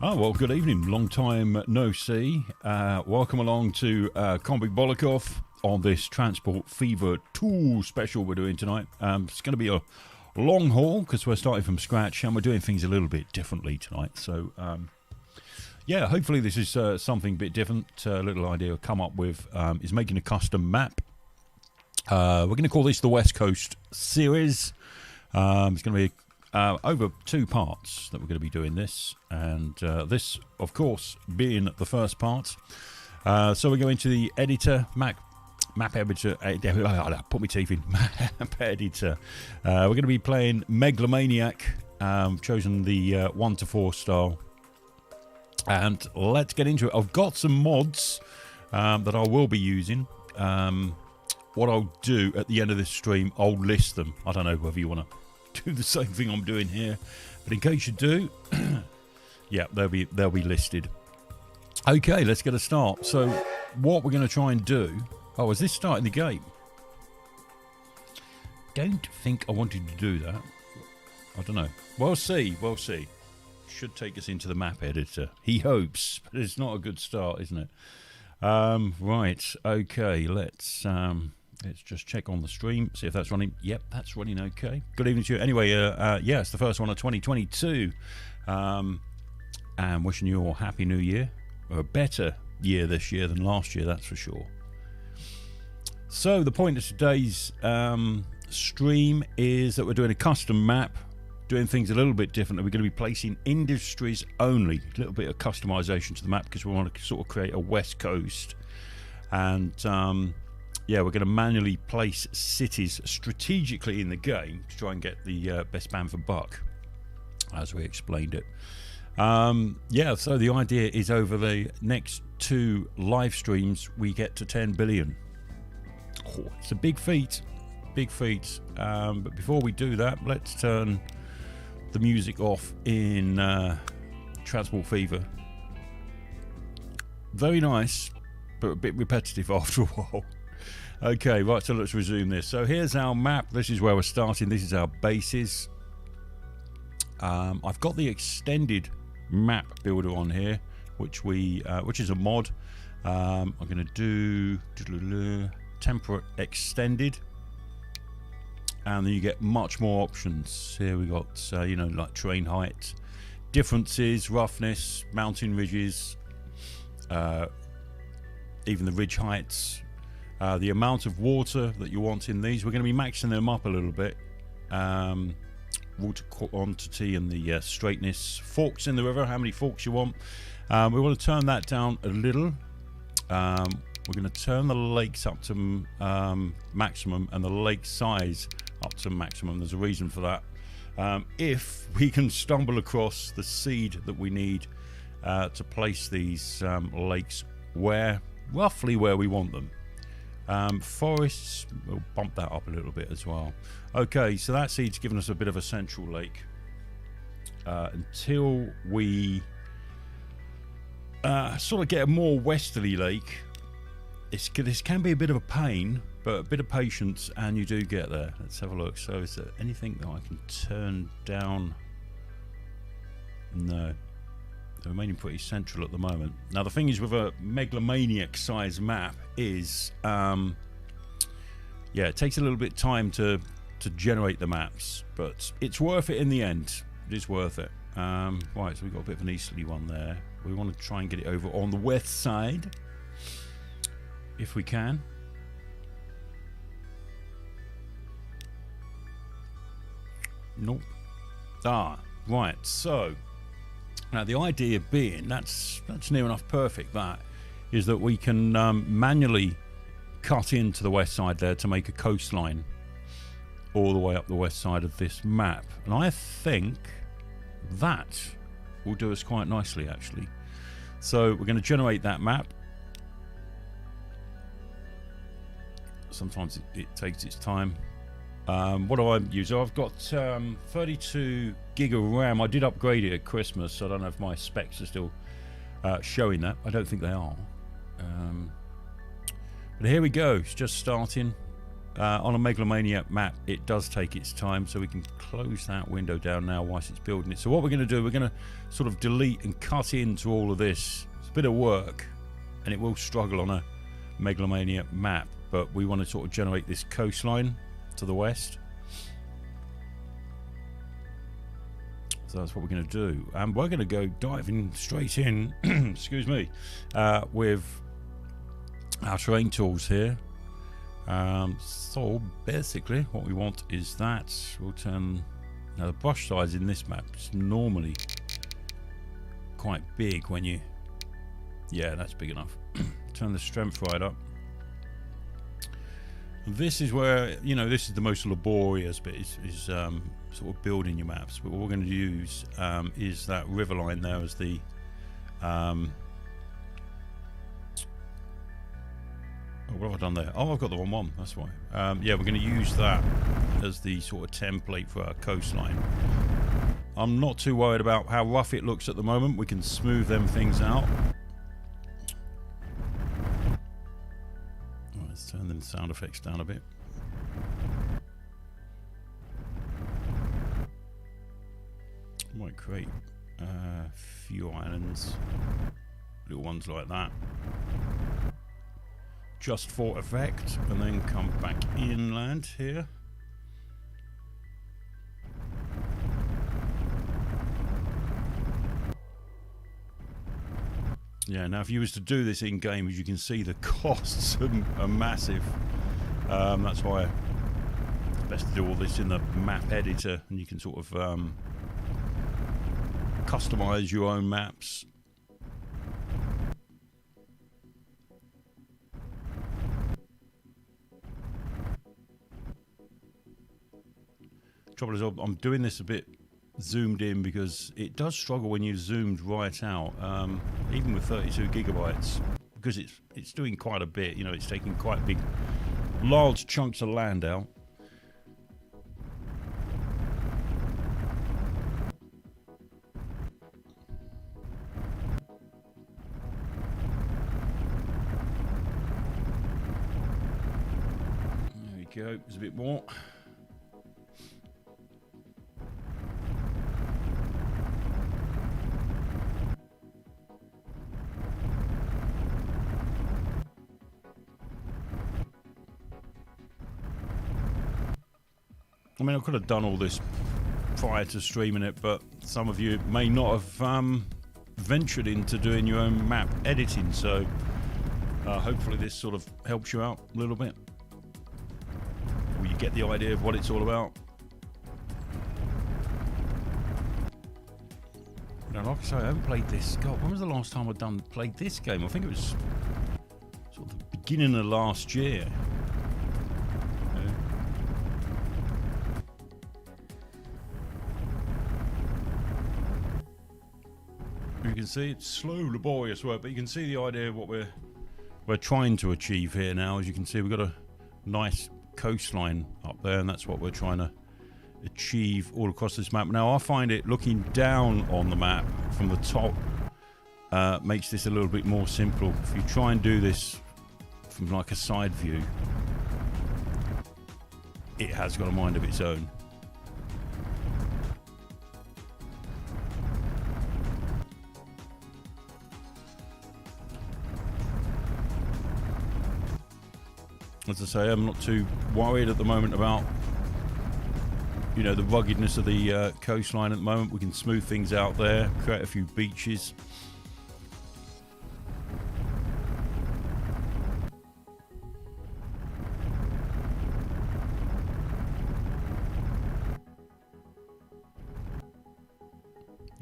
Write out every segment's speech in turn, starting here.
Oh, well, good evening. Long time no see. Welcome along to Comic Bolikoff on this Transport Fever 2 special we're doing tonight. It's going to be a long haul because we're starting from scratch and we're doing things a little bit differently tonight. So, yeah, hopefully this is something a bit different. A little idea I've come up with is making a custom map. We're going to call this the West Coast series. It's going to be over 2 parts that we're going to be doing this, and this of course being the first part. So we're going to the editor, map editor, put my teeth in, map editor. We're going to be playing Megalomaniac, chosen the 1 to 4 style, and let's get into it. I've got some mods that I will be using. What I'll do at the end of this stream, I'll list them. I don't know whether you want to do the same thing I'm doing here, but in case you do, yeah, they'll be listed. Okay, let's get a start. So what we're going to try and do, oh, is this starting the game? Don't think I wanted to do that. I don't know. We'll see. Should take us into the map editor, he hopes, but it's not a good start, isn't it? Right, okay, let's just check on the stream, see if that's running. Yep, that's running okay. Good evening to you. Anyway, yeah, it's the first one of 2022. And wishing you all a happy new year. Or a better year this year than last year, that's for sure. So the point of today's stream is that we're doing a custom map, doing things a little bit differently. We're going to be placing industries only. A little bit of customization to the map because we want to sort of create a West Coast. And yeah, we're going to manually place cities strategically in the game to try and get the best bang for buck, as we explained it. Yeah, so the idea is over the next 2 live streams, we get to 10 billion. Oh, it's a big feat, but before we do that, let's turn the music off in Transport Fever. Very nice, but a bit repetitive after a while. Okay, right, so let's resume this. So here's our map. This is where we're starting. This is our bases. I've got the extended map builder on here, which is a mod. I'm going to do temperate extended, and then you get much more options. Here we got you know, like terrain height, differences, roughness, mountain ridges, even the ridge heights. The amount of water that you want in these, we're going to be maxing them up a little bit. Water quantity and the straightness. Forks in the river, how many forks you want. We want to turn that down a little. We're going to turn the lakes up to maximum and the lake size up to maximum. There's a reason for that. If we can stumble across the seed that we need to place these lakes roughly where we want them. Forests, we'll bump that up a little bit as well. Okay, so that seed's given us a bit of a central lake. Until we sort of get a more westerly lake, this can be a bit of a pain, but a bit of patience and you do get there. Let's have a look. So is there anything that I can turn down? No. They're remaining pretty central at the moment. Now the thing is with a megalomaniac size map is yeah, it takes a little bit of time to generate the maps, but it's worth it in the end. It is worth it. Right, so we've got a bit of an easterly one there. We want to try and get it over on the west side if we can. Nope. Right, so now the idea being, that's near enough perfect, that is that we can manually cut into the west side there to make a coastline all the way up the west side of this map, and I think that will do us quite nicely actually. So we're going to generate that map. Sometimes it takes its time. What do I use? I've got 32 gig of RAM. I did upgrade it at Christmas, so I don't know if my specs are still showing that. I don't think they are. But here we go. It's just starting. on a megalomaniac map, it does take its time, so we can close that window down now whilst it's building it. So what we're going to do, we're going to sort of delete and cut into all of this. It's a bit of work, and it will struggle on a megalomaniac map, but we want to sort of generate this coastline to the west. So that's what we're going to do, and we're going to go diving straight in excuse me, with our terrain tools here. So basically what we want is that we'll turn, now the brush size in this map is normally quite big when you, yeah, that's big enough. Turn the strength right up. This is where, you know, this is the most laborious bit, is sort of building your maps. But what we're going to use is that river line there as the what have I done there? Oh, I've got the wrong one, that's why. Yeah, we're going to use that as the sort of template for our coastline. I'm not too worried about how rough it looks at the moment. We can smooth them things out. Oh, let's turn them sound effects down a bit. Might create a few islands, little ones like that, just for effect, and then come back inland here. Yeah, now if you was to do this in game, as you can see, the costs are massive. That's why it's best to do all this in the map editor, and you can sort of customize your own maps. Trouble is, I'm doing this a bit zoomed in because it does struggle when you zoomed right out, even with 32 gigabytes, because it's doing quite a bit. You know, it's taking quite big, large chunks of land out. There we go. There's a bit more. I mean, I could have done all this prior to streaming it, but some of you may not have ventured into doing your own map editing, so hopefully this sort of helps you out a little bit, or you get the idea of what it's all about. Now, like I say, I haven't played this. God, when was the last time I'd played this game? I think it was sort of the beginning of last year. You can see it's slow, laborious work, but you can see the idea of what we're trying to achieve here now. As you can see, we've got a nice coastline up there, and that's what we're trying to achieve all across this map. Now, I find it looking down on the map from the top makes this a little bit more simple. If you try and do this from like a side view, it has got a mind of its own. As I say, I'm not too worried at the moment about, you know, the ruggedness of the coastline at the moment. We can smooth things out there, create a few beaches.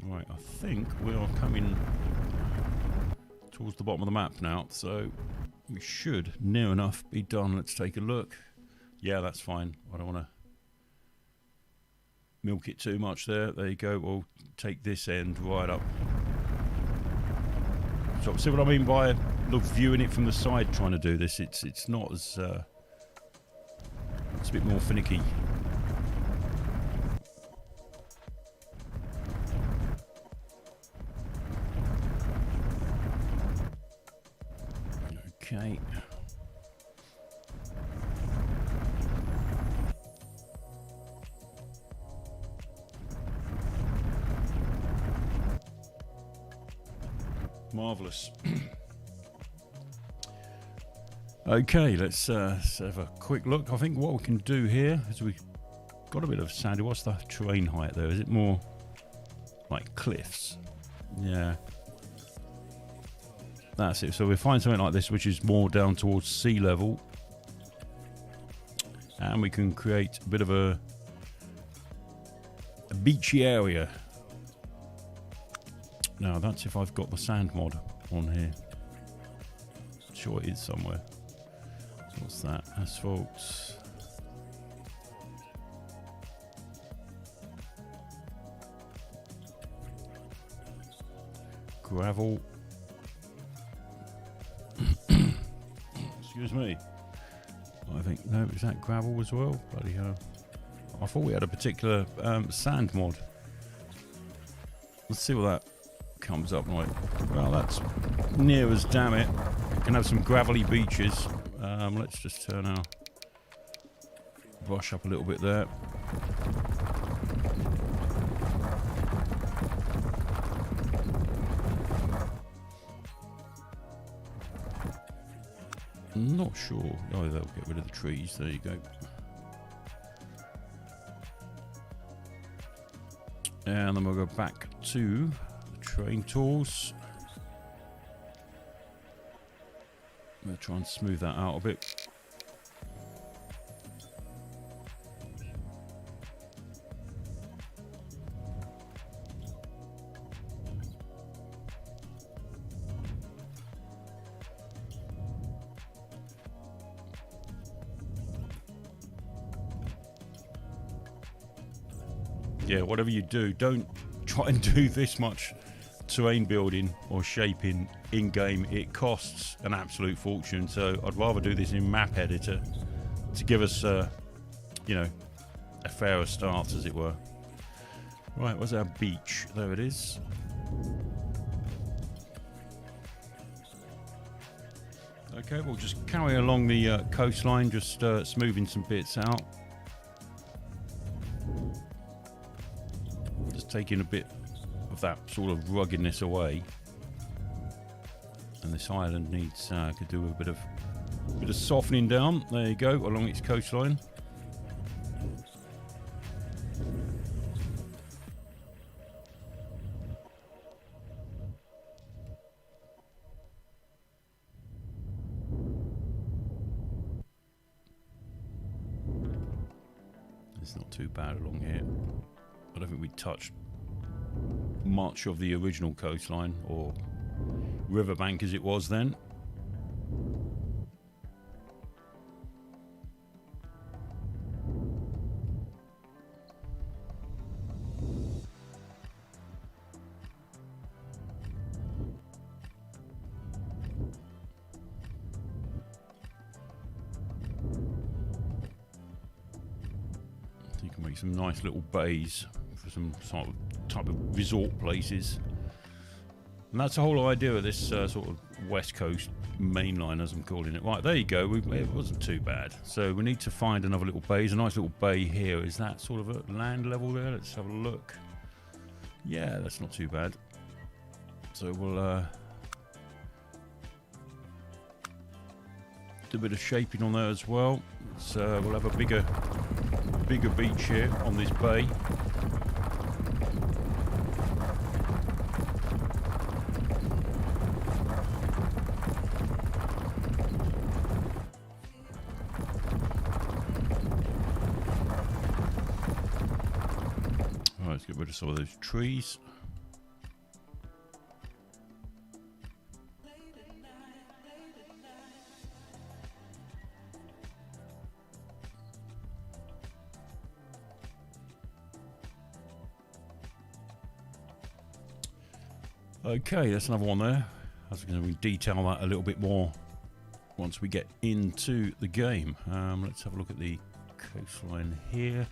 Right, I think we are coming towards the bottom of the map now, so we should near enough be done. Let's take a look. Yeah, that's fine. I don't want to milk it too much there. There you go. We'll take this end right up. So see what I mean by viewing it from the side, trying to do this. It's not as it's a bit more finicky. Okay. Marvellous. Okay, let's have a quick look. I think what we can do here is we've got a bit of sandy. What's the terrain height there? Is it more like cliffs? Yeah. That's it. So we'll find something like this which is more down towards sea level. And we can create a bit of a beachy area. Now that's if I've got the sand mod on here. Sure it is somewhere. What's that? Asphalt. Gravel. Excuse me. I think, no, is that gravel as well? Bloody hell. I thought we had a particular sand mod. Let's see what that comes up like. Well, that's near as damn it. We can have some gravelly beaches. Let's just turn our brush up a little bit there. I'm not sure. Oh, they'll get rid of the trees. There you go. And then we'll go back to the terrain tools. I'm going to try and smooth that out a bit. Yeah, whatever you do, don't try and do this much terrain building or shaping in-game. It costs an absolute fortune, so I'd rather do this in map editor to give us you know, a fairer start, as it were. Right, where's our beach? There it is. Okay, we'll just carry along the coastline, just smoothing some bits out. Just taking a bit of that sort of ruggedness away, and this island needs could do a bit of softening down. There you go, along its coastline. It's not too bad along here. I don't think we touched much of the original coastline, or riverbank as it was then. You can make some nice little bays for some sort of type of resort places, and that's the whole idea of this sort of west coast mainline, as I'm calling it. Right, there you go. It wasn't too bad. So we need to find another little bay. There's a nice little bay here. Is that sort of at land level there? Let's have a look. Yeah, that's not too bad. So we'll do a bit of shaping on there as well. So we'll have a bigger beach here on this bay. Let's get rid of some of those trees. Okay, that's another one there. I was going to detail that a little bit more once we get into the game. Let's have a look at the coastline here.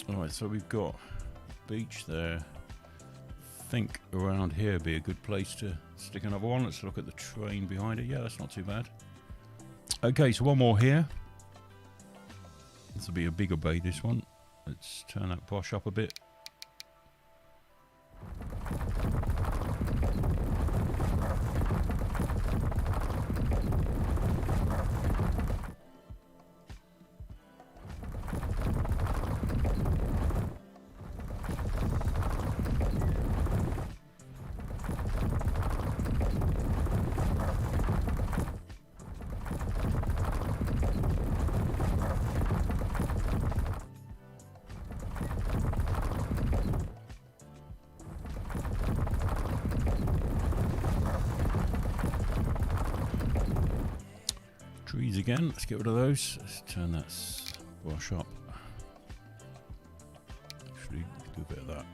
Alright, so we've got a beach there. I think around here would be a good place to stick another one. Let's look at the train behind it. Yeah, that's not too bad. Okay, so one more here. This will be a bigger bay, this one. Let's turn that brush up a bit. trees again. Let's get rid of those. Let's turn that brush up. Actually, do a bit of that.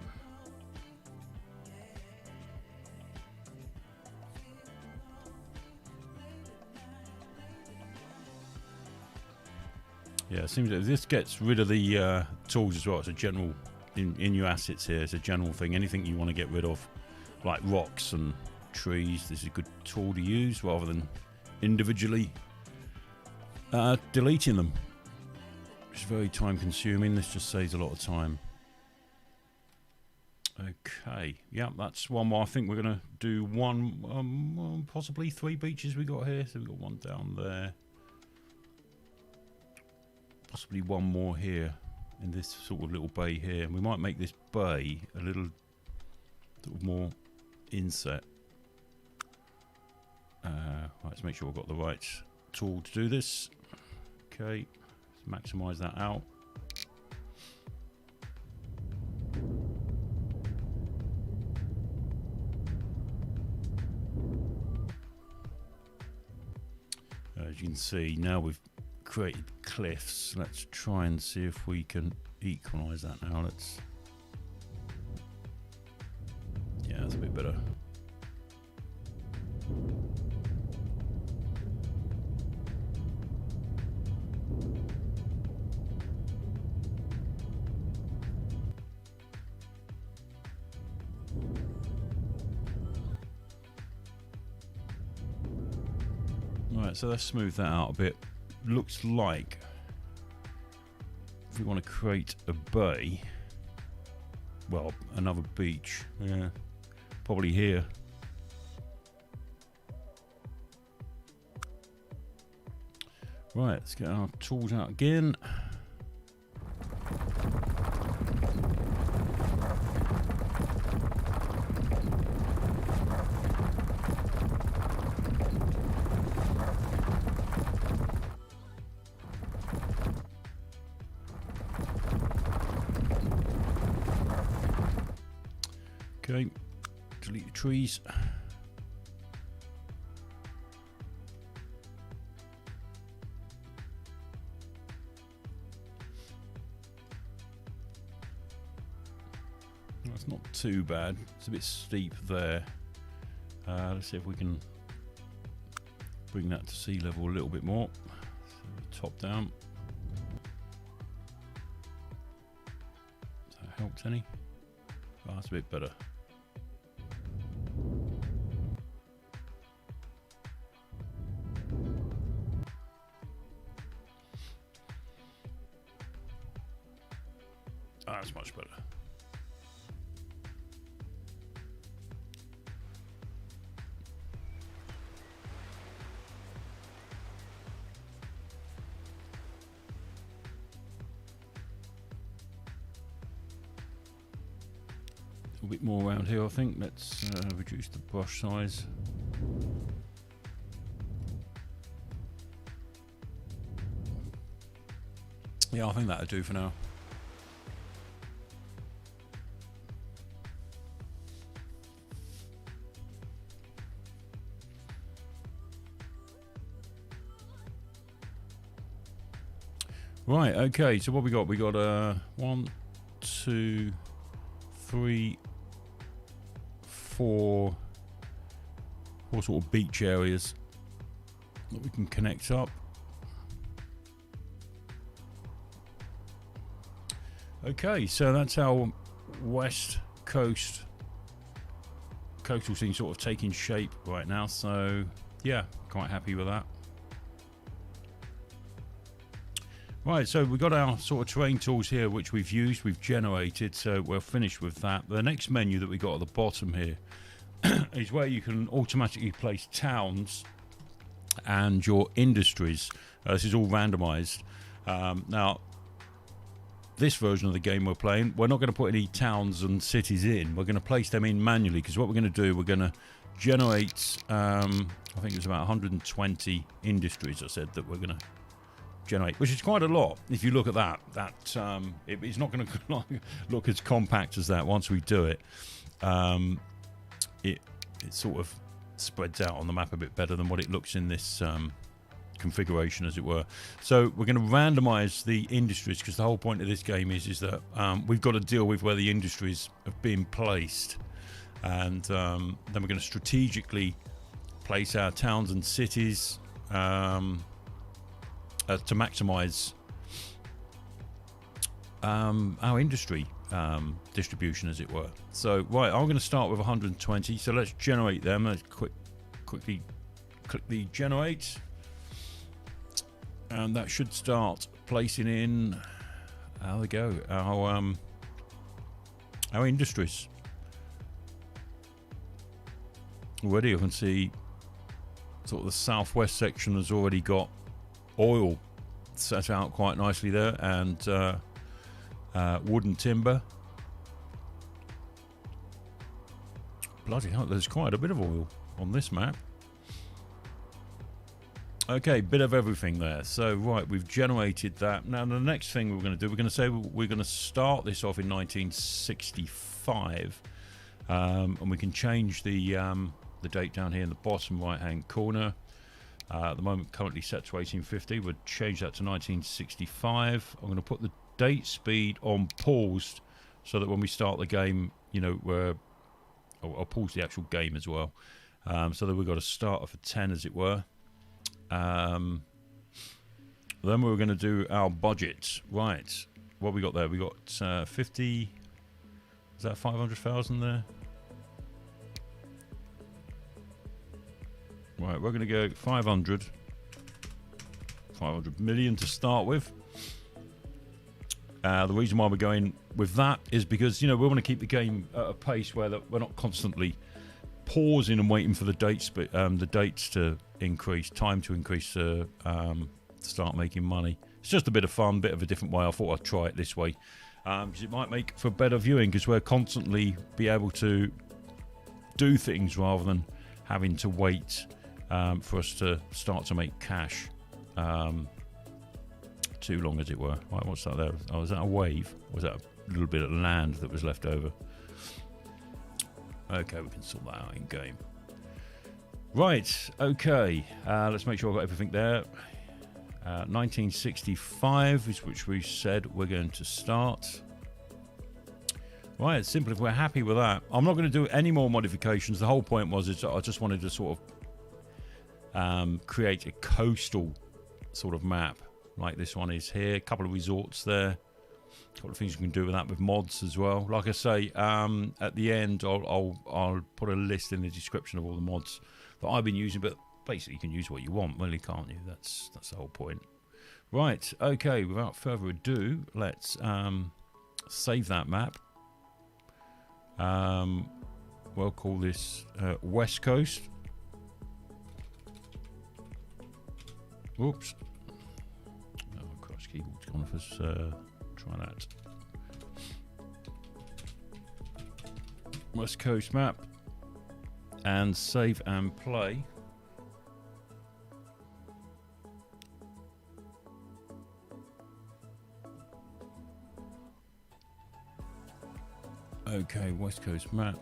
Yeah, it seems that this gets rid of the tools as well. It's a general, in your assets here, it's a general thing. Anything you want to get rid of, like rocks and trees, this is a good tool to use rather than individually deleting them. It's very time consuming. This just saves a lot of time. Okay, yeah, that's one more. I think we're going to do one, possibly 3 beaches we got here. So we've got one down there. Possibly one more here in this sort of little bay here. And we might make this bay a little more inset. Right, let's make sure we've got the right tool to do this. Okay, let's maximize that out. As you can see, now we've created cliffs. Let's try and see if we can equalize that now. Let's, yeah, that's a bit better. Right, so let's smooth that out a bit. Looks like if we want to create a bay, well, another beach, yeah, probably here. Right, let's get our tools out again. Okay, delete the trees. That's not too bad. It's a bit steep there. Let's see if we can bring that to sea level a little bit more. So top down. Has that helped any? Oh, that's a bit better. Oh, that's much better. A bit more around here, I think. Let's reduce the brush size. Yeah, I think that'll do for now. Right, okay, so what we got? We got 1, 2, 3, 4 sort of beach areas that we can connect up. Okay, so that's our west coast coastal scene sort of taking shape right now, so yeah, quite happy with that. Right, so we've got our sort of terrain tools here which we've used, we've generated, so we're finished with that. The next menu that we got at the bottom here is where you can automatically place towns and your industries. This is all randomized. Now, this version of the game we're playing, we're not going to put any towns and cities in. We're going to place them in manually, because what we're going to do, we're going to generate, I think it was about 120 industries, I said, that we're going to generate, which is quite a lot. If you look at that, it's not going to look as compact as that once we do it. It sort of spreads out on the map a bit better than what it looks in this configuration, as it were. So we're going to randomize the industries, because the whole point of this game is that we've got to deal with where the industries have been placed, and then we're going to strategically place our towns and cities to maximize our industry distribution, as it were. So right, I'm going to start with 120, so let's generate them. Let's quickly click the generate, and that should start placing in, there we go, our industries. Already I can see sort of the southwest section has already got oil set out quite nicely there, and wood and timber. Bloody hell, there's quite a bit of oil on this map. Okay, bit of everything there. So right, we've generated that. Now the next thing we're going to do, we're going to say we're going to start this off in 1965, and we can change the date down here in the bottom right hand corner. At the moment currently set to 1850. We'll change that to 1965. I'm going to put the date speed on paused, so that when we start the game, you know, I'll pause the actual game as well, so that we've got a starter for 10, as it were. Then we're going to do our budget. Right, what we got there? We got 50. Is that 500,000 there? Right, we're going to go 500 million to start with. The reason why we're going with that is because, you know, we want to keep the game at a pace where we're not constantly pausing and waiting for the dates to increase, time to increase to start making money. It's just a bit of fun, bit of a different way. I thought I'd try it this way, because it might make for better viewing, because we'll constantly be able to do things rather than having to wait for us to start to make cash too long, as it were. Right, what's that there? Oh, was that a wave? Or was that a little bit of land that was left over? Okay, we can sort that out in game. Right, okay, let's make sure I've got everything there. 1965 is which we said we're going to start. Right, it's simple. If we're happy with that, I'm not going to do any more modifications. The whole point was I just wanted to sort of create a coastal sort of map like this one is here. A couple of resorts there. A couple of things you can do with that with mods as well. Like I say, at the end I'll put a list in the description of all the mods that I've been using, but basically you can use what you want, really, can't you? That's the whole point. Right, okay, without further ado, let's save that map. We'll call this West Coast. Whoops. Oh, cross keyboard's gone off us. Try that. West Coast map. And save and play. Okay, West Coast map.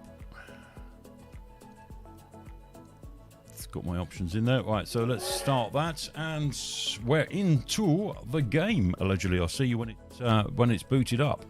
It's got my options in there. Right, so let's start that, and we're into the game. Allegedly, I'll see you when it's booted up.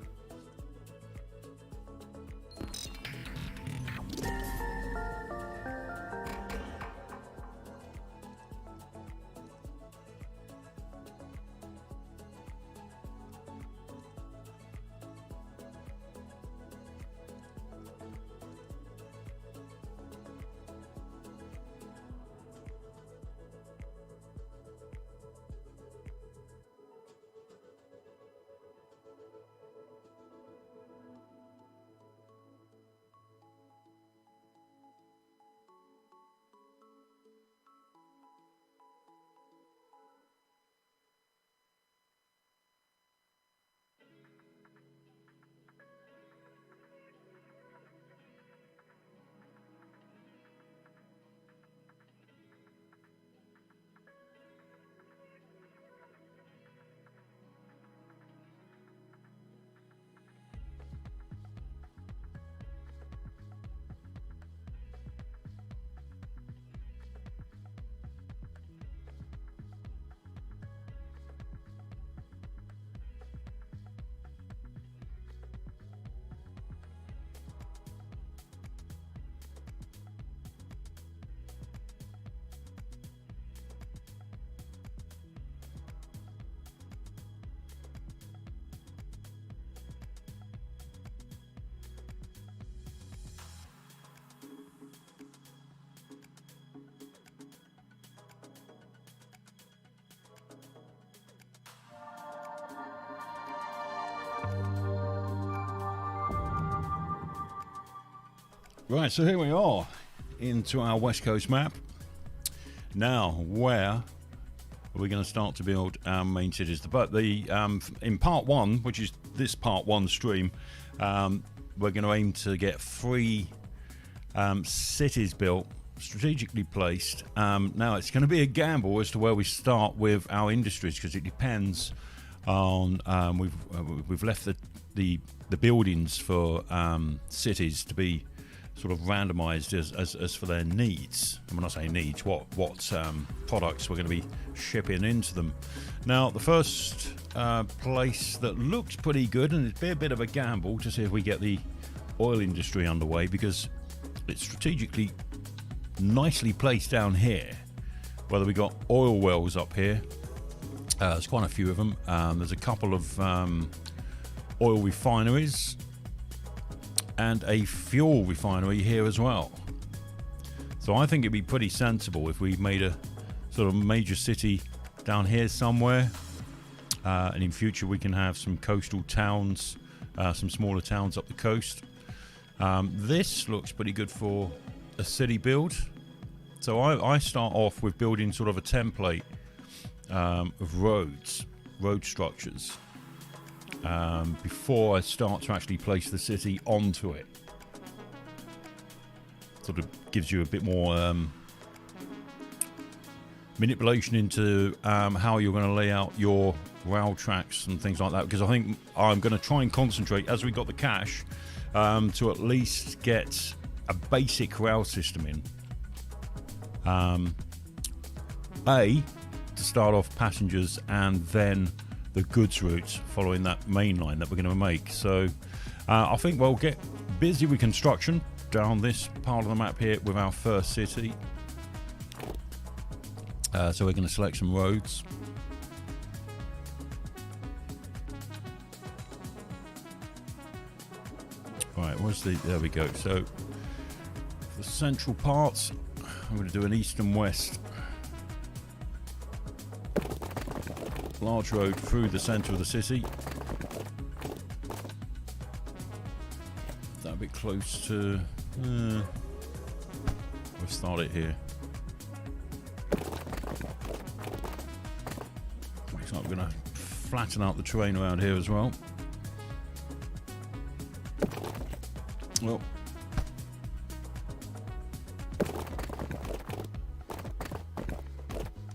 Right, so here we are into our West Coast map. Now, where are we going to start to build our main cities? But in part one, which is this part one stream, we're going to aim to get 3 cities built, strategically placed. Now, it's going to be a gamble as to where we start with our industries, because it depends on we've left the buildings for cities to be sort of randomized as for their needs. And when I say needs, what products we're going to be shipping into them. Now, the first place that looks pretty good, and it'd be a bit of a gamble to see if we get the oil industry underway, because it's strategically nicely placed down here. Whether we got oil wells up here, there's quite a few of them. There's a couple of oil refineries and a fuel refinery here as well. So I think it'd be pretty sensible if we made a sort of major city down here somewhere, and in future we can have some coastal towns, some smaller towns up the coast. This looks pretty good for a city build. So I start off with building sort of a template of road structures, before I start to actually place the city onto it. Sort of gives you a bit more manipulation into how you're going to lay out your rail tracks and things like that, because I think I'm going to try and concentrate, as we got the cash, to at least get a basic rail system in. To start off passengers, and then the goods routes following that main line that we're going to make. So I think we'll get busy with construction down this part of the map here with our first city. So we're going to select some roads. Right, there we go. So the central parts, I'm going to do an east and west large road through the centre of the city. That a bit close to... we'll start it here. Looks like we're going to flatten out the terrain around here as well. Well,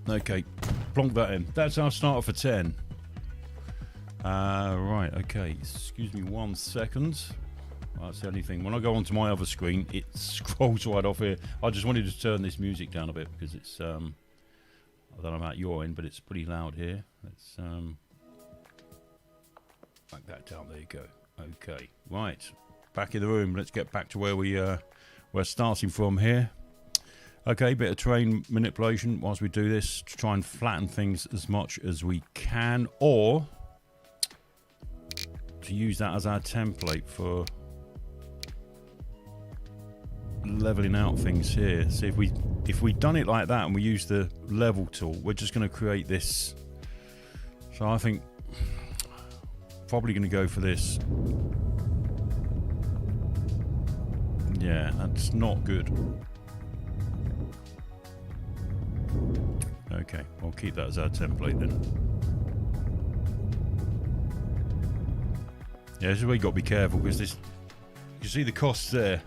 okay, plonk that in. That's our starter for 10. Right, okay, excuse me 1 second. That's the only thing. When I go onto my other screen, it scrolls right off here. I just wanted to turn this music down a bit because it's, I don't know about your end, but it's pretty loud here. Let's back that down. There you go. Okay, right. Back in the room. Let's get back to where we're starting from here. Okay, bit of terrain manipulation whilst we do this to try and flatten things as much as we can, or to use that as our template for leveling out things here. See, if we'd done it like that and we use the level tool, we're just going to create this. So I think probably going to go for this. Yeah, that's not good. Okay, I'll keep that as our template then. Yeah, this is where you got to be careful, because this, you see the costs there.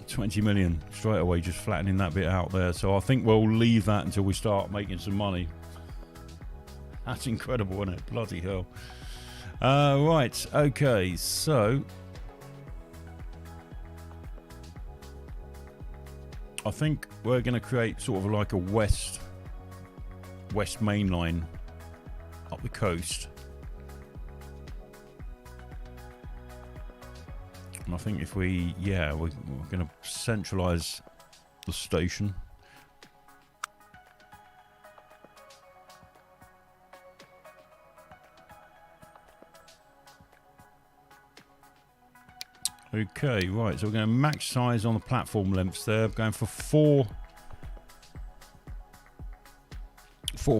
20 million straight away, just flattening that bit out there. So I think we'll leave that until we start making some money. That's incredible, isn't it? Bloody hell. Right, okay, so I think we're going to create sort of like a west main line up the coast. And I think if we're going to centralize the station. Okay, right, so we're going to max size on the platform lengths there. I'm going for four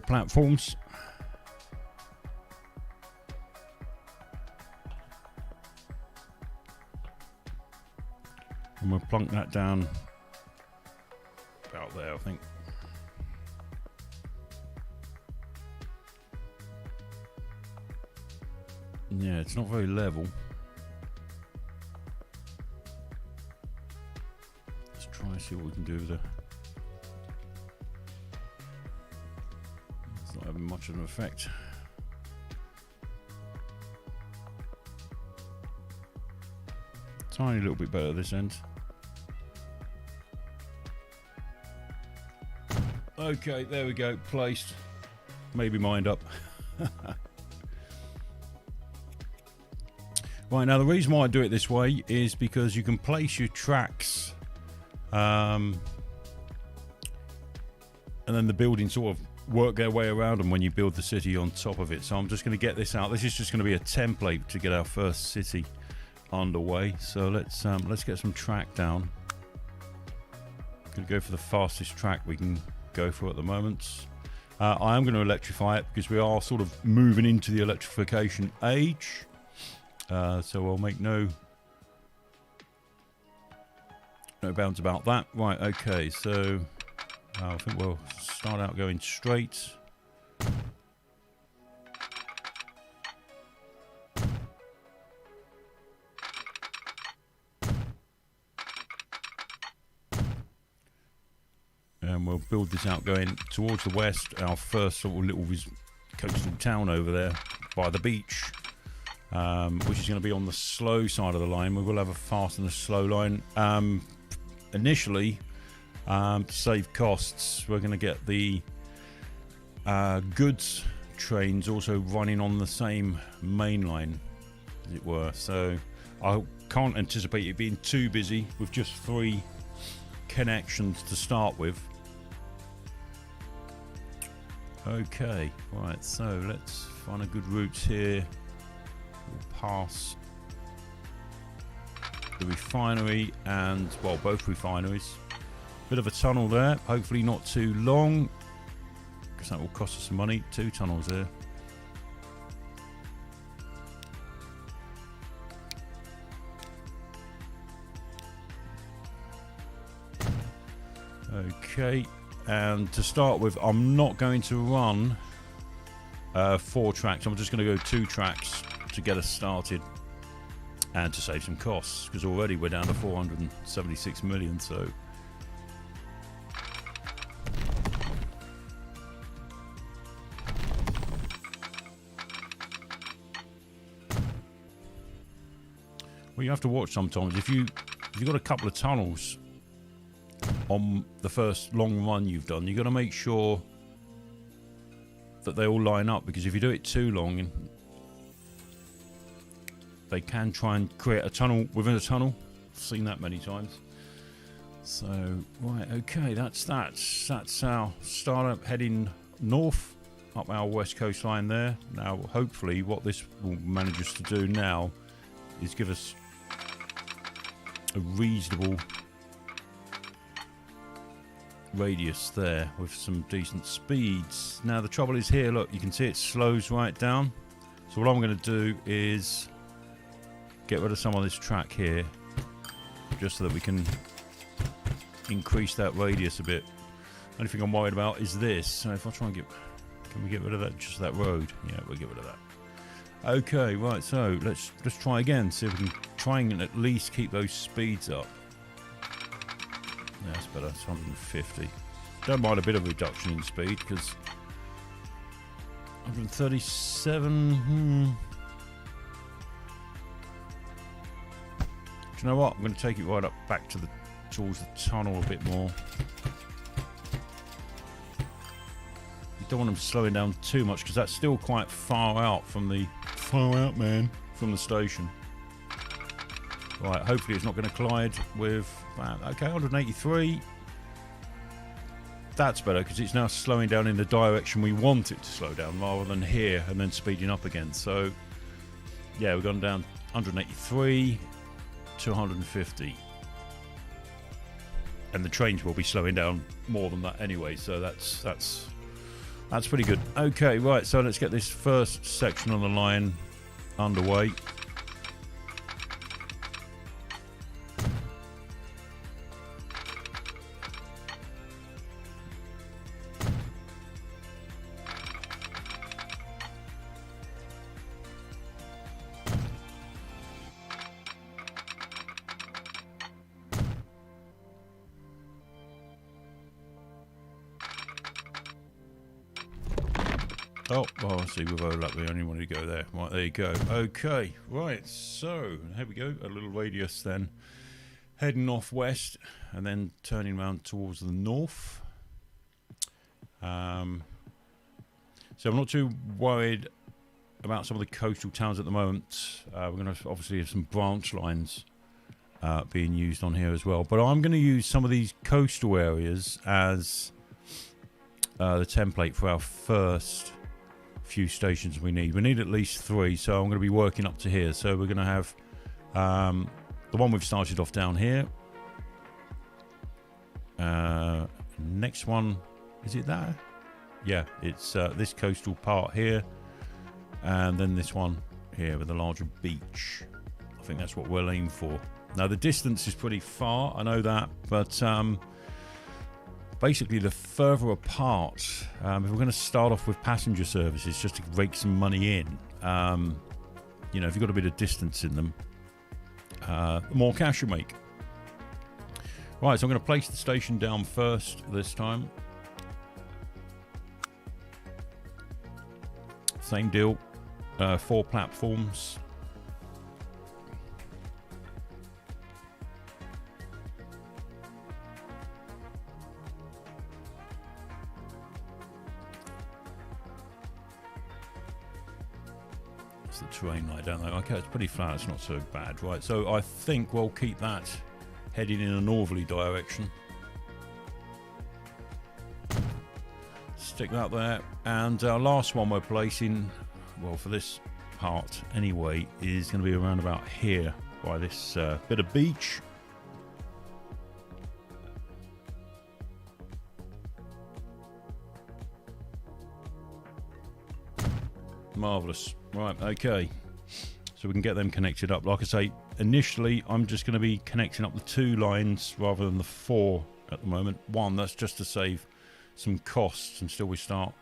platforms. we'll plunk that down about there, I think. Yeah, it's not very level. Let's try and see what we can do with it. It's not having much of an effect. Tiny little bit better this end. Okay, there we go, placed. Maybe mind up. Right, now the reason why I do it this way is because you can place your tracks and then the buildings sort of work their way around them when you build the city on top of it. So I'm just going to get this out. This is just going to be a template to get our first city underway. So let's get some track down. Going to go for the fastest track we can go for at the moment. I am going to electrify it because we are sort of moving into the electrification age. So I'll make no bounds about that. Right, okay, so I think we'll start out going straight. And we'll build this out going towards the west, our first sort of little coastal town over there by the beach. Which is going to be on the slow side of the line. We will have a fast and a slow line. Initially, to save costs, we're going to get the goods trains also running on the same main line, as it were. So I can't anticipate it being too busy with just 3 connections to start with. Okay, right, so let's find a good route here. We'll pass the refinery and, well, both refineries. Bit of a tunnel there, hopefully not too long, because that will cost us some money. 2 tunnels there. Okay, and to start with, I'm not going to run 4 tracks. I'm just going to go 2 tracks to get us started and to save some costs, because already we're down to 476 million. So well, you have to watch sometimes. If you've got a couple of tunnels on the first long run you've done, you've got to make sure that they all line up, because if you do it too long, they can try and create a tunnel within a tunnel. I've seen that many times. So, right, okay, that's our startup heading north up our west coast line there. Now, hopefully, what this will manage us to do now is give us a reasonable radius there with some decent speeds. Now, the trouble is here, look, you can see it slows right down. So what I'm going to do is get rid of some of this track here, just so that we can increase that radius a bit. Only thing I'm worried about is this. So if I try and can we get rid of that, just that road? Yeah, we'll get rid of that. Okay, right, so let's try again, see if we can try and at least keep those speeds up. Yeah, that's better, it's 150. Don't mind a bit of reduction in speed, because 137, Do you know what? I'm going to take it right up back to towards the tunnel a bit more. You don't want them slowing down too much, because that's still quite far out from the station. Right, hopefully it's not going to collide with that. Okay, 183. That's better, because it's now slowing down in the direction we want it to slow down, rather than here and then speeding up again. So yeah, we've gone down 183 to 150, and the trains will be slowing down more than that anyway, so that's pretty good. Okay, right, so let's get this first section on the line underway. Oh, well, I see, we've overlapped. We only wanted to go there. Right, there you go. Okay, right, so here we go. A little radius then. Heading northwest and then turning around towards the north. So I'm not too worried about some of the coastal towns at the moment. We're going to obviously have some branch lines being used on here as well. But I'm going to use some of these coastal areas as the template for our first few stations we need. We need at least 3, so I'm going to be working up to here. So we're going to have the one we've started off down here. Next one, is it that? Yeah, it's this coastal part here. And then this one here with a larger beach. I think that's what we'll aim for. Now the distance is pretty far, I know that, but basically the further apart, if we're going to start off with passenger services just to rake some money in, you know, if you've got a bit of distance in them, the more cash you make. Right, so I'm going to place the station down first this time. Same deal, 4 platforms. It's the terrain like, don't they? Okay, it's pretty flat, it's not so bad. Right, so I think we'll keep that heading in a northerly direction. Stick that there, and our last one we're placing, well, for this part anyway, is going to be around about here by this bit of beach. Marvellous. Right, okay, so we can get them connected up. Like I say, initially I'm just going to be connecting up the 2 lines rather than the 4 at the moment. 1, that's just to save some costs until we start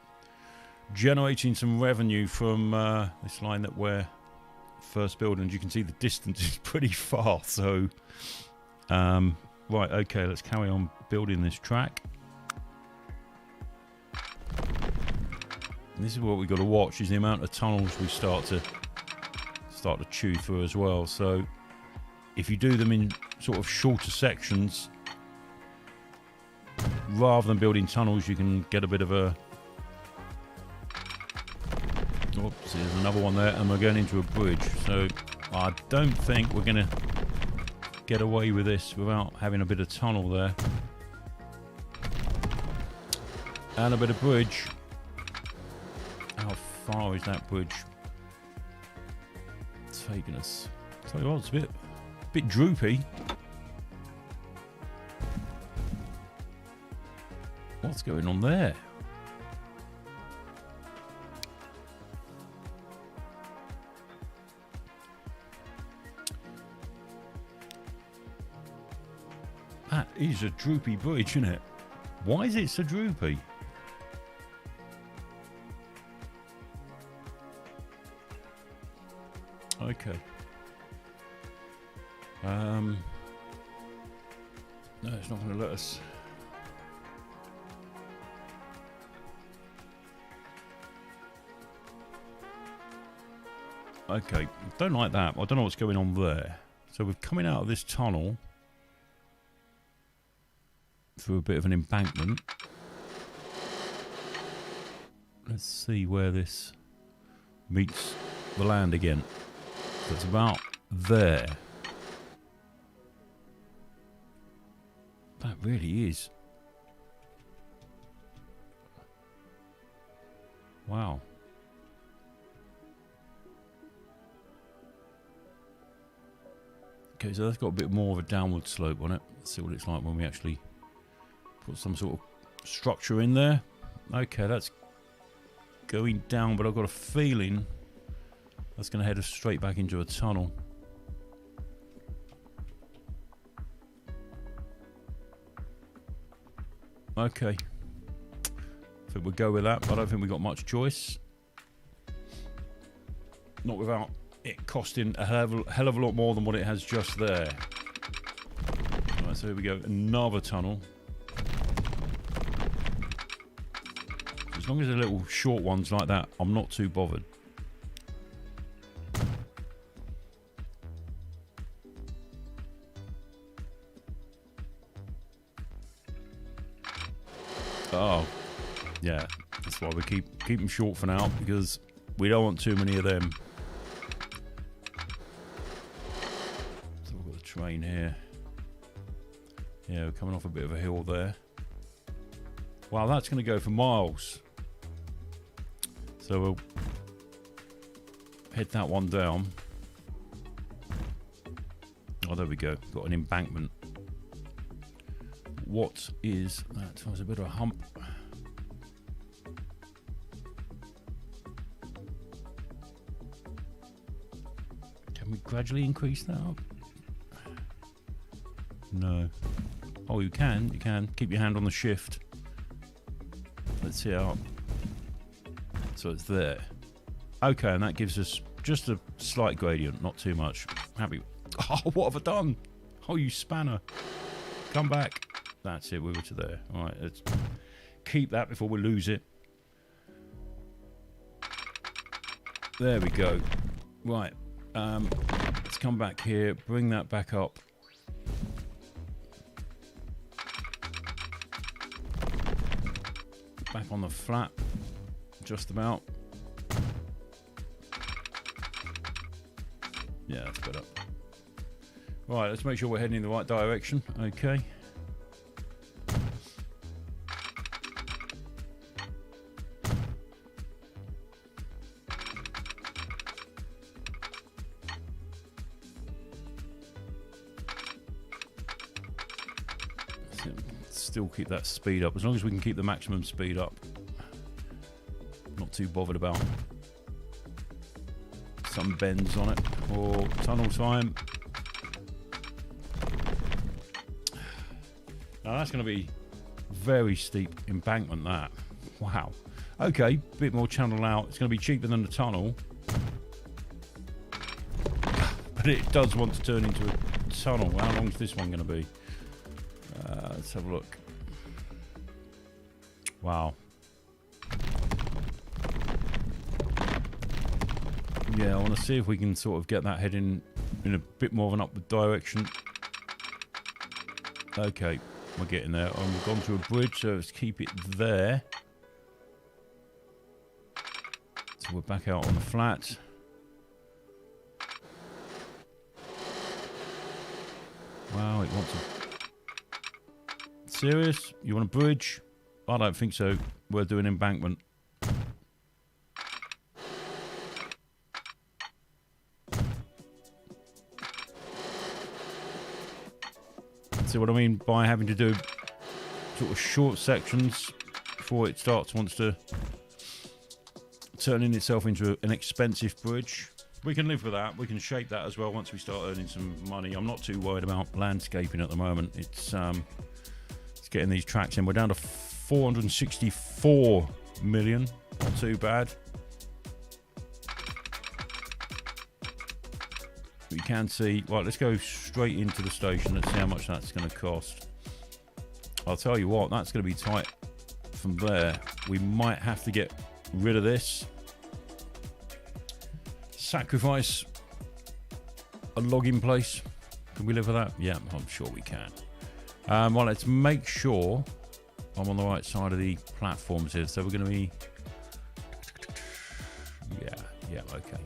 generating some revenue from this line that we're first building. As you can see, the distance is pretty far, so right, okay, let's carry on building this track. And this is what we've got to watch, is the amount of tunnels we start to chew through as well. So if you do them in sort of shorter sections rather than building tunnels, you can get a bit of a... Oops, there's another one there, and we're going into a bridge. So I don't think we're going to get away with this without having a bit of tunnel there. And a bit of bridge. How far is that bridge taking us? Tell you what, it's a bit droopy. What's going on there? That is a droopy bridge, isn't it? Why is it so droopy? Okay. No, it's not going to let us. Okay, don't like that. I don't know what's going on there. So we're coming out of this tunnel through a bit of an embankment. Let's see where this meets the land again. So it's about there. That really is. Wow. Okay, so that's got a bit more of a downward slope on it. Let's see what it's like when we actually put some sort of structure in there. Okay, that's going down, but I've got a feeling that's going to head us straight back into a tunnel. Okay. I think we'll go with that, but I don't think we've got much choice. Not without it costing a hell of a lot more than what it has just there. Right, so here we go. Another tunnel. It's long as they're little short ones like that, I'm not too bothered. Oh, yeah. That's why we keep them short for now, because we don't want too many of them. So we've got the train here. Yeah, we're coming off a bit of a hill there. Wow, that's going to go for miles. So we'll head that one down. Oh, there we go. Got an embankment. What is that? Oh, there's a bit of a hump. Can we gradually increase that up? No. Oh, you can. You can. Keep your hand on the shift. Let's see how. So it's there. Okay, and that gives us just a slight gradient, not too much. Happy. Oh, what have I done? Oh, you spanner. Come back. That's it, we were to there. Alright, let's keep that before we lose it. There we go. Right, let's come back here, bring that back up. Back on the flat, just about. Yeah, that's better. Right, let's make sure we're heading in the right direction. Okay. Still keep that speed up, as long as we can keep the maximum speed up. Not too bothered about some bends on it or tunnel time. Now that's going to be very steep embankment, that. Wow. Okay, bit more channel out. It's going to be cheaper than the tunnel, but it does want to turn into a tunnel. How long is this one going to be? Let's have a look. Wow. Yeah, I want to see if we can sort of get that heading in a bit more of an upward direction. Okay, we're getting there. We've gone to a bridge, so let's keep it there. So we're back out on the flat. Wow, it wants to... Serious? You want a bridge? I don't think so. We're doing embankment. See what I mean by having to do sort of short sections before it wants to turn in itself into an expensive bridge. We can live with that. We can shape that as well once we start earning some money. I'm not too worried about landscaping at the moment. It's getting these tracks in. We're down to 464 million. Not too bad. You can see. Right, let's go straight into the station. Let's see how much that's going to cost. I'll tell you what, that's going to be tight from there. We might have to get rid of this. Sacrifice a logging place. Can we live with that? Yeah, I'm sure we can. Well, let's make sure I'm on the right side of the platforms here. So we're going to be... Yeah, okay.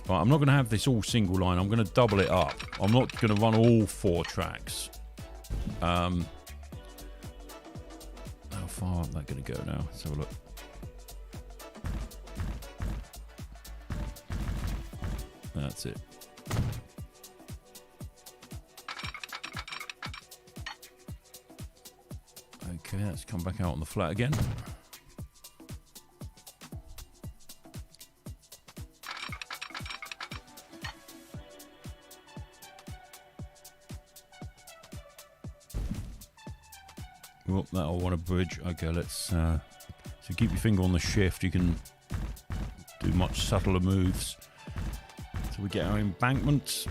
Right, I'm not going to have this all single line. I'm going to double it up. I'm not going to run all 4 tracks. How far am I going to go now? Let's have a look. That's it. Okay, let's come back out on the flat again. Oh, that'll want a bridge. Okay, let's so keep your finger on the shift. You can do much subtler moves. So we get our embankments.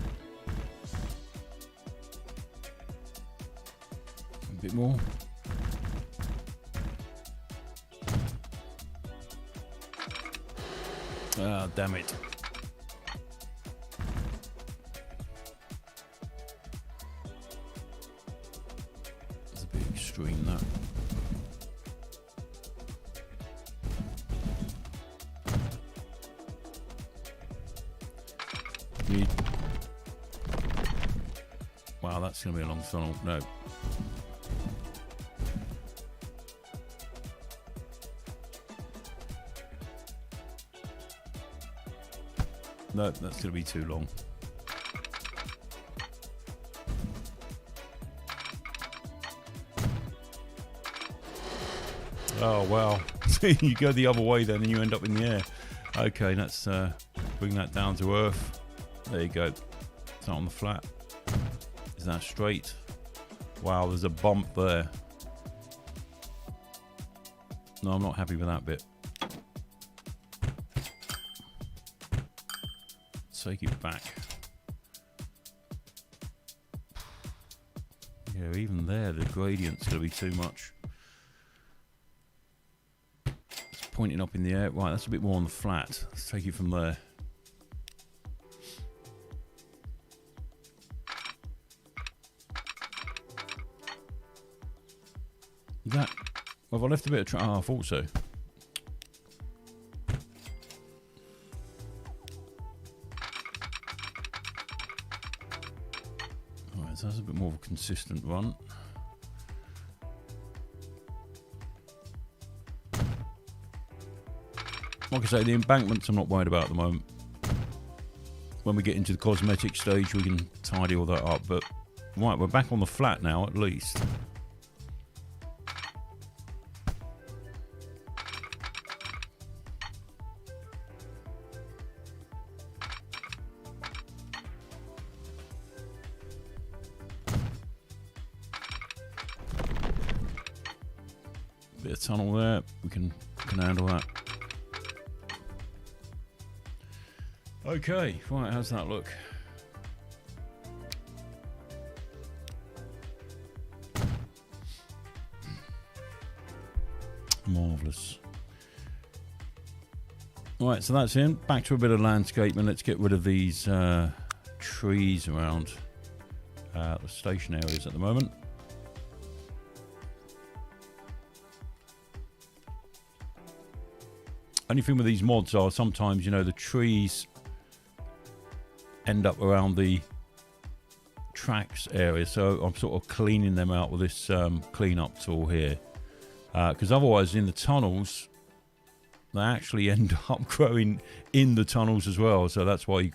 A bit more. Ah, damn it. That's a bit extreme, that. Wow, that's going to be a long tunnel. No. No, that's going to be too long. Oh, wow. You go the other way then and you end up in the air. Okay, let's bring that down to earth. There you go. It's not on the flat. Is that straight? Wow, there's a bump there. No, I'm not happy with that bit. Take it back. Yeah, even there, the gradient's going to be too much. It's pointing up in the air. Right, that's a bit more on the flat. Let's take it from there. That, well, I left a bit of track. Oh, I thought so. Alright, so that's a bit more of a consistent run. Like I say, the embankments I'm not worried about at the moment. When we get into the cosmetic stage, we can tidy all that up. But, right, we're back on the flat now, at least. Bit of tunnel there, we can handle that. Okay, right, how's that look? Marvellous. Right, so that's in. Back to a bit of landscaping. Let's get rid of these trees around the station areas at the moment. Only thing with these mods are sometimes, you know, the trees end up around the tracks area, so I'm sort of cleaning them out with this cleanup tool here, because otherwise in the tunnels they actually end up growing in the tunnels as well. So that's why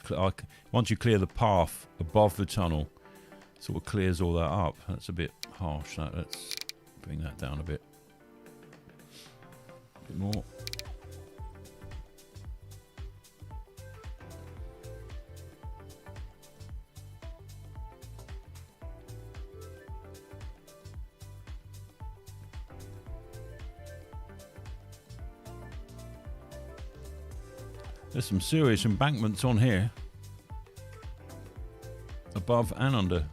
once you clear the path above the tunnel, it sort of clears all that up. That's a bit harsh. Let's bring that down a bit more. There's some serious embankments on here, above and under.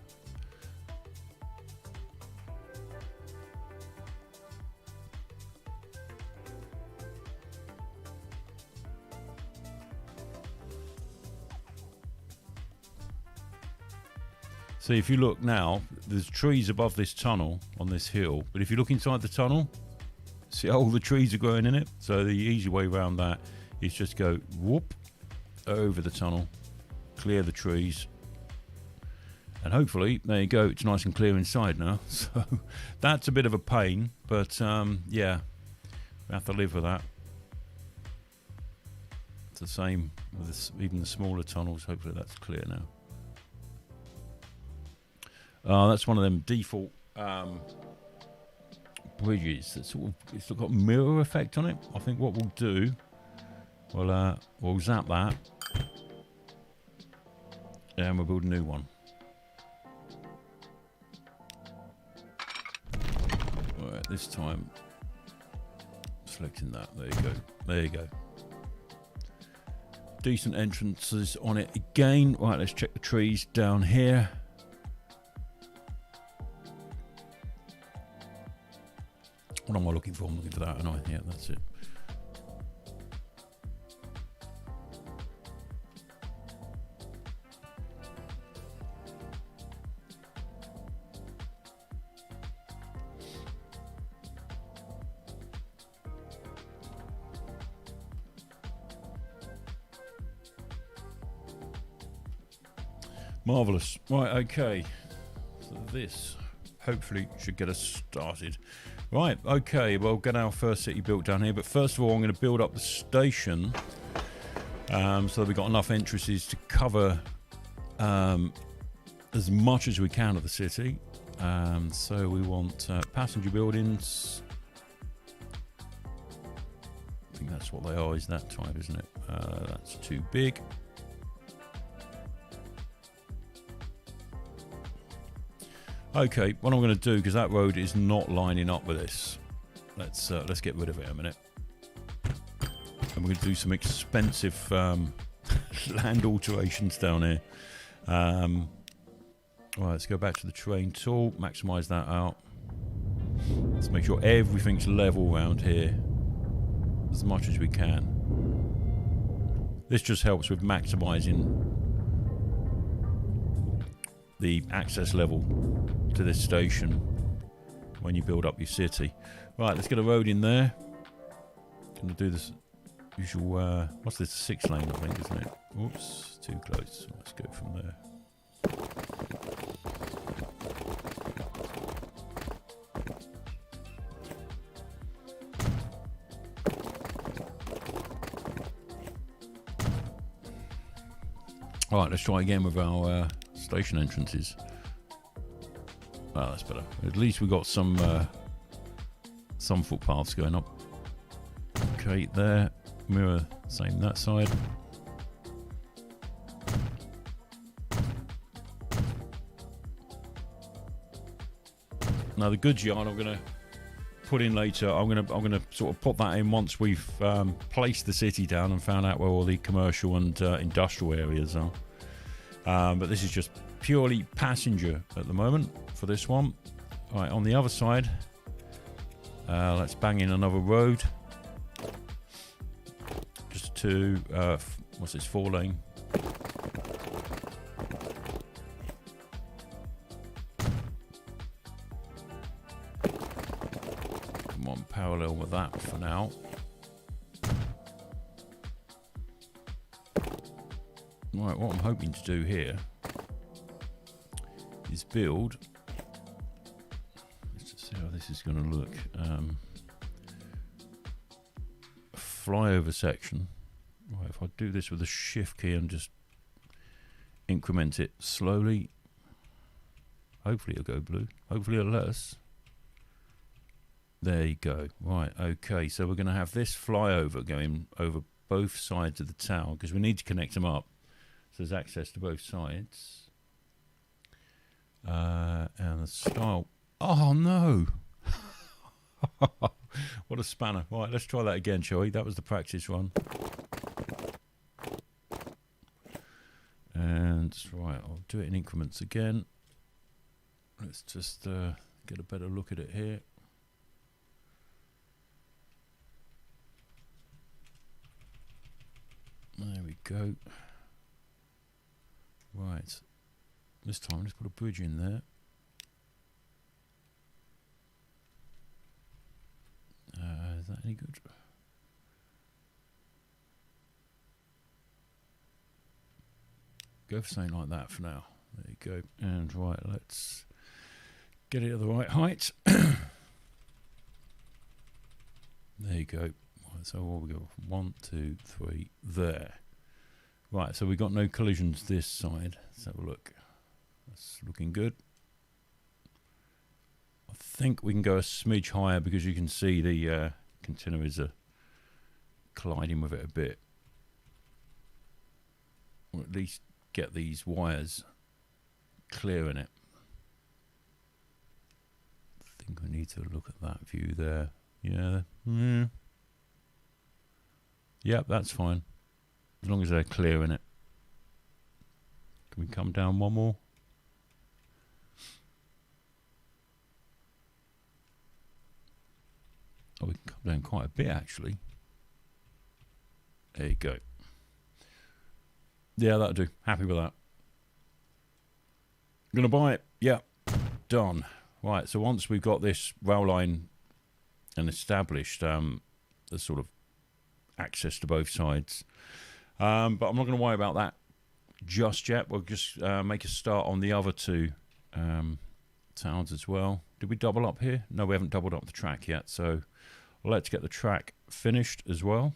See, if you look now, there's trees above this tunnel on this hill, but if you look inside the tunnel, see how all the trees are growing in it? So the easy way around that is just go whoop over the tunnel, clear the trees, and hopefully there you go, it's nice and clear inside now. So that's a bit of a pain, but yeah, we have to live with that. It's the same with this, even the smaller tunnels. Hopefully that's clear now. That's one of them default bridges that sort of, it's got a mirror effect on it. I think what we'll do, we'll zap that, and we'll build a new one. Alright, this time selecting that. There you go. There you go. Decent entrances on it again. Right, let's check the trees down here. What am I looking for? I'm looking for that, and yeah, that's it. Marvellous. Right, okay. So this hopefully should get us started. Right, okay, well, get our first city built down here. But first of all, I'm going to build up the station so that we've got enough entrances to cover as much as we can of the city. So we want passenger buildings. I think that's what they are, is that type, isn't it? That's too big. Okay, what I'm going to do, because that road is not lining up with this, let's get rid of it a minute. And we're going to do some expensive land alterations down here. Right, let's go back to the terrain tool, maximise that out. Let's make sure everything's level around here as much as we can. This just helps with maximising the access level to this station when you build up your city. Right, let's get a road in there. Gonna do this usual, what's this, 6 lane I think, isn't it? Oops, too close. Let's go from there. Alright, let's try again with our station entrances. Oh, that's better. At least we got some footpaths going up. Okay, there. Mirror, same that side. Now the goods yard I'm going to put in later. I'm going to sort of put that in once we've placed the city down and found out where all the commercial and industrial areas are. But this is just purely passenger at the moment for this one. Right, on the other side, let's bang in another road. Just to, what's this, 4 lane? Come on, parallel with that for now. Right, what I'm hoping to do here is build. Let's just see how this is going to look. A flyover section. Right, if I do this with a shift key and just increment it slowly, hopefully it'll go blue. Hopefully it'll let us. There you go. Right, okay, so we're going to have this flyover going over both sides of the tower because we need to connect them up. So there's access to both sides. And the style. Oh no! What a spanner. Right, let's try that again, shall we? That was the practice run. And right, I'll do it in increments again. Let's just get a better look at it here. There we go. Right, this time let's put a bridge in there. Is that any good? Go for something like that for now. There you go. And right, let's get it at the right height. There you go. Right, so what we got? 1, 2, 3, there. Right, so we've got no collisions this side. Let's have a look. That's looking good. I think we can go a smidge higher because you can see the containers are colliding with it a bit. Or at least get these wires clearing it. I think we need to look at that view there. Yeah. Yep, that's fine. As long as they're clearing it. Can we come down one more? Oh, we can come down quite a bit, actually. There you go. Yeah, that'll do. Happy with that. Gonna buy it. Yeah, done. Right, so once we've got this rail line and established, the sort of access to both sides. But I'm not going to worry about that just yet. We'll just make a start on the other two towns as well. Did we double up here? No, we haven't doubled up the track yet. So let's get the track finished as well.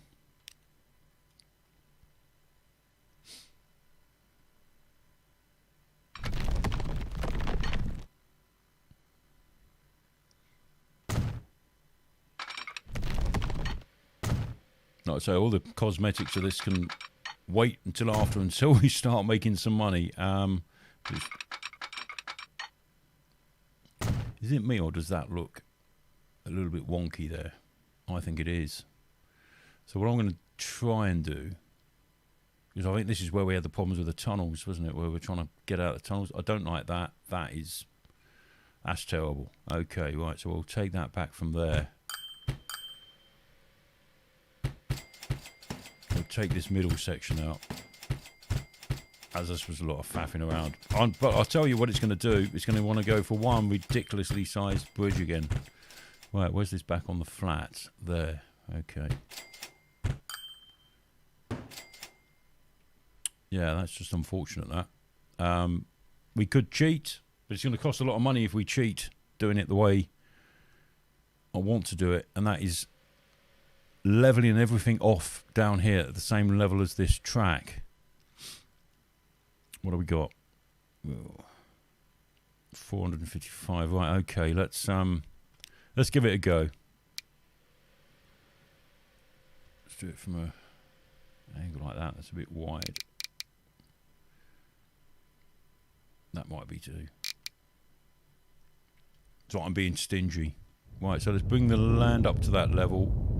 Like I say, all the cosmetics of this can wait until we start making some money. Is it me, or does that look a little bit wonky there? I think it is. So what I'm going to try and do, because I think this is where we had the problems with the tunnels, wasn't it? Where we're trying to get out of the tunnels. I don't like that. That's terrible. Okay, right. So we'll take that back from there. We'll take this middle section out, as this was a lot of faffing around. But I'll tell you what it's going to do. It's going to want to go for one ridiculously sized bridge again. Right, where's this back on the flat? There. Okay. Yeah, that's just unfortunate, that. We could cheat, but it's going to cost a lot of money if we cheat doing it the way I want to do it, and that is leveling everything off down here at the same level as this track. What do we got? 455. Right, okay, let's give it a go. Let's do it from an angle like that. That's a bit wide. That might be too. So I'm being stingy. Right, so let's bring the land up to that level.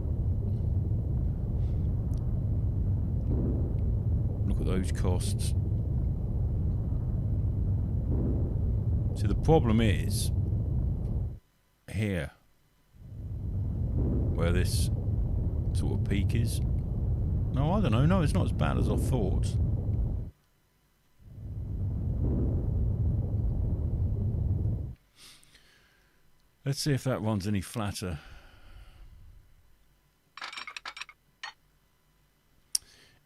Look at those costs. See, the problem is here, where this sort of peak is. No, I don't know. No, it's not as bad as I thought. Let's see if that one's any flatter.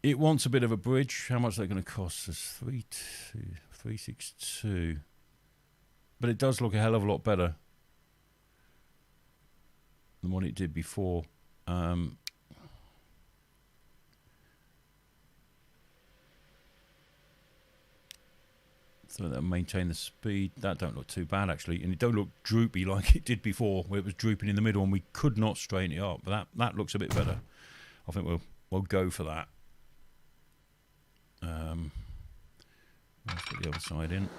It wants a bit of a bridge. How much is that going to cost us? 362. But it does look a hell of a lot better than what it did before. So that'll maintain the speed. That don't look too bad, actually. And it don't look droopy like it did before, where it was drooping in the middle and we could not straighten it up. But that looks a bit better. I think we'll go for that. Let's put the other side in.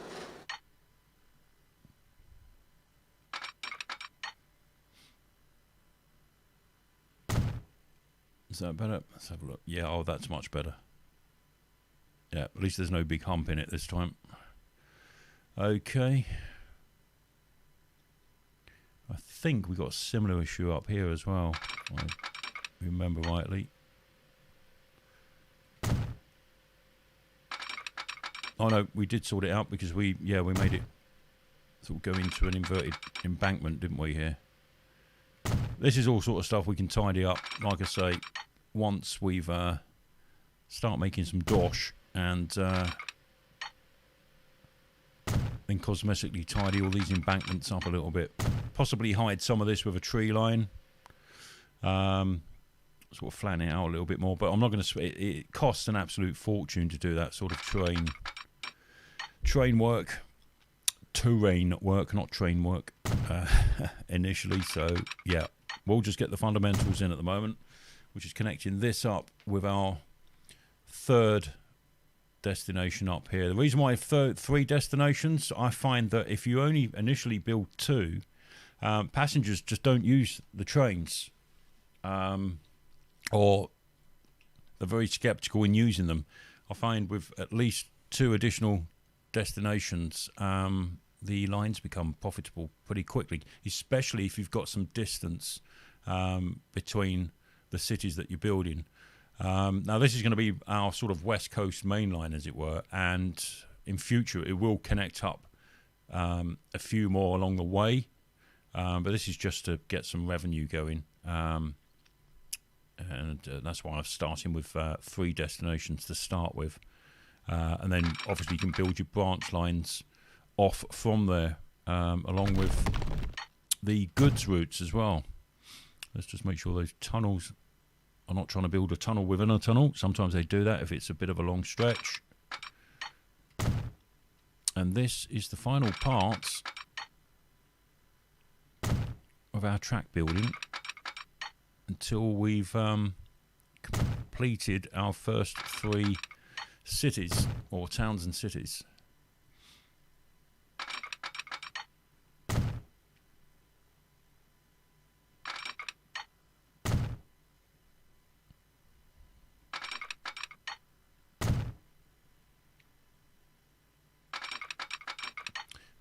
Is that better? Let's have a look. Yeah, oh, that's much better. Yeah, at least there's no big hump in it this time. Okay. I think we got a similar issue up here as well, if I remember rightly. Oh no, we did sort it out because we made it sort of go into an inverted embankment, didn't we, here? This is all sort of stuff we can tidy up, like I say, once we've start making some dosh and then cosmetically tidy all these embankments up a little bit. Possibly hide some of this with a tree line. Sort of flatten it out a little bit more, but I'm not going to. It costs an absolute fortune to do that sort of terrain work, not train work initially. So yeah, we'll just get the fundamentals in at the moment, which is connecting this up with our third destination up here. The reason why three destinations, I find that if you only initially build two, passengers just don't use the trains, or they're very skeptical in using them. I find with at least two additional destinations, the lines become profitable pretty quickly, especially if you've got some distance between the cities that you're building. Now, this is going to be our sort of West Coast main line, as it were, and in future it will connect up a few more along the way, but this is just to get some revenue going, and that's why I'm starting with 3 destinations to start with, and then obviously you can build your branch lines off from there, along with the goods routes as well. Let's just make sure those tunnels, I'm not trying to build a tunnel within a tunnel. Sometimes they do that if it's a bit of a long stretch. And this is the final part of our track building until we've completed our first 3 cities, or towns and cities.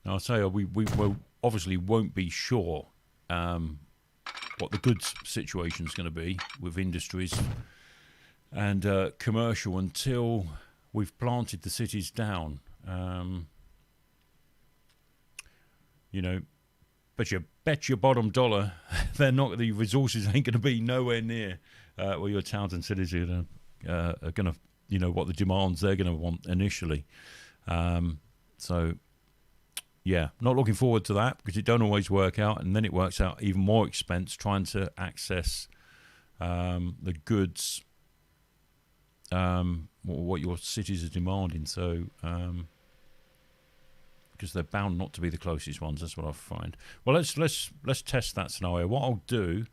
Now, I'll say we will obviously won't be sure what the goods situation is going to be with industries and commercial until we've planted the cities down. You know, but you bet your bottom dollar they're not. The resources ain't going to be nowhere near where your towns and cities are going to, you know, what the demands they're going to want initially. So. Yeah, not looking forward to that because it don't always work out, and then it works out even more expense trying to access the goods, what your cities are demanding. So, because they're bound not to be the closest ones, that's what I find. Well, let's test that scenario. What I'll do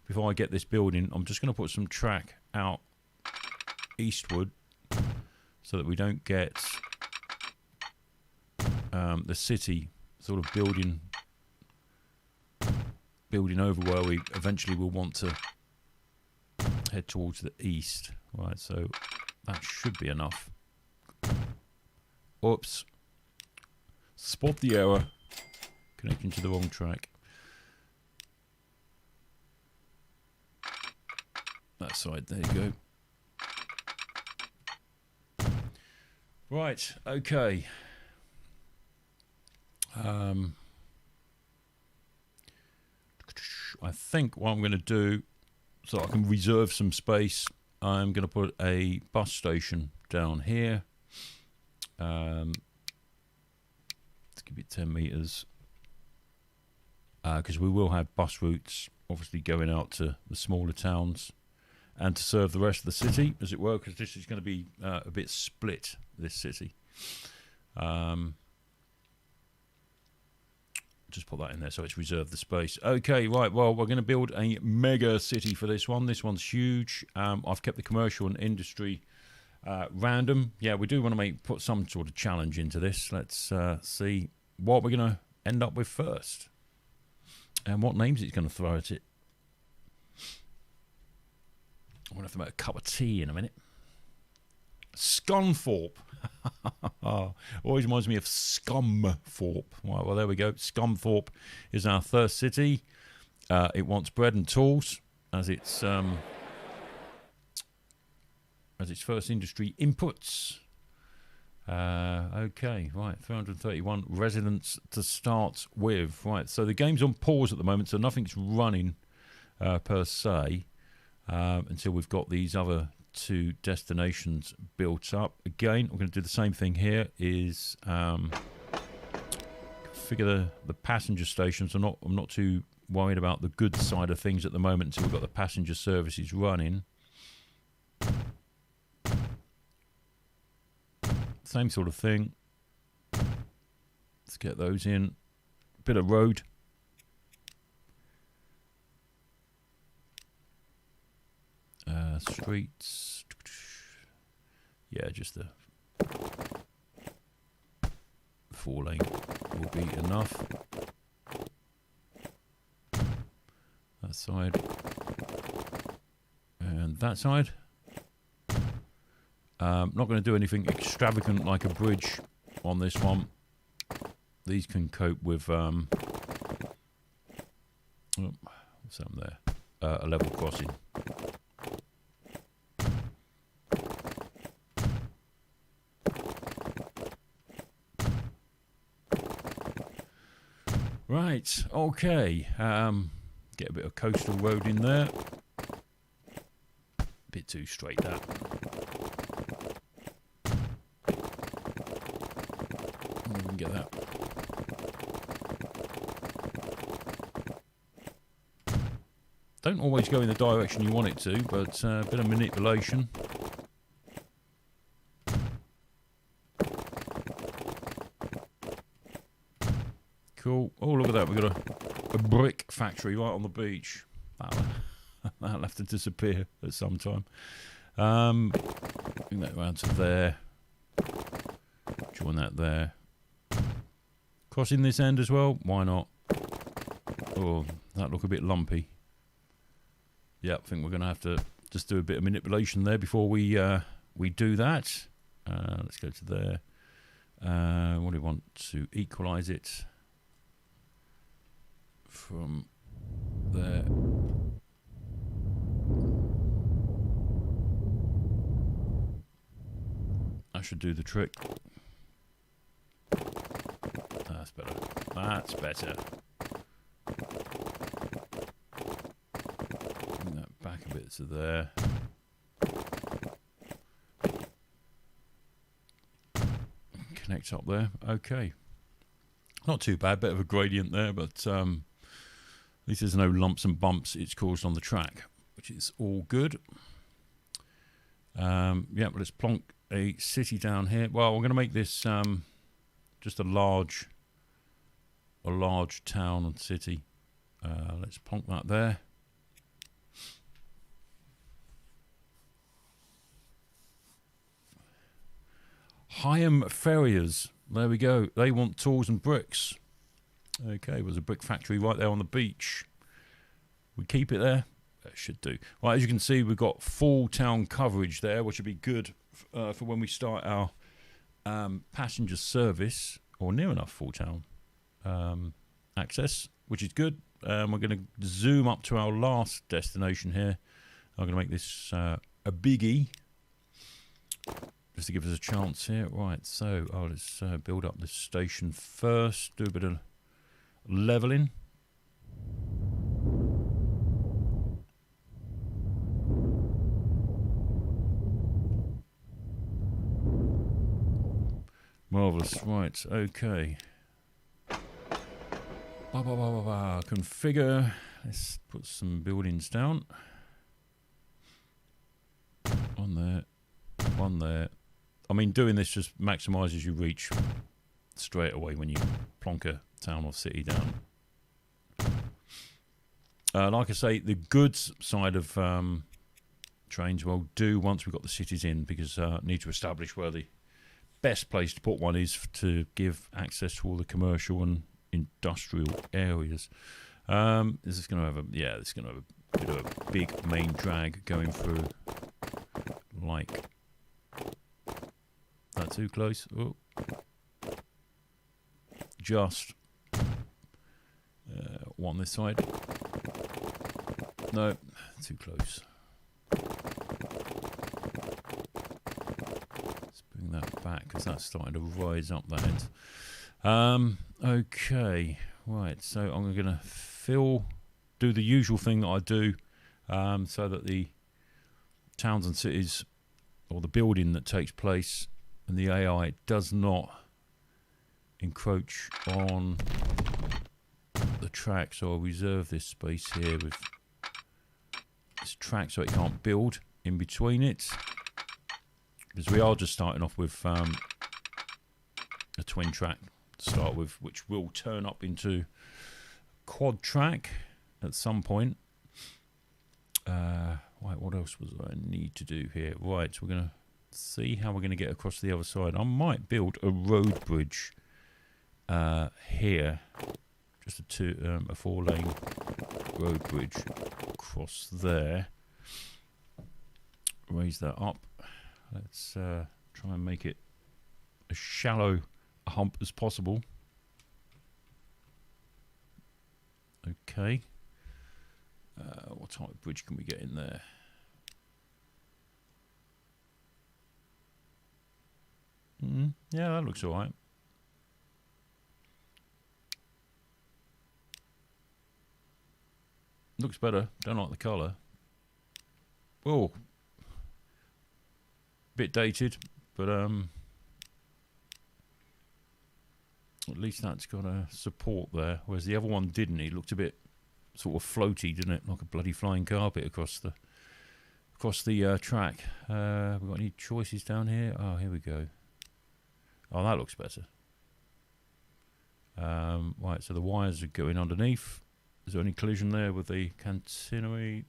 before I get this building, I'm just going to put some track out eastward so that we don't get the city sort of building over where we eventually will want to head towards the east. Right, so that should be enough. Oops. Spot the error. Connecting to the wrong track. That side, there you go. Right, okay. I think what I'm going to do, so I can reserve some space, I'm going to put a bus station down here. Let's give it 10 meters, because we will have bus routes obviously going out to the smaller towns and to serve the rest of the city, as it were, because this is going to be a bit split, this city. Just put that in there so it's reserved the space. Okay, right, well, we're going to build a mega city for this one. This one's huge. I've kept the commercial and industry random. Yeah, we do want to put some sort of challenge into this. Let's see what we're going to end up with first and what names it's going to throw at it. I'm going to have to make a cup of tea in a minute. Scunthorpe. Always reminds me of Scumthorpe. Right, well, there we go. Scunthorpe is our first city. It wants bread and tools as its first industry inputs. Okay, right, 331 residents to start with. Right, so the game's on pause at the moment, so nothing's running per se until we've got these other 2 destinations built up. Again, we're going to do the same thing here, is configure the passenger stations. I'm not too worried about the goods side of things at the moment until we've got the passenger services running. Same sort of thing. Let's get those in. Bit of road. Streets. Yeah, just the 4 lane will be enough. That side. And that side. Not going to do anything extravagant like a bridge on this one. These can cope with... what's happened there? a level crossing. Right, okay. Get a bit of coastal road in there. Bit too straight, that. We can get that. Don't always go in the direction you want it to, but a bit of manipulation. Cool. Oh, look at that. We've got a brick factory right on the beach. That'll have to disappear at some time. Bring that around to there. Join that there. Crossing this end as well. Why not? Oh, that look a bit lumpy. Yeah, I think we're going to have to just do a bit of manipulation there before we do that. Let's go to there. What do we want to equalize it from there? That should do the trick. That's better. That's better. Bring that back a bit to there. Connect up there. Okay. Not too bad. Bit of a gradient there, but at least there's no lumps and bumps it's caused on the track, which is all good. Yeah, but let's plonk a city down here. Well, we're going to make this just a large town and city. Let's plonk that there. Hyam Ferriers. There we go. They want tools and bricks. Okay, there's a brick factory right there on the beach. We keep it there. That should do. Right, as you can see, we've got full town coverage there, which would be good for when we start our passenger service, or near enough full town access, which is good. We're going to zoom up to our last destination here. I'm going to make this a biggie, just to give us a chance here. Right, so let's build up this station first, do a bit of leveling. Marvellous, right, okay. Configure. Let's put some buildings down. One there, one there. I mean, doing this just maximises your reach straight away when you plonk a town or city down. Like I say, the goods side of trains will do once we've got the cities in, because I need to establish where the best place to put one is to give access to all the commercial and industrial areas. This is going to have a this is going to have a bit of a big main drag going through. Like that, too close. Oh, just one this side. No, too close. That back, because that's starting to rise up that end. Okay, right, so I'm going to do the usual thing that I do, so that the towns and cities, or the building that takes place, and the AI does not encroach on the track. So I'll reserve this space here with this track so it can't build in between it. Because we are just starting off with a twin track to start with, which will turn up into quad track at some point. Right, what else was I need to do here? Right, so we're going to see how we're going to get across to the other side. I might build a road bridge here, just a 4-lane road bridge across there. Raise that up. Let's try and make it as shallow a hump as possible. What type of bridge can we get in there? Yeah, that looks all right. Looks better. Don't like the colour. Oh, bit dated, but at least that's got a support there. Whereas the other one didn't. It looked a bit sort of floaty, didn't it? Like a bloody flying carpet across the track. We got any choices down here? Oh, here we go. Oh, that looks better. Right, so the wires are going underneath. Is there any collision there with the catenary?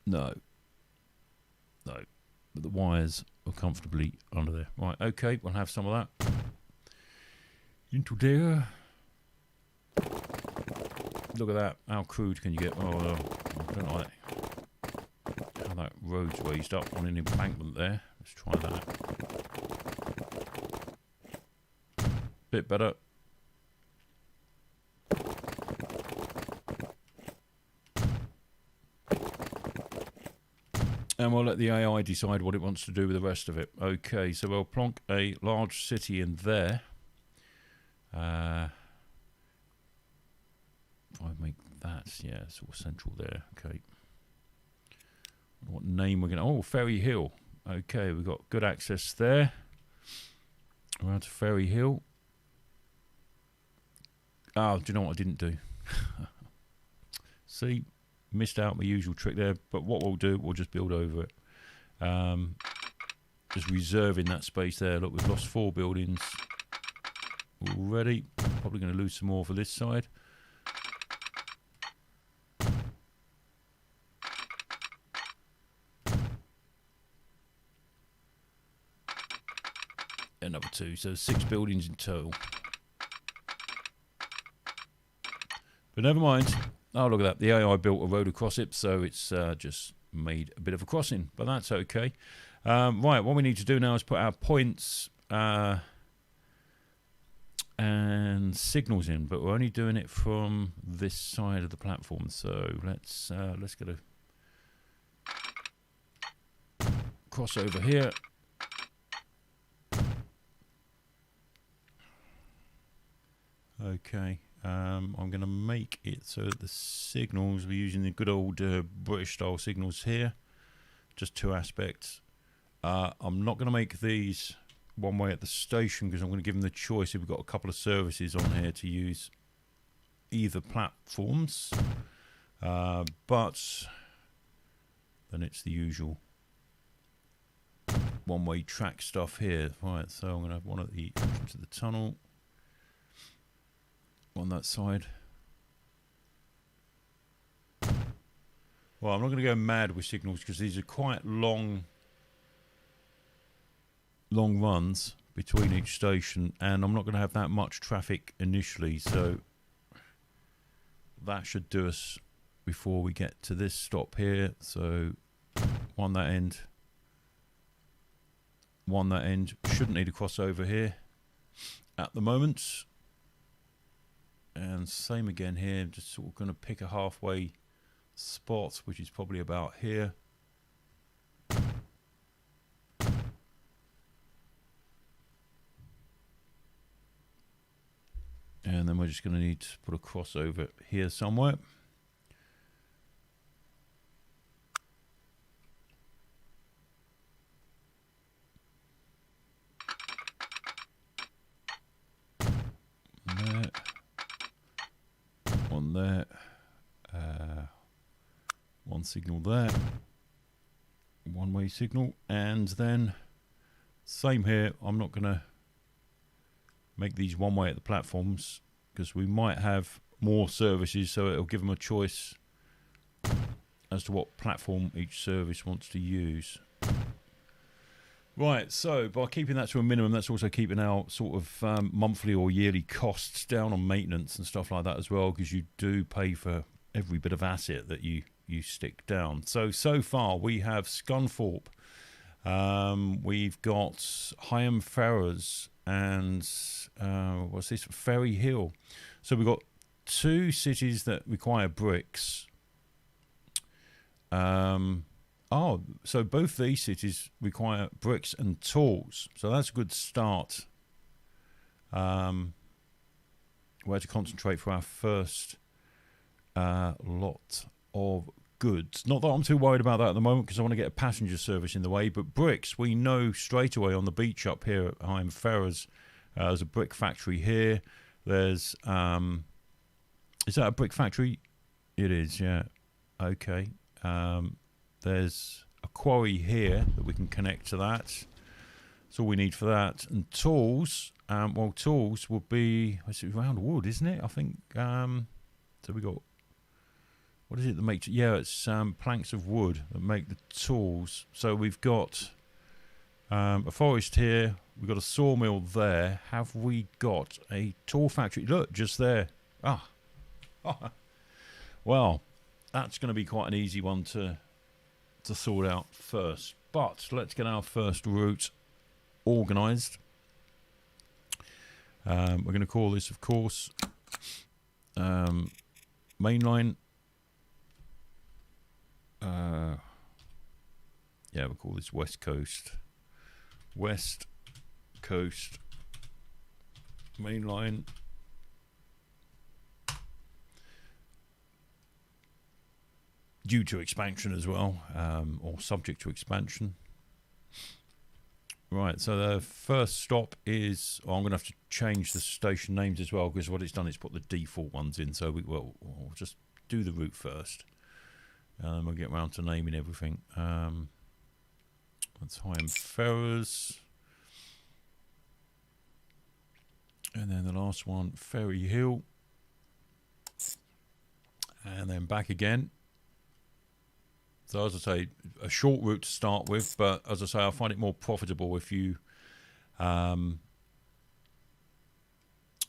No. No. But the wires are comfortably under there. Right, okay, we'll have some of that. Into there. Look at that. How crude can you get? Oh, I don't like how that road's raised up on an embankment there. Let's try that. Bit better. And we'll let the AI decide what it wants to do with the rest of it. Okay, so we'll plonk a large city in there. If I make that, yeah, sort of central there. Okay. What name we're going to... Oh, Ferry Hill. Okay, we've got good access there. Around to Ferry Hill. Oh, do you know what I didn't do? See, missed out my usual trick there. But what we'll do, we'll just build over it. Just reserving that space there. Look, we've lost 4 buildings already. Probably going to lose some more for this side. Another 2, so 6 buildings in total. But never mind. Oh, look at that. The AI built a road across it, so it's just made a bit of a crossing. But that's okay. Right, what we need to do now is put our points and signals in, but we're only doing it from this side of the platform. So let's get a cross over here. Okay. I'm going to make it so that the signals, we're using the good old British style signals here, just 2 aspects. I'm not going to make these one way at the station because I'm going to give them the choice if we've got a couple of services on here to use either platforms, but then it's the usual one-way track stuff here. Right, so I'm going to have one at the entrance of the tunnel on that side. Well, I'm not going to go mad with signals because these are quite long runs between each station, and I'm not going to have that much traffic initially, so that should do us before we get to this stop here. So one that end, shouldn't need a crossover here at the moment. And same again here, just sort of going to pick a halfway spot, which is probably about here. And then we're just going to need to put a crossover here somewhere. There. One there. One signal there. One-way signal. And then same here. I'm not going to make these one way at the platforms because we might have more services, so it'll give them a choice as to what platform each service wants to use. Right, so by keeping that to a minimum, that's also keeping our sort of monthly or yearly costs down on maintenance and stuff like that as well, because you do pay for every bit of asset that you stick down. So far we have Scunthorpe, we've got Higham Ferrers, and what's this? Ferry Hill. So we've got 2 cities that require bricks. Oh, so both these cities require bricks and tools. So that's a good start. Where to concentrate for our first lot of goods. Not that I'm too worried about that at the moment because I want to get a passenger service in the way. But bricks, we know straight away on the beach up here at Higham Ferrers, there's a brick factory here. There's, is that a brick factory? It is, yeah. Okay. There's a quarry here that we can connect to that. That's all we need for that. And tools, well, tools will be, it's round wood, isn't it? I think, so we got, what is it that makes, yeah, it's planks of wood that make the tools. So we've got a forest here, we've got a sawmill there. Have we got a tool factory? Look, just there. Ah. Well, that's going to be quite an easy one to sort out first. But let's get our first route organised. We're going to call this, of course, mainline. Yeah, we'll call this West Coast. West Coast mainline. Due to expansion as well, or subject to expansion. Right, so the first stop is, I'm going to have to change the station names as well, because what it's done is put the default ones in, so we'll just do the route first. We'll get around to naming everything. That's Higham Ferrers. And then the last one, Ferry Hill. And then back again. So as I say, a short route to start with, but as I say, I find it more profitable if you,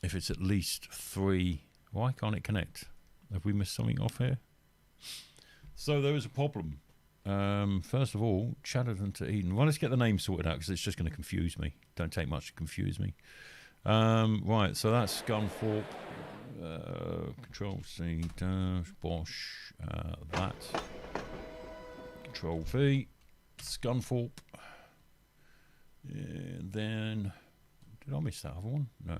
if it's at least 3. Why can't it connect? Have we missed something off here? So there is a problem. First of all, Chatterton to Eden. Well, let's get the name sorted out because it's just going to confuse me. Don't take much to confuse me. Right, so that's Scunthorpe. Control C dash Bosch. That. Control V. Scunthorpe. Then, did I miss that other one? No.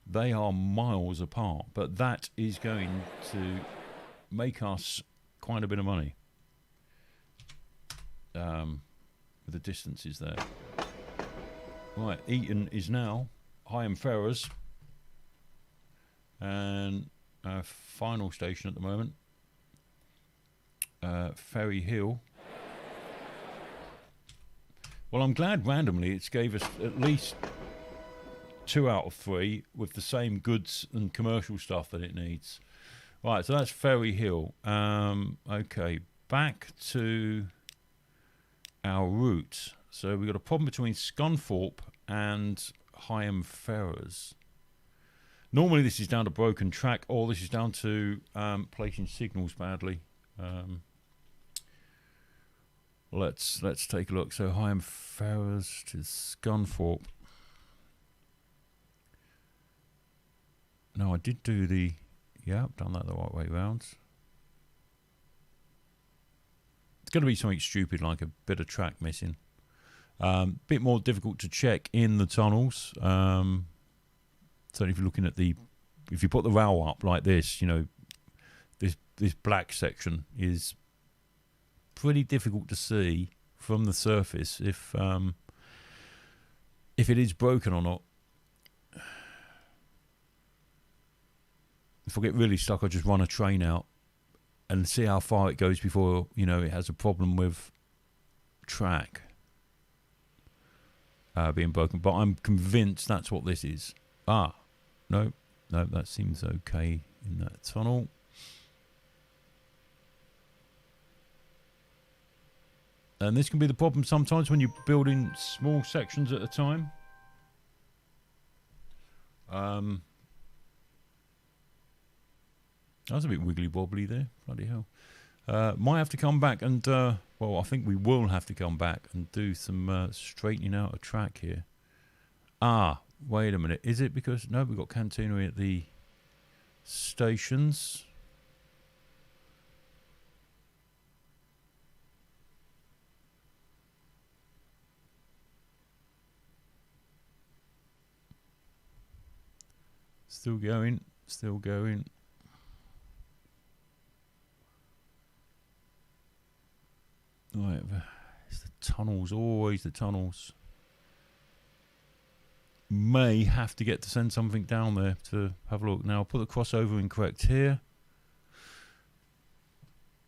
They are miles apart, but that is going to make us quite a bit of money. With the distances there. Right, Eton is now Higham Ferrers. And our final station at the moment, Ferry Hill. Well, I'm glad randomly it's gave us at least 2 out of 3 with the same goods and commercial stuff that it needs. Right, so that's Ferry Hill. Okay, back to our route. So we've got a problem between Scunthorpe and Higham Ferrers. Normally this is down to broken track, or this is down to placing signals badly. Let's take a look. So Higham Ferrers to Scunthorpe. No, I did do the... Yeah, I've done that the right way round. It's going to be something stupid like a bit of track missing. Bit more difficult to check in the tunnels. So if you're looking at the... If you put the rail up like this, you know, this black section is pretty difficult to see from the surface if it is broken or not. If I get really stuck, I just run a train out and see how far it goes before, you know, it has a problem with track being broken. But I'm convinced that's what this is. Ah, no, that seems okay in that tunnel. And this can be the problem sometimes when you're building small sections at a time. That was a bit wiggly wobbly there. Bloody hell. Might have to come back and, well, I think we will have to come back and do some straightening out of track here. Ah, wait a minute. Is it because, no, we've got catenary at the stations. Still going, still going. Right, it's the tunnels, always the tunnels. May have to get to send something down there to have a look. Now, I'll put the crossover incorrect here.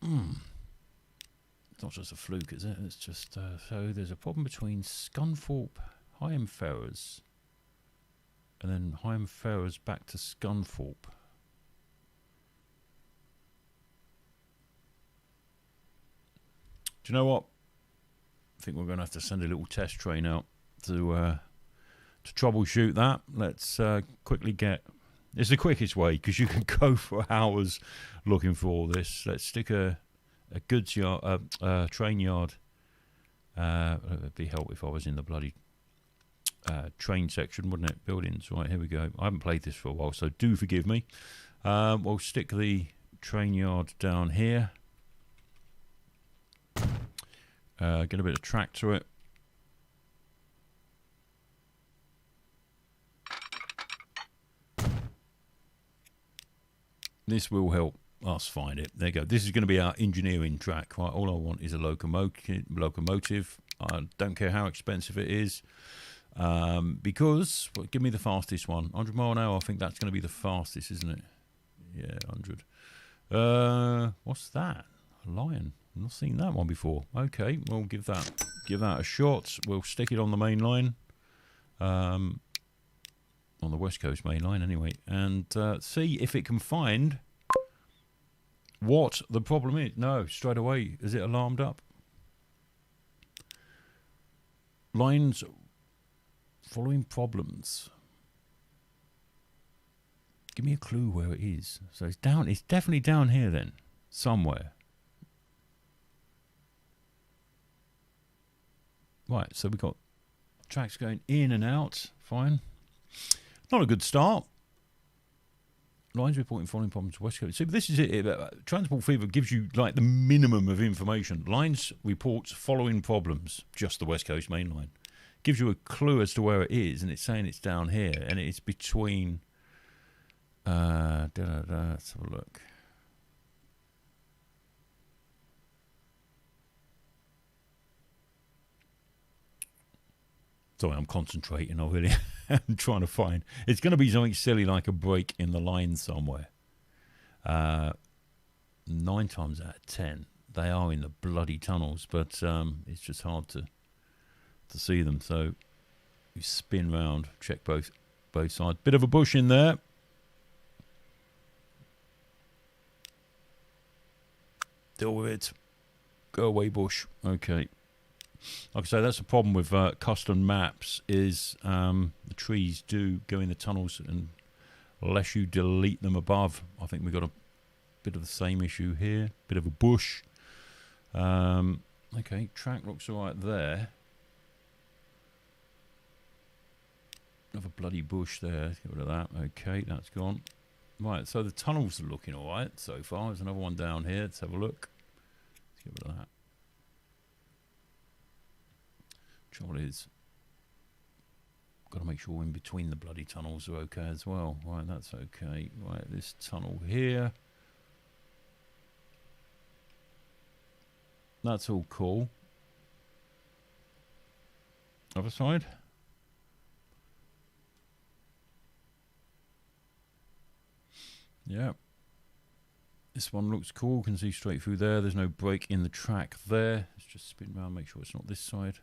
It's not just a fluke, is it? It's just, so there's a problem between Scunthorpe, Higham Ferrers, and then Higham Ferrers back to Scunthorpe. Do you know what? I think we're going to have to send a little test train out to troubleshoot that. Let's quickly get... It's the quickest way, because you can go for hours looking for all this. Let's stick a goods yard, train yard. It'd be helpful if I was in the bloody train section, wouldn't it? Buildings. Right, here we go. I haven't played this for a while, so do forgive me. We'll stick the train yard down here. Get a bit of track to it. This will help us find it. There you go. This is going to be our engineering track. Right? All I want is a locomotive. I don't care how expensive it is. Because, well, give me the fastest one. 100 mile an hour, I think that's going to be the fastest, isn't it? Yeah, 100. What's that? A lion. I've not seen that one before. Okay, we'll give that a shot. We'll stick it on the main line. On the West Coast main line anyway, and see if it can find what the problem is. No, straight away, is it alarmed up? Lines following problems. Give me a clue where it is. So it's down, it's definitely down here then, somewhere. Right, so we've got tracks going in and out, fine. Not a good start. Lines reporting following problems West Coast. See, but this is it. Transport Fever gives you like the minimum of information. Lines reports following problems, just the West Coast main line. Gives you a clue as to where it is, and it's saying it's down here, and it's between. Let's have a look. Sorry, I'm concentrating. I really am trying to find. It's going to be something silly like a break in the line somewhere. 9 times out of 10, they are in the bloody tunnels, but it's just hard to see them. So you spin round, check both sides. Bit of a bush in there. Deal with it. Go away, bush. Okay. Like I say, that's the problem with custom maps is the trees do go in the tunnels, and unless you delete them above, I think we've got a bit of the same issue here. Bit of a bush. Okay, track looks all right there. Another bloody bush there. Let's get rid of that. Okay, that's gone. Right, so the tunnels are looking all right so far. There's another one down here. Let's have a look. Let's get rid of that. Trouble is, got to make sure in between the bloody tunnels are okay as well. Right, that's okay. Right, this tunnel here. That's all cool. Other side. Yeah. This one looks cool. Can see straight through there. There's no break in the track there. Let's just spin around, make sure it's not this side.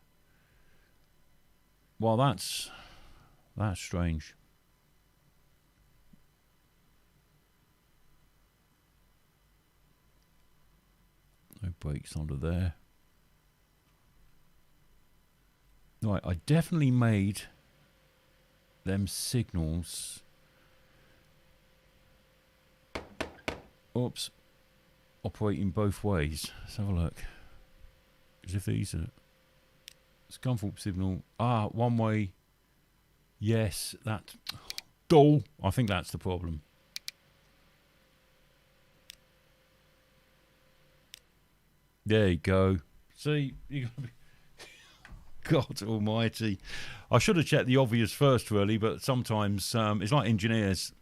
Well, that's strange. No brakes under there. Right, I definitely made them signals. Oops. Operating both ways. Let's have a look. As if these are... Scunthorpe signal. Ah, one way. Yes, that. Dull. I think that's the problem. There you go. See, you gotta be God almighty. I should have checked the obvious first, really, but sometimes it's like engineers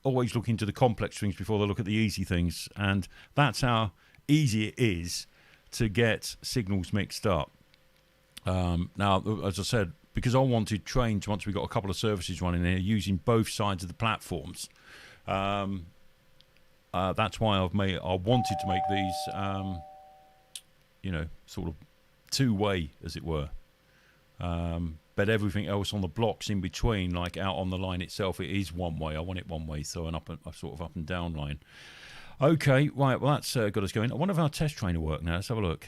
always look into the complex things before they look at the easy things, and that's how easy it is to get signals mixed up. Now, as I said, because I wanted trains once we got a couple of services running here using both sides of the platforms, that's why I wanted to make these, sort of two-way, as it were. But everything else on the blocks in between, like out on the line itself, it is one way. I want it one way, so a sort of up and down line. Okay, right, well, that's got us going. I wonder if our test train will work now. Let's have a look.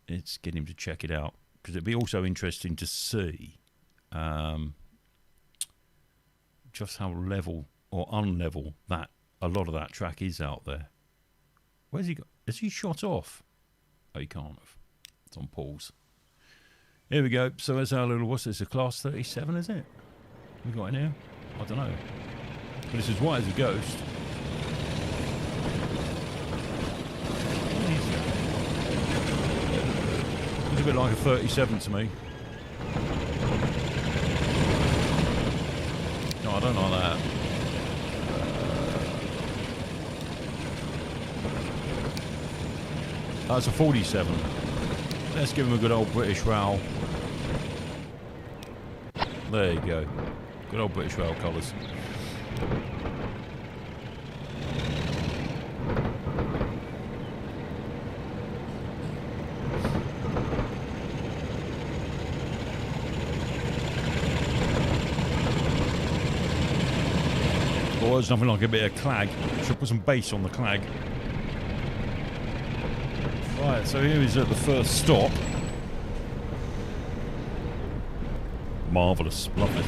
Let's get him to check it out, because it'd be also interesting to see just how level or unlevel that a lot of that track is out there. Where's he got? Is he shot off? Oh, he can't have. It's on pause. Here we go. So there's our little, what's this, a class 37, is it? We got in here? I don't know. But it's as white as a ghost. It's a bit like a 37 to me. No, I don't like that. That's a 47. Let's give him a good old British row. There you go. Good old British rail colours. Well, there's nothing like a bit of clag. Should put some bass on the clag. Right, so here is at the first stop. Marvellous, love this.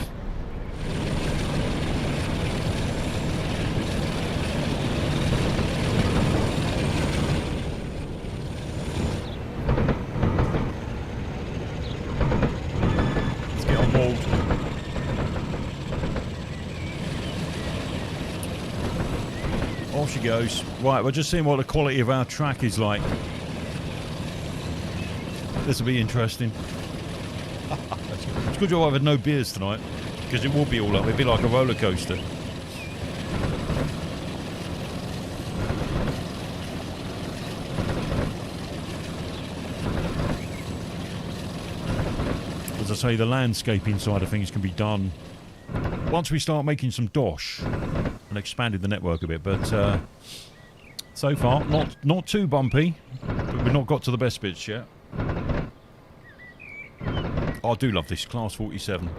Let's get on board. Off she goes. Right, we're just seeing what the quality of our track is like. This will be interesting. It's a good job I've had no beers tonight, because it will be all up. It'll be like a roller coaster. As I say, the landscaping side of things can be done once we start making some dosh and expanded the network a bit. But so far, not too bumpy, but we've not got to the best bits yet. I do love this class 47.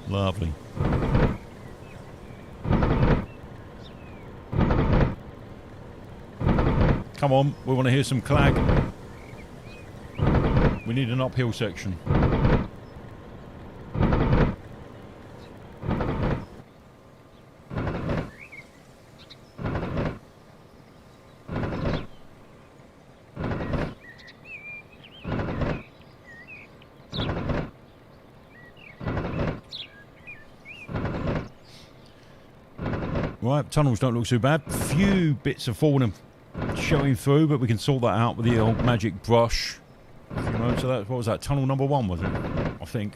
Lovely. Come on, we want to hear some clag. We need an uphill section. Right, tunnels don't look too bad. Few bits of falling and showing through, but we can sort that out with the old magic brush. So that, what was that? Tunnel number 1, was it? I think.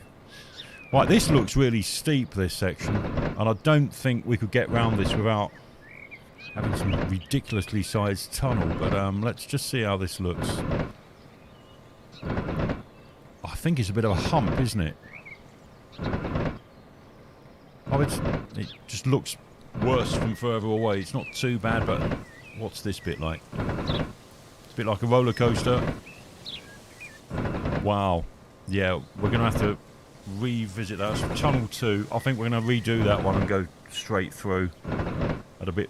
Right, this looks really steep, this section, and I don't think we could get round this without having some ridiculously sized tunnel. But let's just see how this looks. I think it's a bit of a hump, isn't it? Oh, it just looks worse from further away. It's not too bad, but what's this bit like? It's a bit like a roller coaster. Wow. Yeah, we're going to have to revisit that. So tunnel 2. I think we're going to redo that one and go straight through at a bit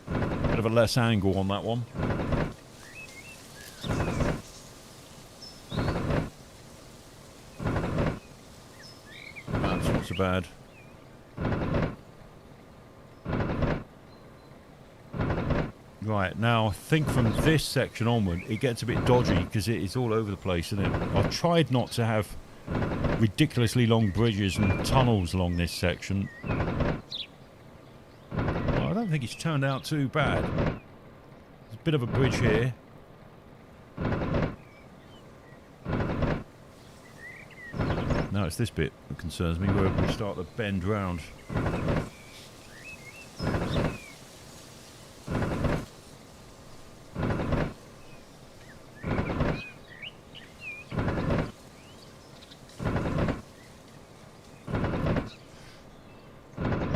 of a less angle on that one. That's not so bad. Right, now I think from this section onward it gets a bit dodgy because it is all over the place, isn't it? I've tried not to have ridiculously long bridges and tunnels along this section. Well, I don't think it's turned out too bad. bit of a bridge here. Now it's this bit that concerns me, where we start to bend round.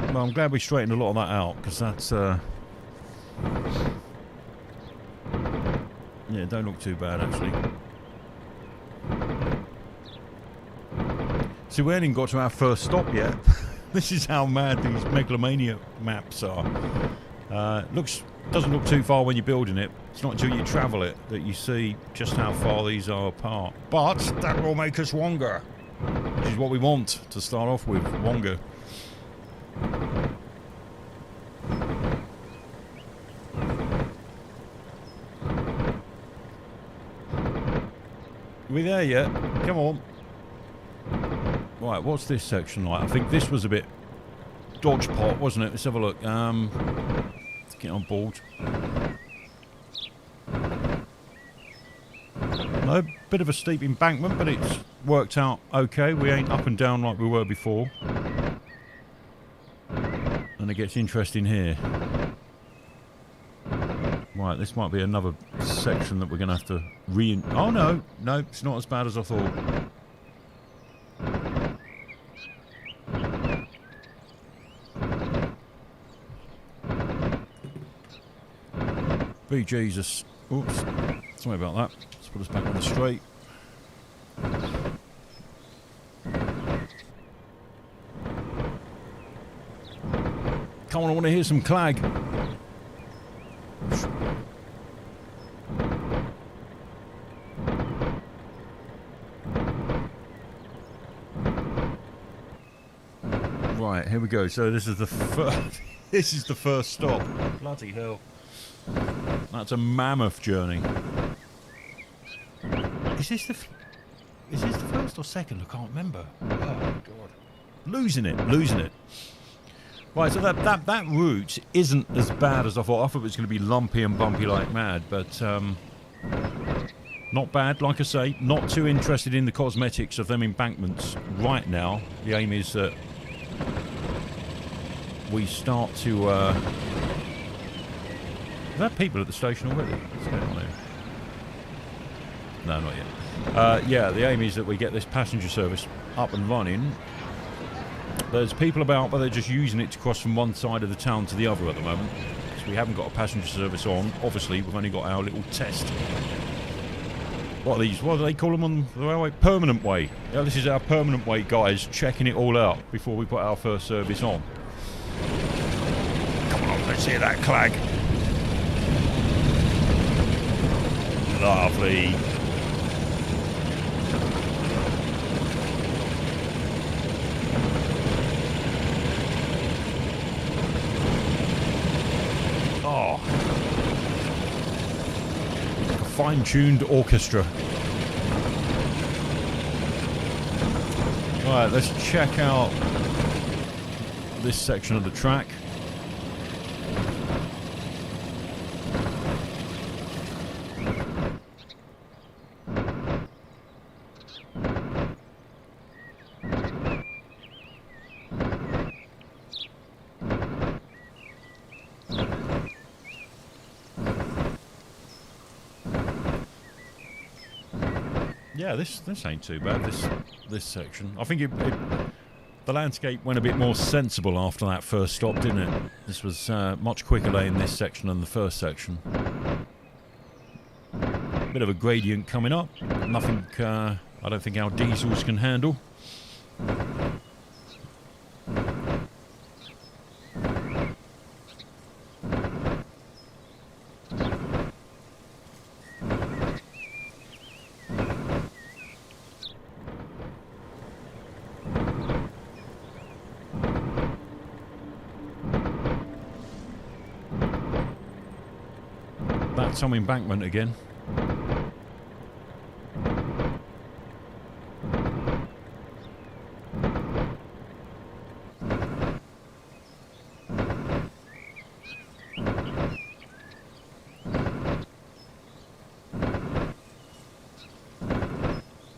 Well, I'm glad we straightened a lot of that out, because that's yeah, don't look too bad actually. See, we haven't even got to our first stop yet. This is how mad these megalomaniac maps are. Doesn't look too far when you're building it. It's not until you travel it that you see just how far these are apart. But that will make us longer, which is what we want to start off with, longer. Are we there yet? Come on. Right, what's this section like? I think this was a bit dodge pot, wasn't it? Let's have a look. Let's get on board. No, bit of a steep embankment, but it's worked out okay. We ain't up and down like we were before. And it gets interesting here. Right, this might be another section that we're going to have to oh no, no, it's not as bad as I thought. Be Jesus. Oops. Sorry about that. Let's put us back on the straight. Come on, I want to hear some clag. Right, here we go. So this is the first. This is the first stop. Bloody hell! That's a mammoth journey. Is this the first or second? I can't remember. Oh god, losing it. Right, so that route isn't as bad as I thought. I thought it was going to be lumpy and bumpy like mad, but not bad. Like I say, not too interested in the cosmetics of them embankments right now. The aim is that we start to... Are there people at the station already? What's going on here? No, not yet. Yeah, the aim is that we get this passenger service up and running. There's people about, but they're just using it to cross from one side of the town to the other at the moment. So we haven't got a passenger service on. Obviously, we've only got our little test. What are these? What do they call them on the railway? Permanent way. Yeah, this is our permanent way, guys, checking it all out before we put our first service on. Come on, let's hear that clag. Lovely. Oh. Like a fine-tuned orchestra. Alright, let's check out this section of the track. Yeah, this ain't too bad, this section. I think the landscape went a bit more sensible after that first stop, didn't it? This was much quicker laying this section than the first section. Bit of a gradient coming up. Nothing I don't think our diesels can handle. Some embankment again.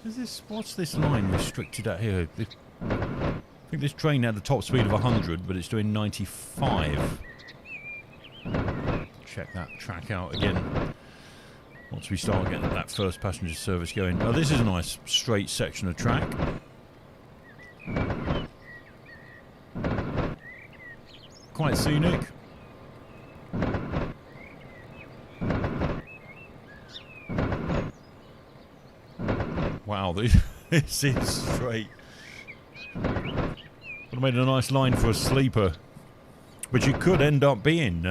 Is this, what's this line restricted at here? I think this train had the top speed of 100, but it's doing 95. Check that track out again once we start getting that first passenger service going. Oh, this is a nice straight section of track. Quite scenic. Wow, this is straight. Would have made a nice line for a sleeper, which it could end up being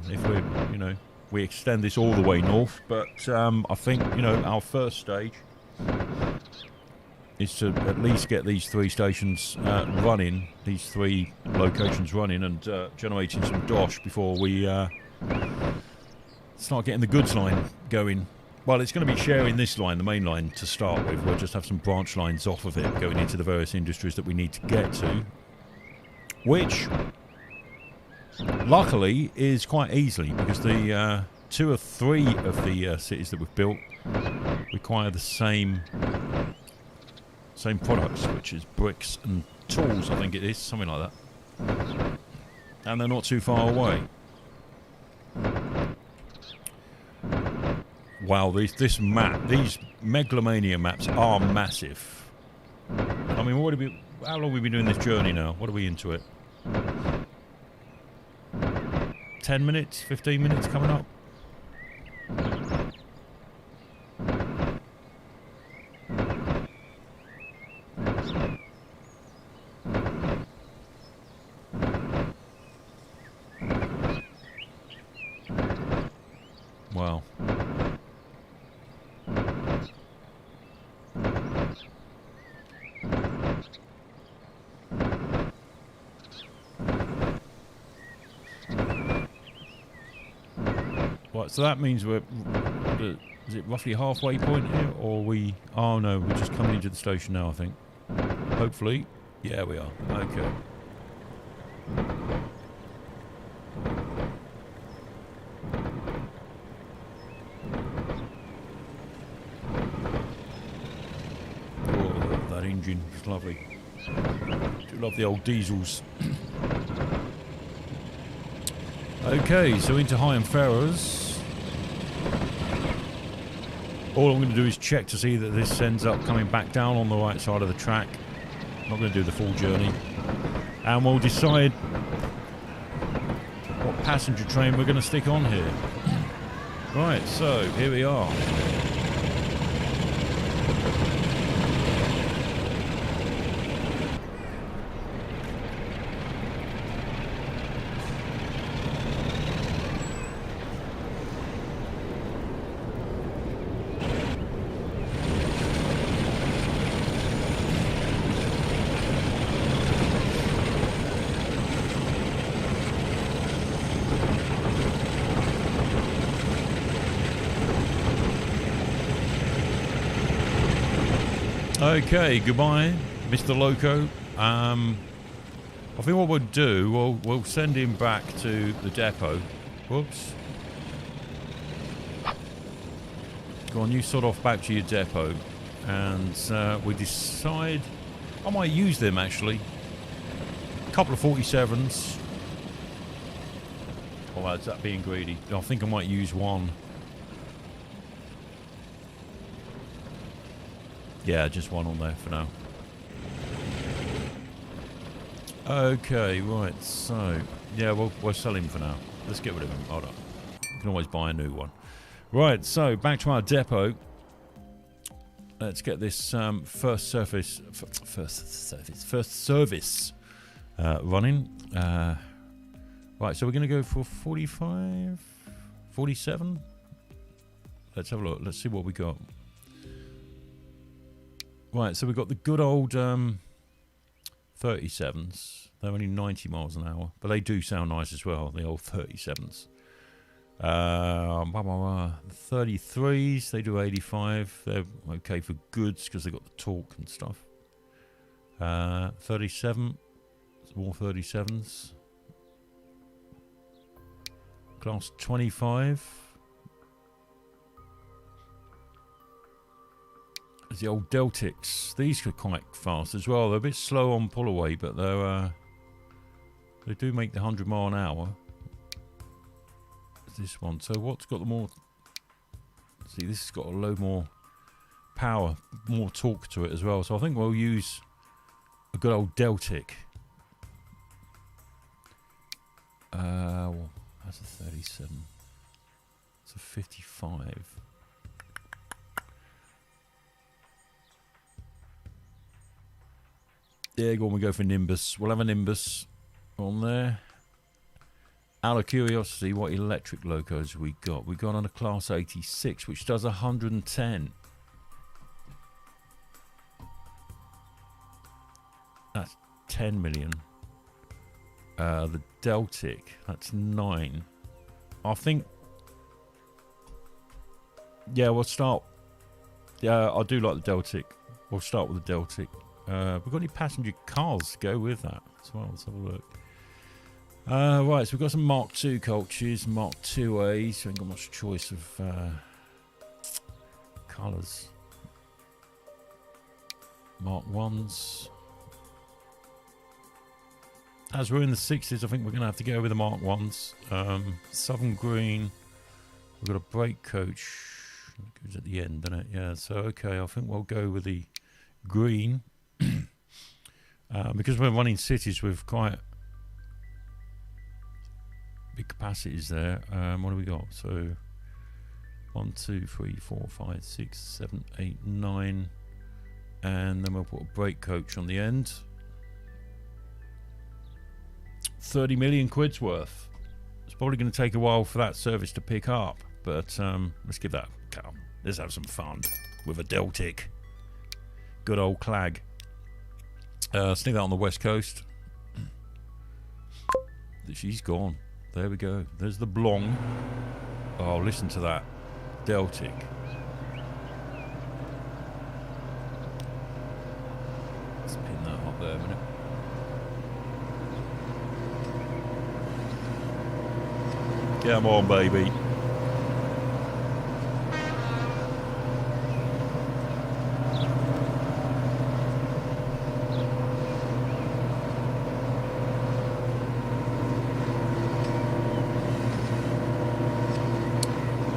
if we, you know, we extend this all the way north. But I think, you know, our first stage is to at least get these 3 stations running, these 3 locations running, and generating some dosh before we start getting the goods line going. Well, it's going to be sharing this line, the main line, to start with. We'll just have some branch lines off of it going into the various industries that we need to get to, which, luckily, is quite easily, because the 2 or 3 of the cities that we've built require the same products, which is bricks and tools, I think it is, something like that. And they're not too far away. Wow, this map, these megalomaniac maps are massive. I mean, how long have we been doing this journey now? What are we into it? 10 minutes, 15 minutes coming up? Wow. Right, so that means we're, is it roughly halfway point here, or we, oh no, we're just coming into the station now, I think. Hopefully. Yeah, we are. Okay. Oh, that engine is lovely. Do love the old diesels. Okay, so into High and Ferrers. All I'm going to do is check to see that this ends up coming back down on the right side of the track. Not going to do the full journey. And we'll decide what passenger train we're going to stick on here. Right, so here we are. Okay, goodbye, Mr. Loco. I think what we'll do, we'll send him back to the depot. Whoops. Go on, you sort off back to your depot. And we decide... I might use them, actually. A couple of 47s. Oh, is that being greedy? I think I might use one. Yeah, just one on there for now. Okay, right, so... Yeah, we'll sell him for now. Let's get rid of him. Hold on. You can always buy a new one. Right, so back to our depot. Let's get this first service running. Right, so we're going to go for 45, 47. Let's have a look. Let's see what we got. Right, so we've got the good old 37s. They're only 90 miles an hour, but they do sound nice as well, the old 37s. 33s, they do 85. They're okay for goods because they've got the torque and stuff. 37, more 37s. Class 25. There's the old Deltics. These are quite fast as well. They're a bit slow on pull away, but they do make the 100 mile an hour. This one. So what's got the more? See, this has got a load more power, more torque to it as well. So I think we'll use a good old Deltic. Well, that's a 37. It's a 55. Yeah, go on, we go for Nimbus. We'll have a Nimbus on there. Out of curiosity, what electric locos we got? We got on a Class 86, which does 110. That's 10 million. The Deltic, that's 9. I think. Yeah, we'll start. Yeah, I do like the Deltic. We'll start with the Deltic. We've got any passenger cars to go with that as well? Let's have a look. Right, so we've got some Mark II coaches, Mark IIAs. So we ain't got much choice of colours. Mark 1s. As we're in the 60s, I think we're going to have to go with the Mark 1s. Southern green. We've got a brake coach. It goes at the end, doesn't it? Yeah, so okay, I think we'll go with the green. Because we're running cities with quite big capacities there. What do we got? So 1, 2, 3, 4, 5, 6, 7, 8, 9, and then we'll put a brake coach on the end. 30 million quid's worth. It's probably going to take a while for that service to pick up, but let's give that a go. Let's have some fun with a Deltic. Good old Clag. Stick that on the west coast. She's gone. There we go. There's the Blong. Oh, listen to that. Deltic. Let's pin that up there a minute. Come on, baby.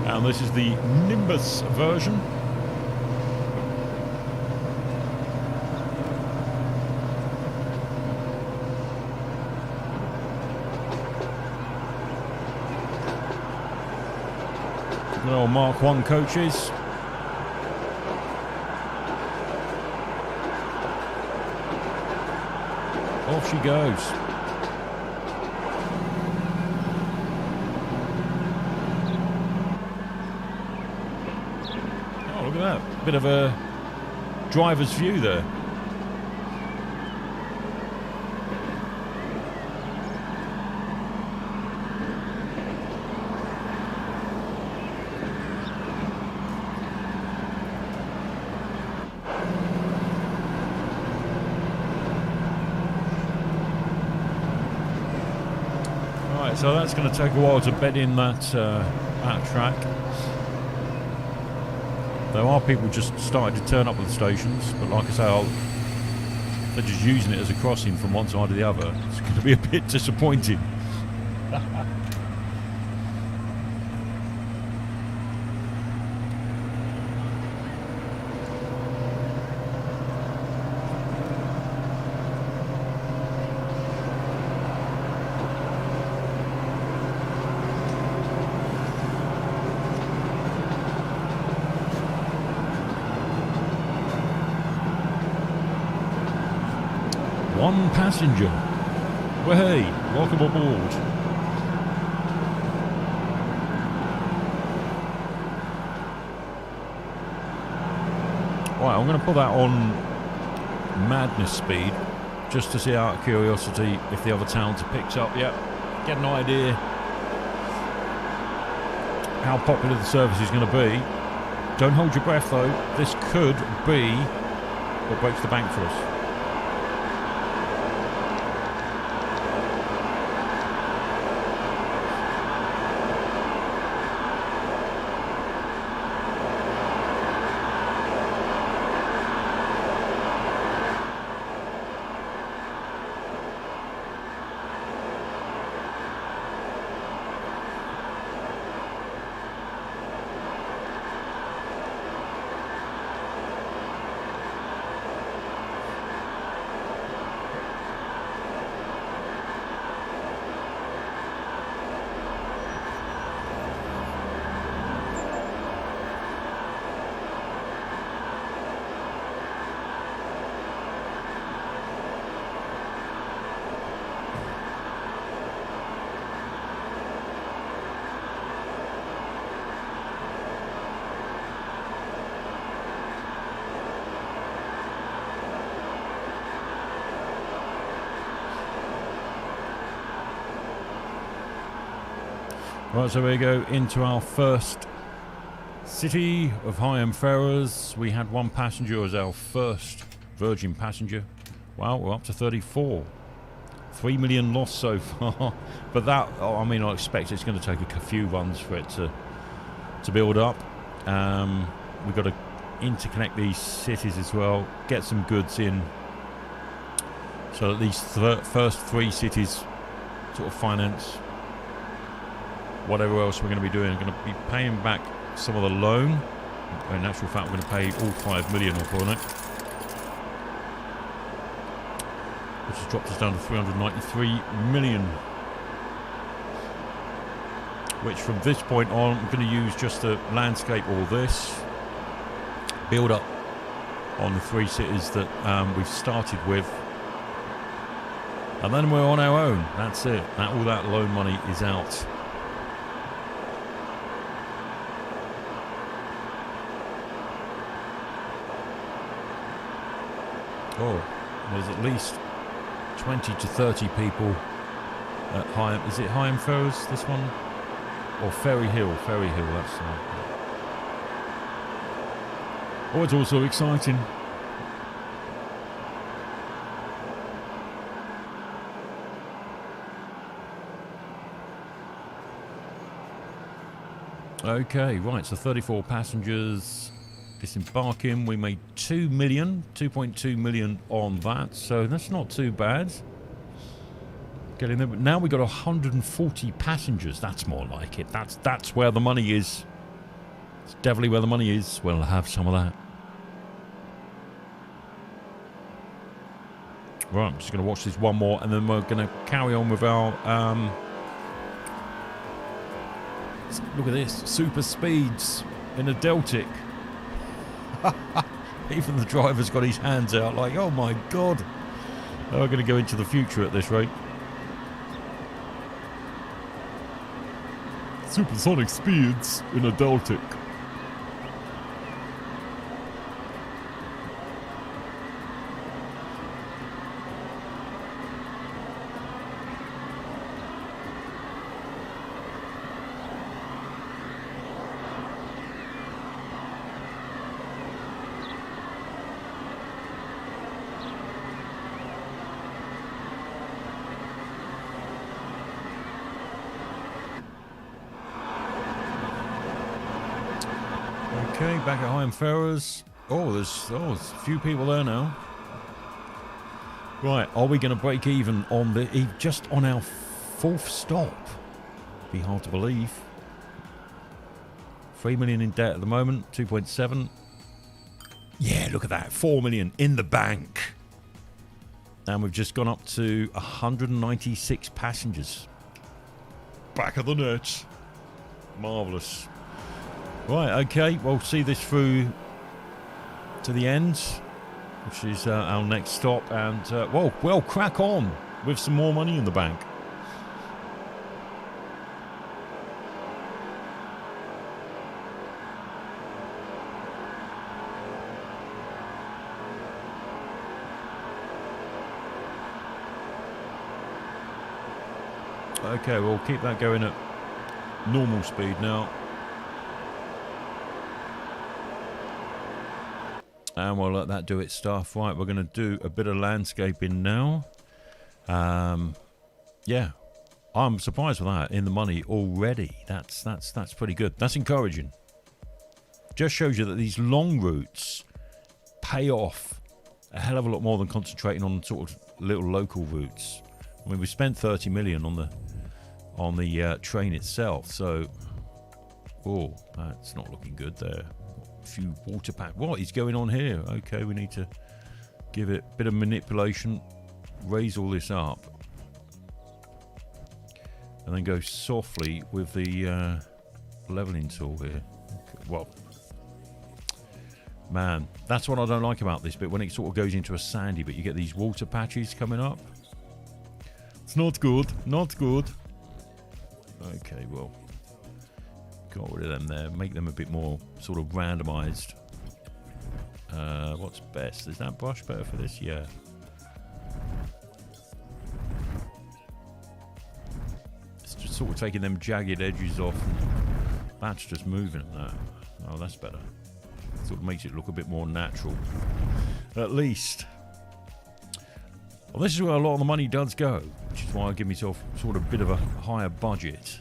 And this is the Nimbus version. Good old Mark 1 coaches. Off she goes. Look at that. Bit of a driver's view there. Right, so that's going to take a while to bed in that track. There are people just starting to turn up at the stations, but like I say, they're just using it as a crossing from one side to the other. It's going to be a bit disappointing. One passenger. Well, hey, welcome aboard. Right, I'm going to put that on madness speed just to see out of curiosity if the other towns are picked up yet. Get an idea how popular the service is going to be. Don't hold your breath though. This could be what breaks the bank for us. Right, so we go into our first city of high-end farers. We had one passenger as our first Virgin passenger. Wow, we're up to 34. 3 million lost so far. But that, I mean, I expect it's going to take a few runs for it to build up. We've got to interconnect these cities as well, get some goods in, so that these first 3 cities sort of finance whatever else we're going to be doing. We're going to be paying back some of the loan. In actual fact, we're going to pay all 5 million off on it, which has dropped us down to 393 million. Which from this point on, I'm going to use just to landscape all this, build up on the 3 cities that we've started with, and then we're on our own. That's it. All that loan money is out. Oh, there's at least 20 to 30 people at Higham. Is it Higham Ferrers, this one? Or Ferry Hill, that's the one. Oh, it's also exciting. Okay, right, so 34 passengers disembarking. We made 2.2 million on that, so that's not too bad. Getting there, but now we got 140 passengers. That's more like it. That's where the money is. It's definitely where the money is. We'll have some of that. Right, I'm just going to watch this one more, and then we're going to carry on with our look at this, super speeds in a Deltic. Even the driver's got his hands out like, oh my god. We're going to go into the future at this rate. Supersonic speeds in a Deltic. Okay, back at Higham Ferrers. Oh, there's a few people there now. Right, are we going to break even on just on our 4th stop? Be hard to believe. 3 million in debt at the moment, 2.7. Yeah, look at that, 4 million in the bank. And we've just gone up to 196 passengers. Back of the net. Marvellous. Right, okay, we'll see this through to the end, which is our next stop, and we'll crack on with some more money in the bank. Okay, we'll keep that going at normal speed now. And we'll let that do its stuff. Right, we're going to do a bit of landscaping now. Yeah, I'm surprised with that in the money already. That's pretty good. That's encouraging. Just shows you that these long routes pay off a hell of a lot more than concentrating on sort of little local routes. I mean, we spent 30 million on the train itself, so that's not looking good there. A few water pack. What is going on here? Okay, we need to give it a bit of manipulation, raise all this up, and then go softly with the leveling tool here. Okay, well, man, that's what I don't like about this bit, when it sort of goes into a sandy bit, you get these water patches coming up. It's not good, not good. Okay, well, got rid of them there, make them a bit more sort of randomized. What's best? Is that brush better for this? Yeah. Let's just sort of taking them jagged edges off. And that's just moving that. Oh, that's better. Sort of makes it look a bit more natural. At least. Well, this is where a lot of the money does go, which is why I give myself sort of a bit of a higher budget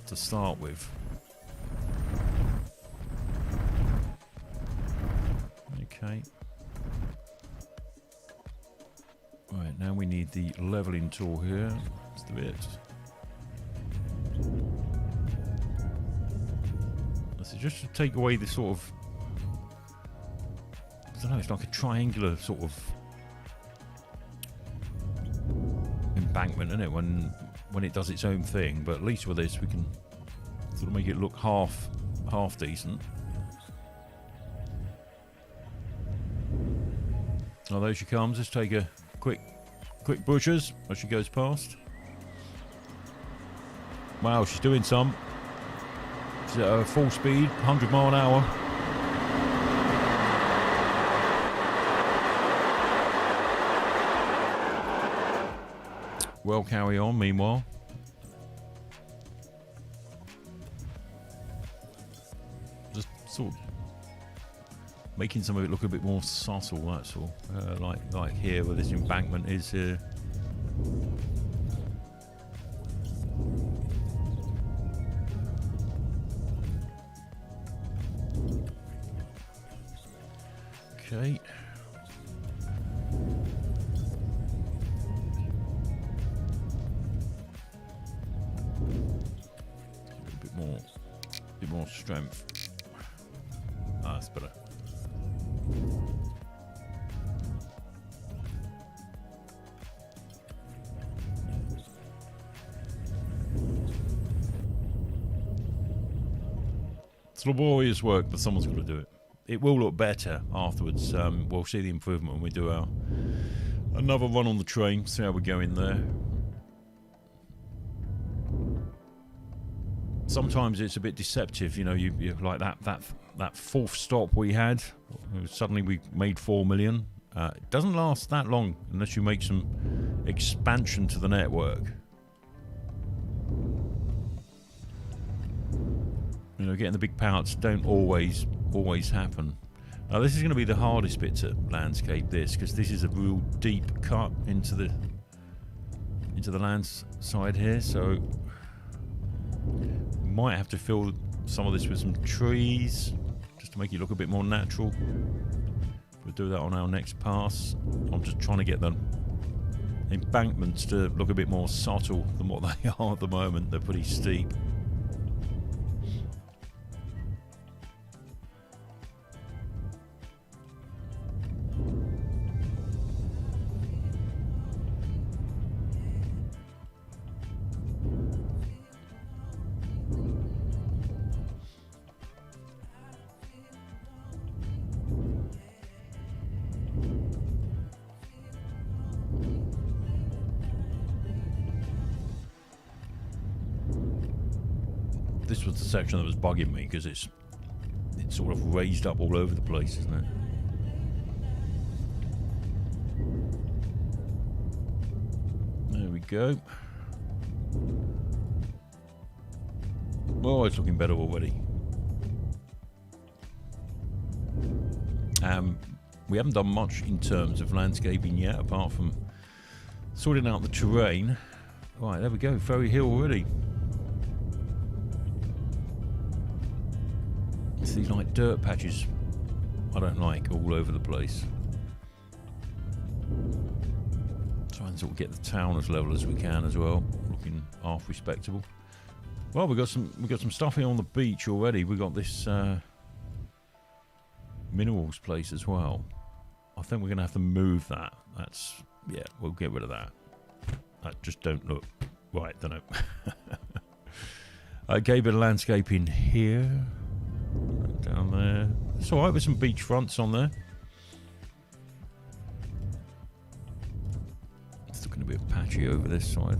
to start with. Okay. Right, now we need the leveling tool here. That's the bit. This is just to take away the sort of, I don't know, it's like a triangular sort of embankment, isn't it? When it does its own thing, but at least with this we can sort of make it look half decent. Oh, there she comes. Let's take a quick butchers as she goes past. Wow, she's doing some. She's at full speed, 100 mile an hour. Well, carry on meanwhile. Just sort of making some of it look a bit more subtle, that's all. Like here where this embankment is here. Okay. A bit more strength. Ah, that's better. It's laborious work, but someone's got to do it. It will look better afterwards. We'll see the improvement when we do another run on the train. See how we go in there. Sometimes it's a bit deceptive, you know. You like that fourth stop we had. Suddenly we made 4 million. It doesn't last that long unless you make some expansion to the network. You know, getting the big payouts don't always happen. Now this is going to be the hardest bit to landscape this, because this is a real deep cut into the land side here, so might have to fill some of this with some trees just to make it look a bit more natural. We'll do that on our next pass. I'm just trying to get the embankments to look a bit more subtle than what they are at the moment. They're pretty steep. This was the section that was bugging me because it's sort of raised up all over the place, isn't it? There we go. Oh, it's looking better already. We haven't done much in terms of landscaping yet, apart from sorting out the terrain. Right, there we go, Ferry Hill already. It's these like dirt patches I don't like all over the place. Try and sort of get the town as level as we can as well, looking half respectable. Well, we've got some stuff here on the beach already. We've got this minerals place as well. I think we're going to have to move that. Yeah, we'll get rid of that. That just don't look right, don't know. Okay, bit of landscaping here. Down there. It's alright with some beach fronts on there. It's looking a bit patchy over this side.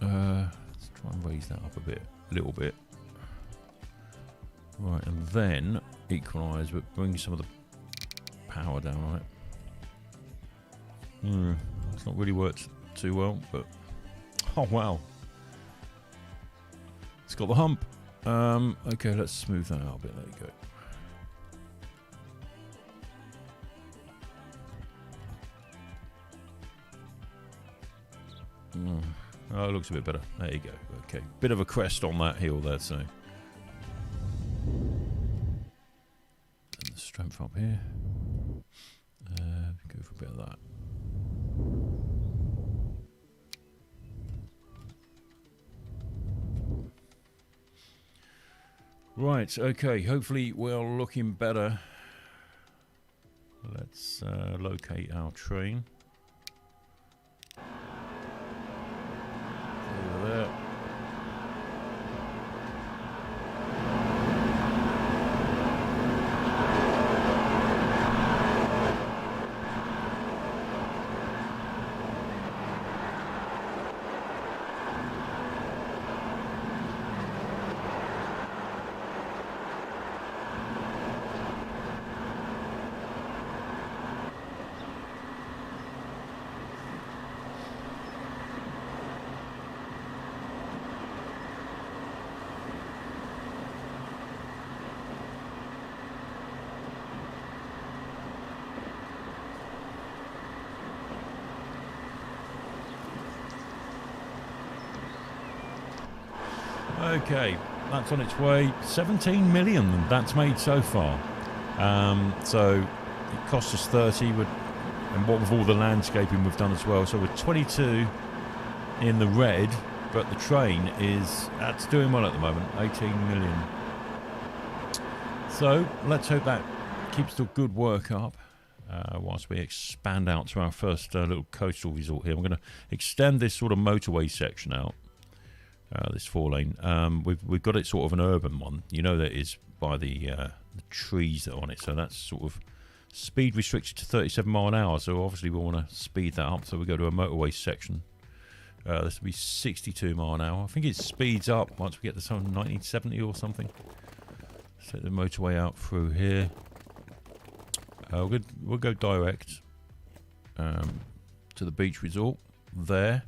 Let's try and raise that up a little bit. Right, and then equalise, but bring some of the power down on it. It's not really worked too well, but oh wow, it's got the hump. Okay, let's smooth that out a bit. There you go. Oh, it looks a bit better. There you go. Okay, bit of a crest on that hill there, so. And the strength up here. Go for a bit of that. Right, okay, hopefully we're looking better. Let's locate our train. Over there. Okay, that's on its way. 17 million that's made so far. So it cost us 30, and what with all the landscaping we've done as well. So we're 22 in the red, but the train that's doing well at the moment, 18 million. So let's hope that keeps the good work up whilst we expand out to our first little coastal resort here. We're going to extend this sort of motorway section out. This 4-lane, we've got it sort of an urban one. You know that is by the trees that are on it. So that's sort of speed restricted to 37 mile an hour. So obviously we want to speed that up. So we go to a motorway section. This will be 62 mile an hour. I think it speeds up once we get to some 1970 or something. Set the motorway out through here. We'll go direct to the beach resort there.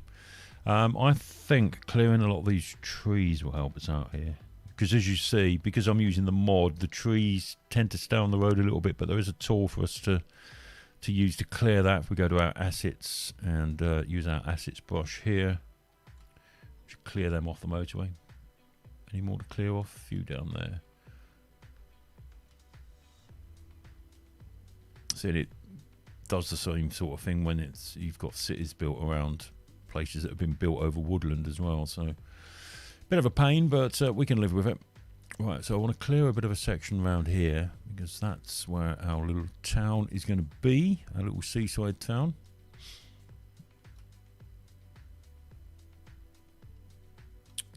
I think clearing a lot of these trees will help us out here. Because as you see, because I'm using the mod, the trees tend to stay on the road a little bit, but there is a tool for us to use to clear that. If we go to our assets and use our assets brush here, to clear them off the motorway. Any more to clear off? A few down there. See, it does the same sort of thing when you've got cities built around places that have been built over woodland as well, so bit of a pain, but we can live with it. Right, so I want to clear a bit of a section around here because that's where our little town is going to be, our little seaside town.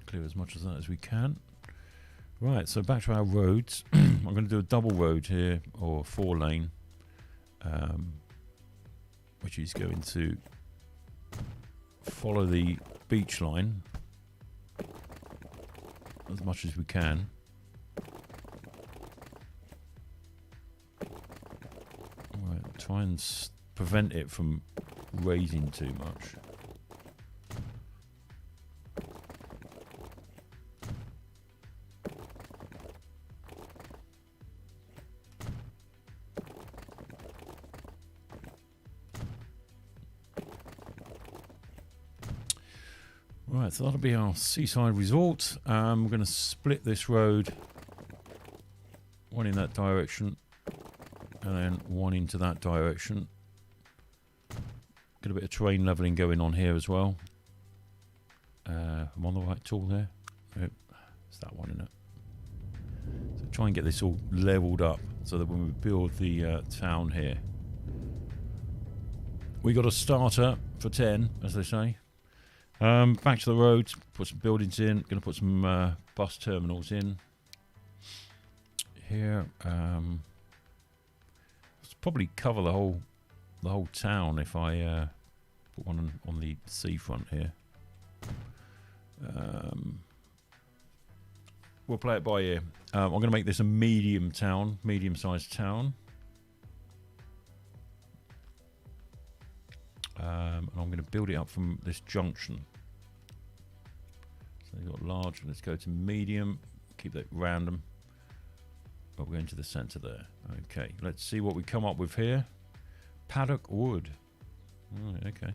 Clear as much of that as we can. Right, so back to our roads. I'm going to do a double road here, or 4-lane, which is going to follow the beach line as much as we can. Right, try and prevent it from raising too much. Right, so that'll be our seaside resort. We're going to split this road, one in that direction, and then one into that direction. Get a bit of terrain leveling going on here as well. I'm on the right tool there. Nope, it's that one, isn't it? So try and get this all leveled up so that when we build the town here, we got a starter for 10, as they say. Back to the roads, put some buildings in. Going to put some bus terminals in here. Let's probably cover the whole town if I put one on the seafront here. we'll play it by ear. I'm going to make this a medium-sized town. And I'm going to build it up from this junction. So you've got large, let's go to medium, keep that random. But we're going to the center there. Okay, let's see what we come up with here. Paddock Wood. Right, okay.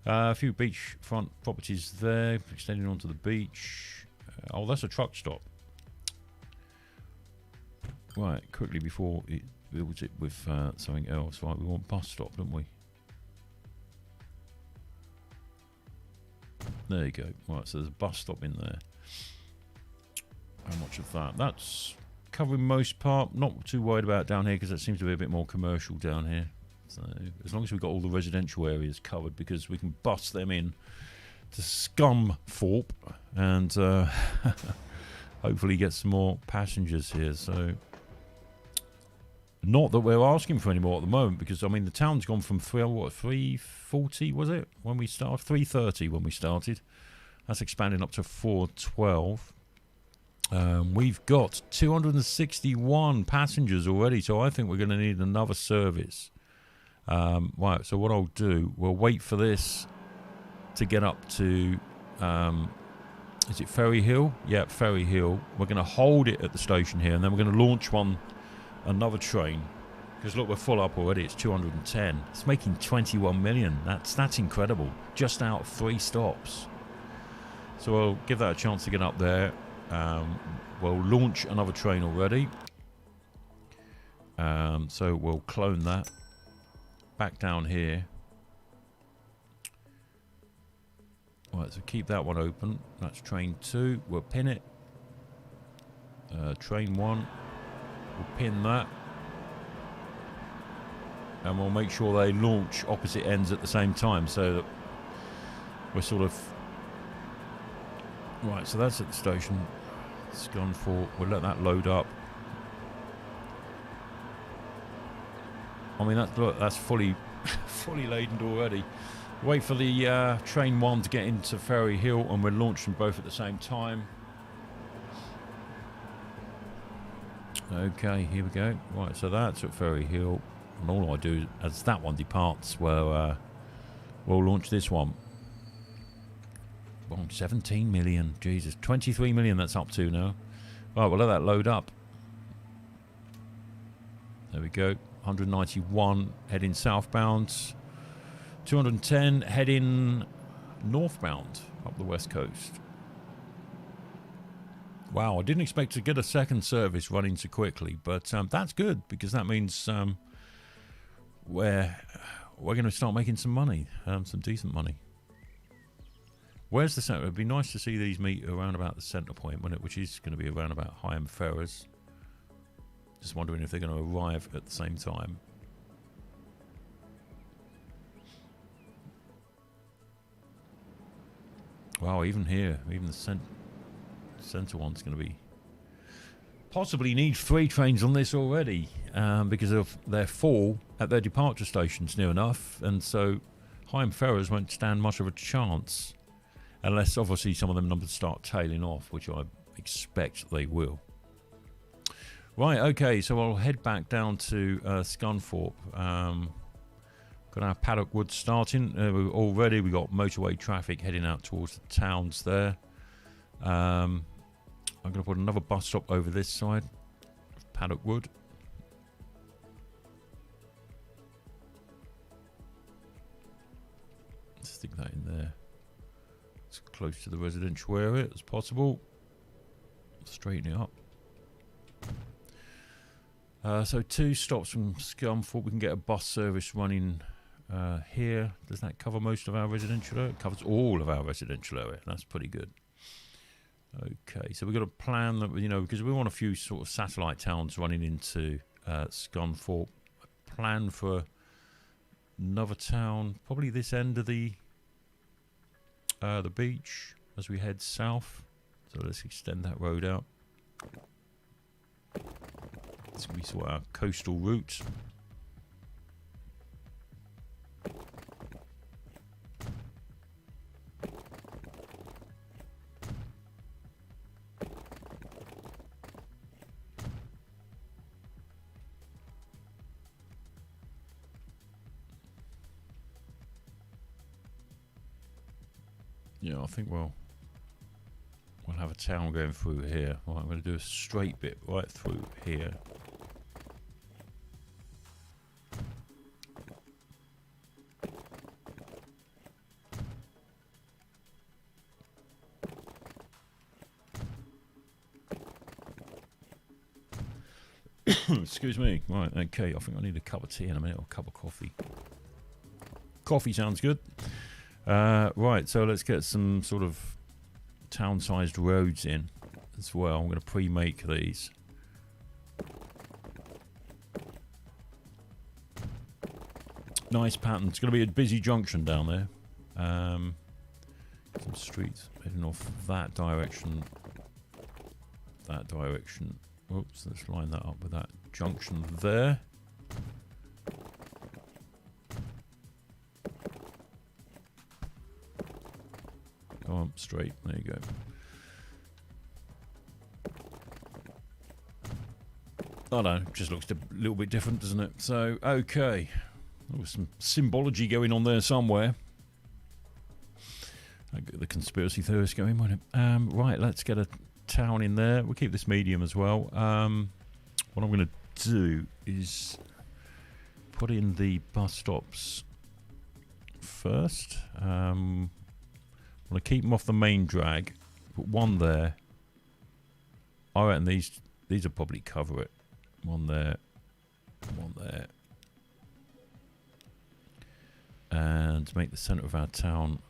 A few beachfront properties there, extending onto the beach. Oh, that's a truck stop. Right, quickly before it builds it with something else. Right, we want bus stop, don't we? There you go. Right, so there's a bus stop in there. How much of that? That's covering most part. Not too worried about down here because it seems to be a bit more commercial down here. So as long as we've got all the residential areas covered, because we can bust them in to Scunthorpe and hopefully get some more passengers here. So not that we're asking for any more at the moment, because I mean the town's gone from 340 was it when we started, 330 when we started. That's expanding up to 412. We've got 261 passengers already, so I think we're going to need another service. Right, so what I'll do, we'll wait for this to get up to, is it Ferry Hill? Yeah, Ferry Hill. We're going to hold it at the station here, and then we're going to launch another train. Because look, we're full up already, it's 210. It's making 21 million. That's incredible. Just out of 3 stops. So we'll give that a chance to get up there. We'll launch another train already. So we'll clone that. Back down here. Right, so keep that one open. That's train 2. We'll pin it. Train 1. We'll pin that. And we'll make sure they launch opposite ends at the same time, so that we're sort of... Right, so that's at the station. Scunthorpe. We'll let that load up. I mean, that's fully laden already. Wait for the train 1 to get into Ferry Hill, and we'll launch them both at the same time. Okay, here we go. Right, so that's at Ferry Hill, and all I do as that one departs, we'll launch this one. Oh, 17 million, Jesus, 23 million that's up to now. Right, we'll let that load up. There we go. 191 heading southbound, 210 heading northbound up the west coast. Wow, I didn't expect to get a second service running so quickly, but that's good, because that means we're going to start making some money, some decent money. Where's the centre? It'd be nice to see these meet around about the centre point, wouldn't it? Which is going to be around about Higham Ferrers. Just wondering if they're going to arrive at the same time. Wow, even here, even the centre one's going to be... Possibly need 3 trains on this already, because of their fall at their departure stations near enough, and so Higham Ferrers won't stand much of a chance. Unless, obviously, some of them numbers start tailing off, which I expect they will. Right, okay, so I'll head back down to Scunthorpe. Got our Paddock Wood starting. Already we got motorway traffic heading out towards the towns there. I'm going to put another bus stop over this side of Paddock Wood. Stick that in there. As close to the residential area as possible. Straighten it up. So 2 stops from Scunthorpe. We can get a bus service running here. Does that cover most of our residential area? It covers all of our residential area. That's pretty good. Okay, so we've got a plan that, you know, because we want a few sort of satellite towns running into Scunthorpe. A plan for another town, probably this end of the beach as we head south. So let's extend that road out. So we saw our coastal route. Yeah, I think we'll have a town going through here. Right, I'm going to do a straight bit right through here. Excuse me. Right, okay. I think I need a cup of tea in a minute, or a cup of coffee. Coffee sounds good. Right, so let's get some sort of town-sized roads in as well. I'm going to pre-make these. Nice pattern. It's going to be a busy junction down there. Some streets heading off that direction. That direction. Oops, let's line that up with that junction there. Go on, straight. There you go. I don't know, just looks a little bit different, doesn't it? So, okay. There was some symbology going on there somewhere. I'll get the conspiracy theorist going, won't it? Right, let's get a town in there. We'll keep this medium as well. What I'm going to do is put in the bus stops first. I'm going to keep them off the main drag. Put one there. I reckon these will probably cover it. One there. One there. And to make the centre of our town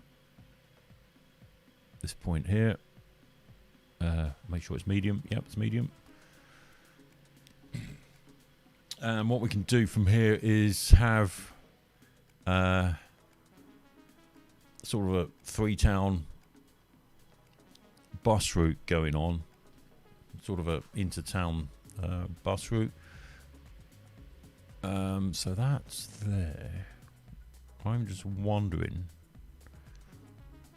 this point here. Make sure it's medium. Yep, it's medium. And what we can do from here is have sort of a 3-town bus route going on. Sort of a inter-town bus route. So that's there. I'm just wondering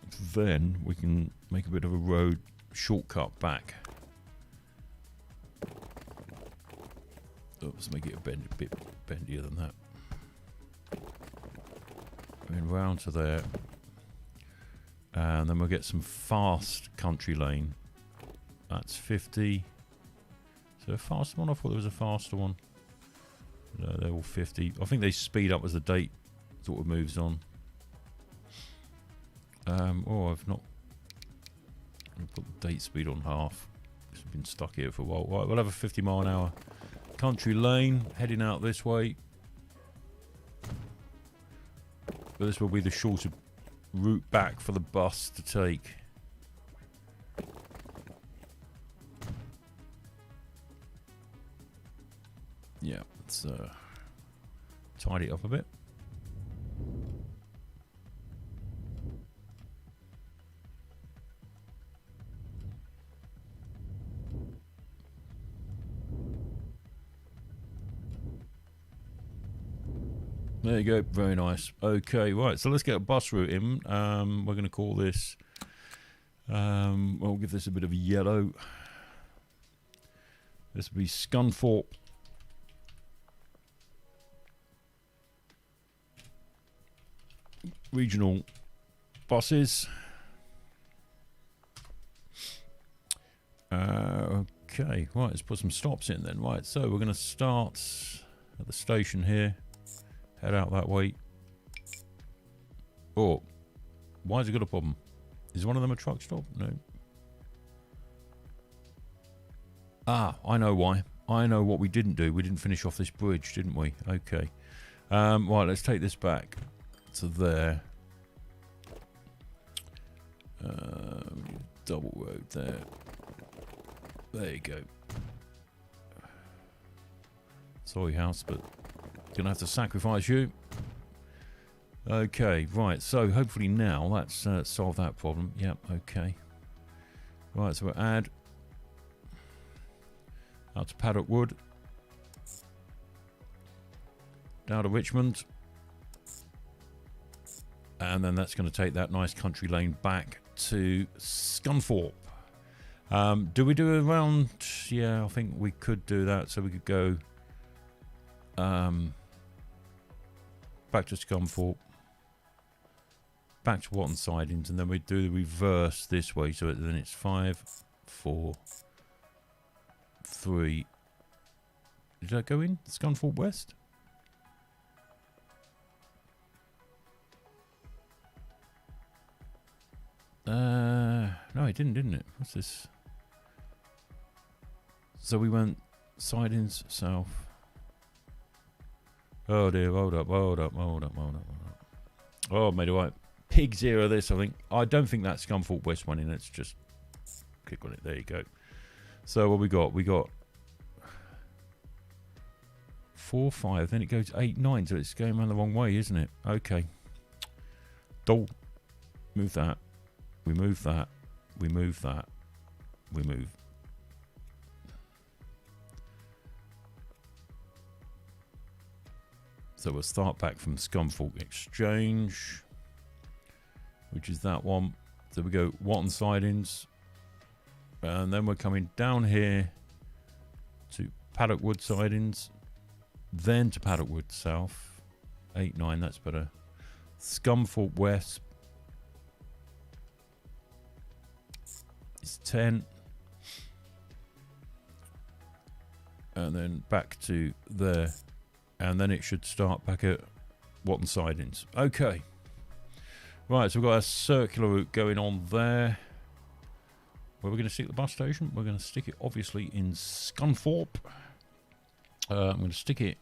if then we can make a bit of a road shortcut back. Let's make it a bit bendier than that. Going round to there. And then we'll get some fast country lane. That's 50. Is there a faster one? I thought there was a faster one. No, they're all 50. I think they speed up as the date sort of moves on. I've not put the date speed on half. I've been stuck here for a while. Right, we'll have a 50 mile an hour country lane heading out this way. But this will be the shorter route back for the bus to take. Yeah, let's tidy it up a bit. There you go, very nice. Okay, right, so let's get a bus route in. We're going to call this, we'll give this a bit of yellow. This will be Scunthorpe. Regional buses. Okay, right, let's put some stops in then. Right, so we're going to start at the station here. Head out that way. Oh, why has it got a problem? Is one of them a truck stop? No. Ah, I know why. I know what we didn't do. We didn't finish off this bridge, didn't we? Okay. Right, let's take this back to there. Double road there. There you go. Sorry, house, but gonna have to sacrifice you. Okay, right, so hopefully now that's solved that problem. Yep, okay. Right, so we'll add out to Paddock Wood, down to Richmond, and then that's going to take that nice country lane back to Scunthorpe. Do we do around? Yeah, I think we could do that, so we could go back to Scunthorpe, back to Watton sidings, and then we do the reverse this way. So then it's 5, 4, 3. Did that go in? Scunthorpe West? No, it didn't it? What's this? So we went sidings south. Oh dear, hold up. Oh, made it right. Pig zero this, I think. I don't think that's Scunthorpe West one in. Let's just click on it. There you go. So what we got? We got 4, 5. Then it goes 8, 9. So it's going around the wrong way, isn't it? Okay. Move that. We move that. We move that. We move. So we'll start back from Scunthorpe Exchange, which is that one. So we go Watton sidings, and then we're coming down here to Paddock Wood sidings, then to Paddock Wood South, 8, 9. That's better. Scunthorpe West is 10, and then back to there. And then it should start back at Watton sidings. Okay. Right, so we've got a circular route going on there. Where we're going to stick the bus station? We're going to stick it, obviously, in Scunthorpe. I'm going to stick it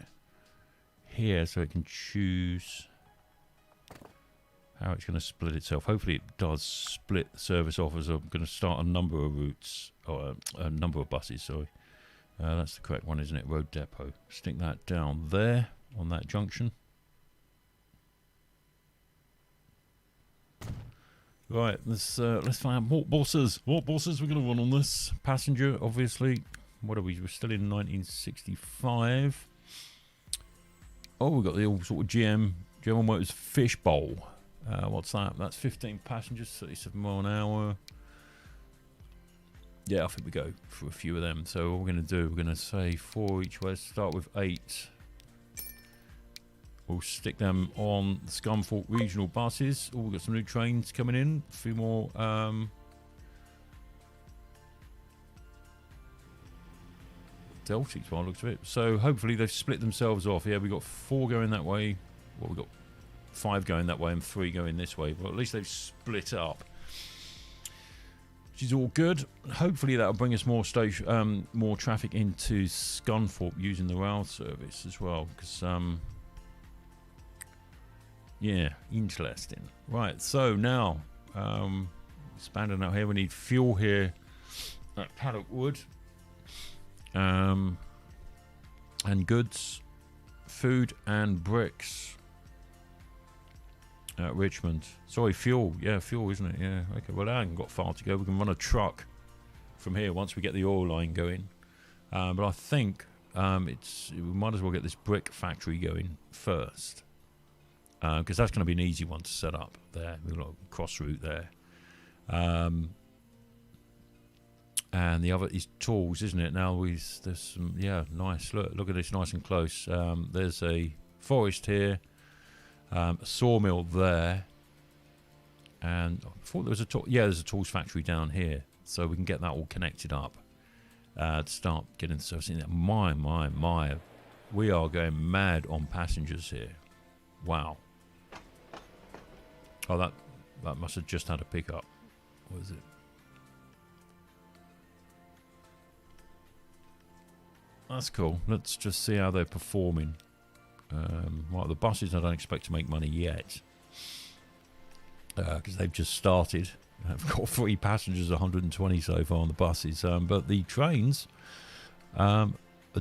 here so it can choose how it's going to split itself. Hopefully it does split the service off, as I'm going to start a number of routes, or a number of buses, sorry. That's the correct one, isn't it? Road depot. Stick that down there on that junction. Right, let's find more buses. What buses we're going to run on this? Passenger, obviously. What are we? We're still in 1965. Oh, we've got the old sort of General Motors Fishbowl. What's that? That's 15 passengers, 37 miles an hour. Yeah, I think we go for a few of them. So what we're going to do, we're going to say 4 each way. Start with 8. We'll stick them on the Scunthorpe regional buses. Oh, we've got some new trains coming in. A few more. Deltics by the looks of it. So hopefully they've split themselves off. Yeah, we've got 4 going that way. Well, we've got 5 going that way and 3 going this way. But at least they've split up, which is all good. Hopefully that'll bring us more more traffic into Scunthorpe using the rail service as well, because yeah, interesting. Right, so now expanding out here, we need fuel here at Paddock Wood, and goods, food and bricks at Richmond. Sorry, fuel. Yeah, fuel, isn't it? Yeah. Okay. Well, I haven't got far to go. We can run a truck from here once we get the oil line going. But I think we might as well get this brick factory going first, because that's going to be an easy one to set up there. We've got a cross route there. And the other is tools, isn't it? Now there's some, yeah, nice. Look at this, nice and close. There's a forest here. A sawmill there, and I thought there was there's a tools factory down here, so we can get that all connected up to start getting the service in there. My, we are going mad on passengers here. Wow. Oh, that must have just had a pickup. What is it? That's cool. Let's just see how they're performing. Well, the buses I don't expect to make money yet, because they've just started. I've got 3 passengers, 120 so far on the buses, but the trains are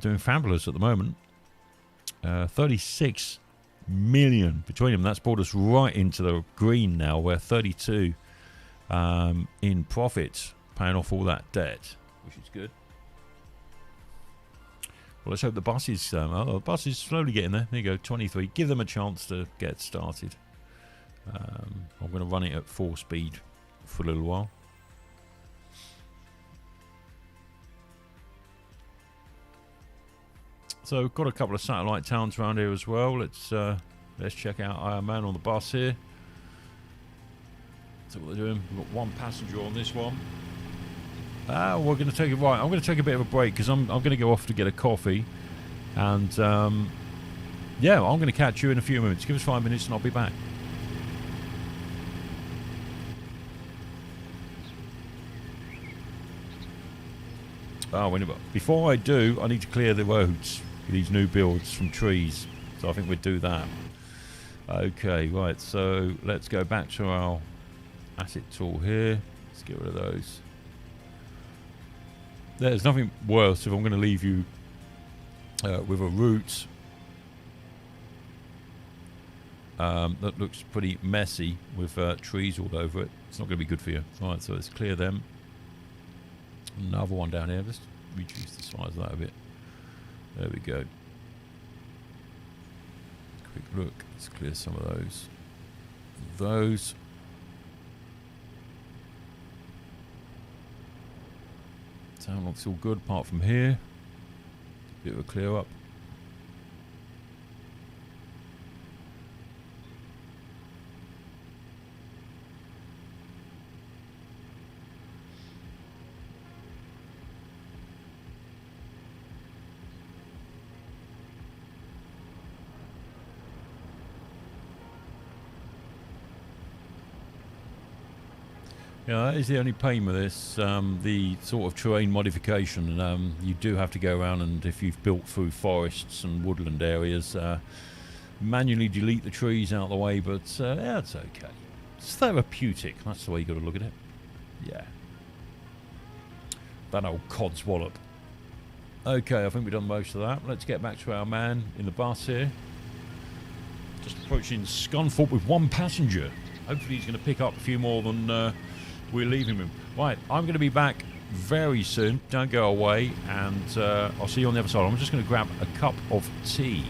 doing fabulous at the moment. 36 million between them. That's brought us right into the green now. We're 32 in profit, paying off all that debt, which is good. Well, let's hope the bus is slowly getting there. There you go, 23. Give them a chance to get started. I'm going to run it at 4 speed for a little while. So, got a couple of satellite towns around here as well. Let's check out our man on the bus here. So what they're doing, we've got one passenger on this one. We're going to take it right. I'm going to take a bit of a break because I'm going to go off to get a coffee. And, yeah, I'm going to catch you in a few minutes. Give us 5 minutes and I'll be back. Before I do, I need to clear the roads for these new builds from trees. So I think we'd do that. Okay, right, so let's go back to our asset tool here. Let's get rid of those. There's nothing worse if I'm going to leave you with a route that looks pretty messy with trees all over it. It's not going to be good for you. Right, so let's clear them. Another one down here. Let's reduce the size of that a bit. There we go. Quick look. Let's clear some of those. Those. Sound looks all good apart from here. Bit of a clear up. Yeah, that is the only pain with this, the sort of terrain modification. You do have to go around and, if you've built through forests and woodland areas, manually delete the trees out of the way, but yeah, it's okay. It's therapeutic, that's the way you got to look at it. Yeah. That old codswallop. Okay, I think we've done most of that. Let's get back to our man in the bus here. Just approaching Scunthorpe with one passenger. Hopefully he's going to pick up a few more than we're leaving him. Right, I'm going to be back very soon. Don't go away, and I'll see you on the other side. I'm just going to grab a cup of tea.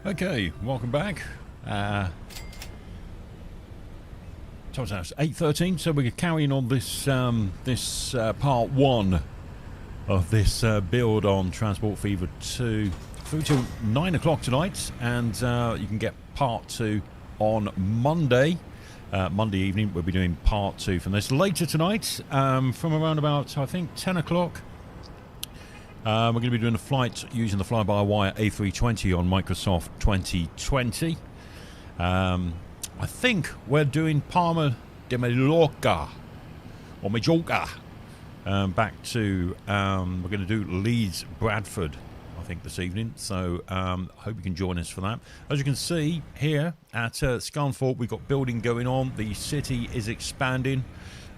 Okay, welcome back. It's 8:13, so we're carrying on this part one of this build on Transport Fever 2 through till 9 o'clock tonight, and you can get part 2 on Monday. Monday evening, we'll be doing part 2 from this. Later tonight, from around about, I think, 10 o'clock, we're going to be doing a flight using the fly-by-wire A320 on Microsoft 2020. I think we're doing Palma de Mallorca, or Majorca, back to, we're going to do Leeds, Bradford, I think, this evening. So I hope you can join us for that. As you can see here at Scunthorpe, we've got building going on. The city is expanding.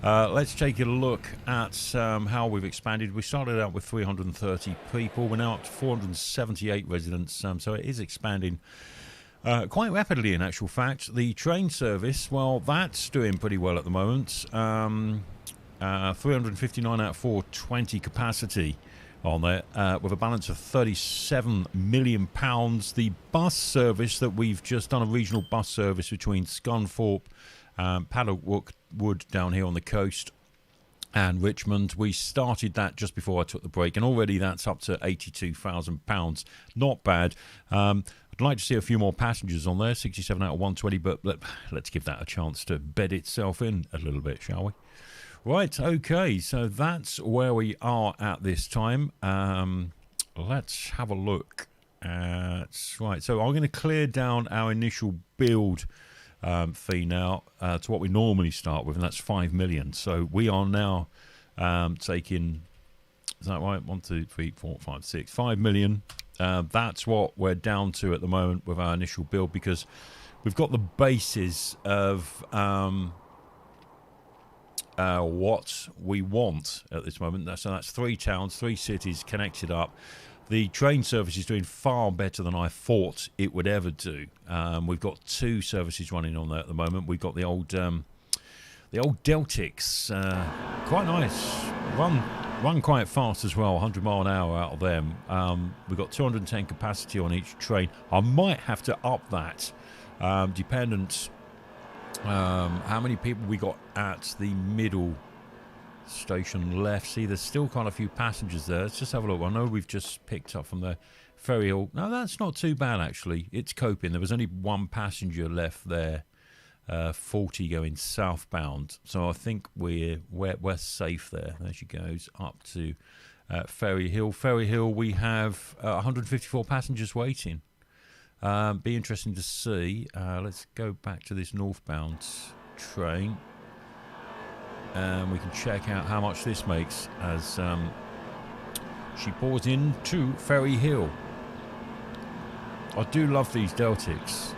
Let's take a look at how we've expanded. We started out with 330 people. We're now at 478 residents, so it is expanding quite rapidly, in actual fact. The train service, well, that's doing pretty well at the moment. 359 out of 420 capacity on there, with a balance of £37 million. The bus service that we've just done, a regional bus service between Scunthorpe, Paddock Wood down here on the coast, and Richmond. We started that just before I took the break, and already that's up to £82,000. Not bad. I'd like to see a few more passengers on there, 67 out of 120, but let's give that a chance to bed itself in a little bit, shall we? Right, okay, so that's where we are at this time. Let's have a look at... Right, so I'm going to clear down our initial build fee now to what we normally start with, and that's 5 million. So we are now taking... Is that right? 1, 2, 3, 4, 5, 6, 5 million. That's what we're down to at the moment with our initial build, because we've got the basis of what we want at this moment. So that's 3 towns, 3 cities connected up. The train service is doing far better than I thought it would ever do. We've got 2 services running on there at the moment. We've got the old Deltics, quite nice, run quite fast as well, 100 mile an hour out of them. We've got 210 capacity on each train. I might have to up that, dependent how many people we got at the middle station left. See, there's still quite a few passengers there. Let's just have a look. I know we've just picked up from the Ferry Hill. No, that's not too bad, actually. It's coping. There was only 1 passenger left there, 40 going southbound. So I think we're safe there. There she goes up to Ferry Hill. Ferry Hill, we have 154 passengers waiting. Be interesting to see. Let's go back to this northbound train, and we can check out how much this makes as she pours into Ferry Hill. I do love these Deltics.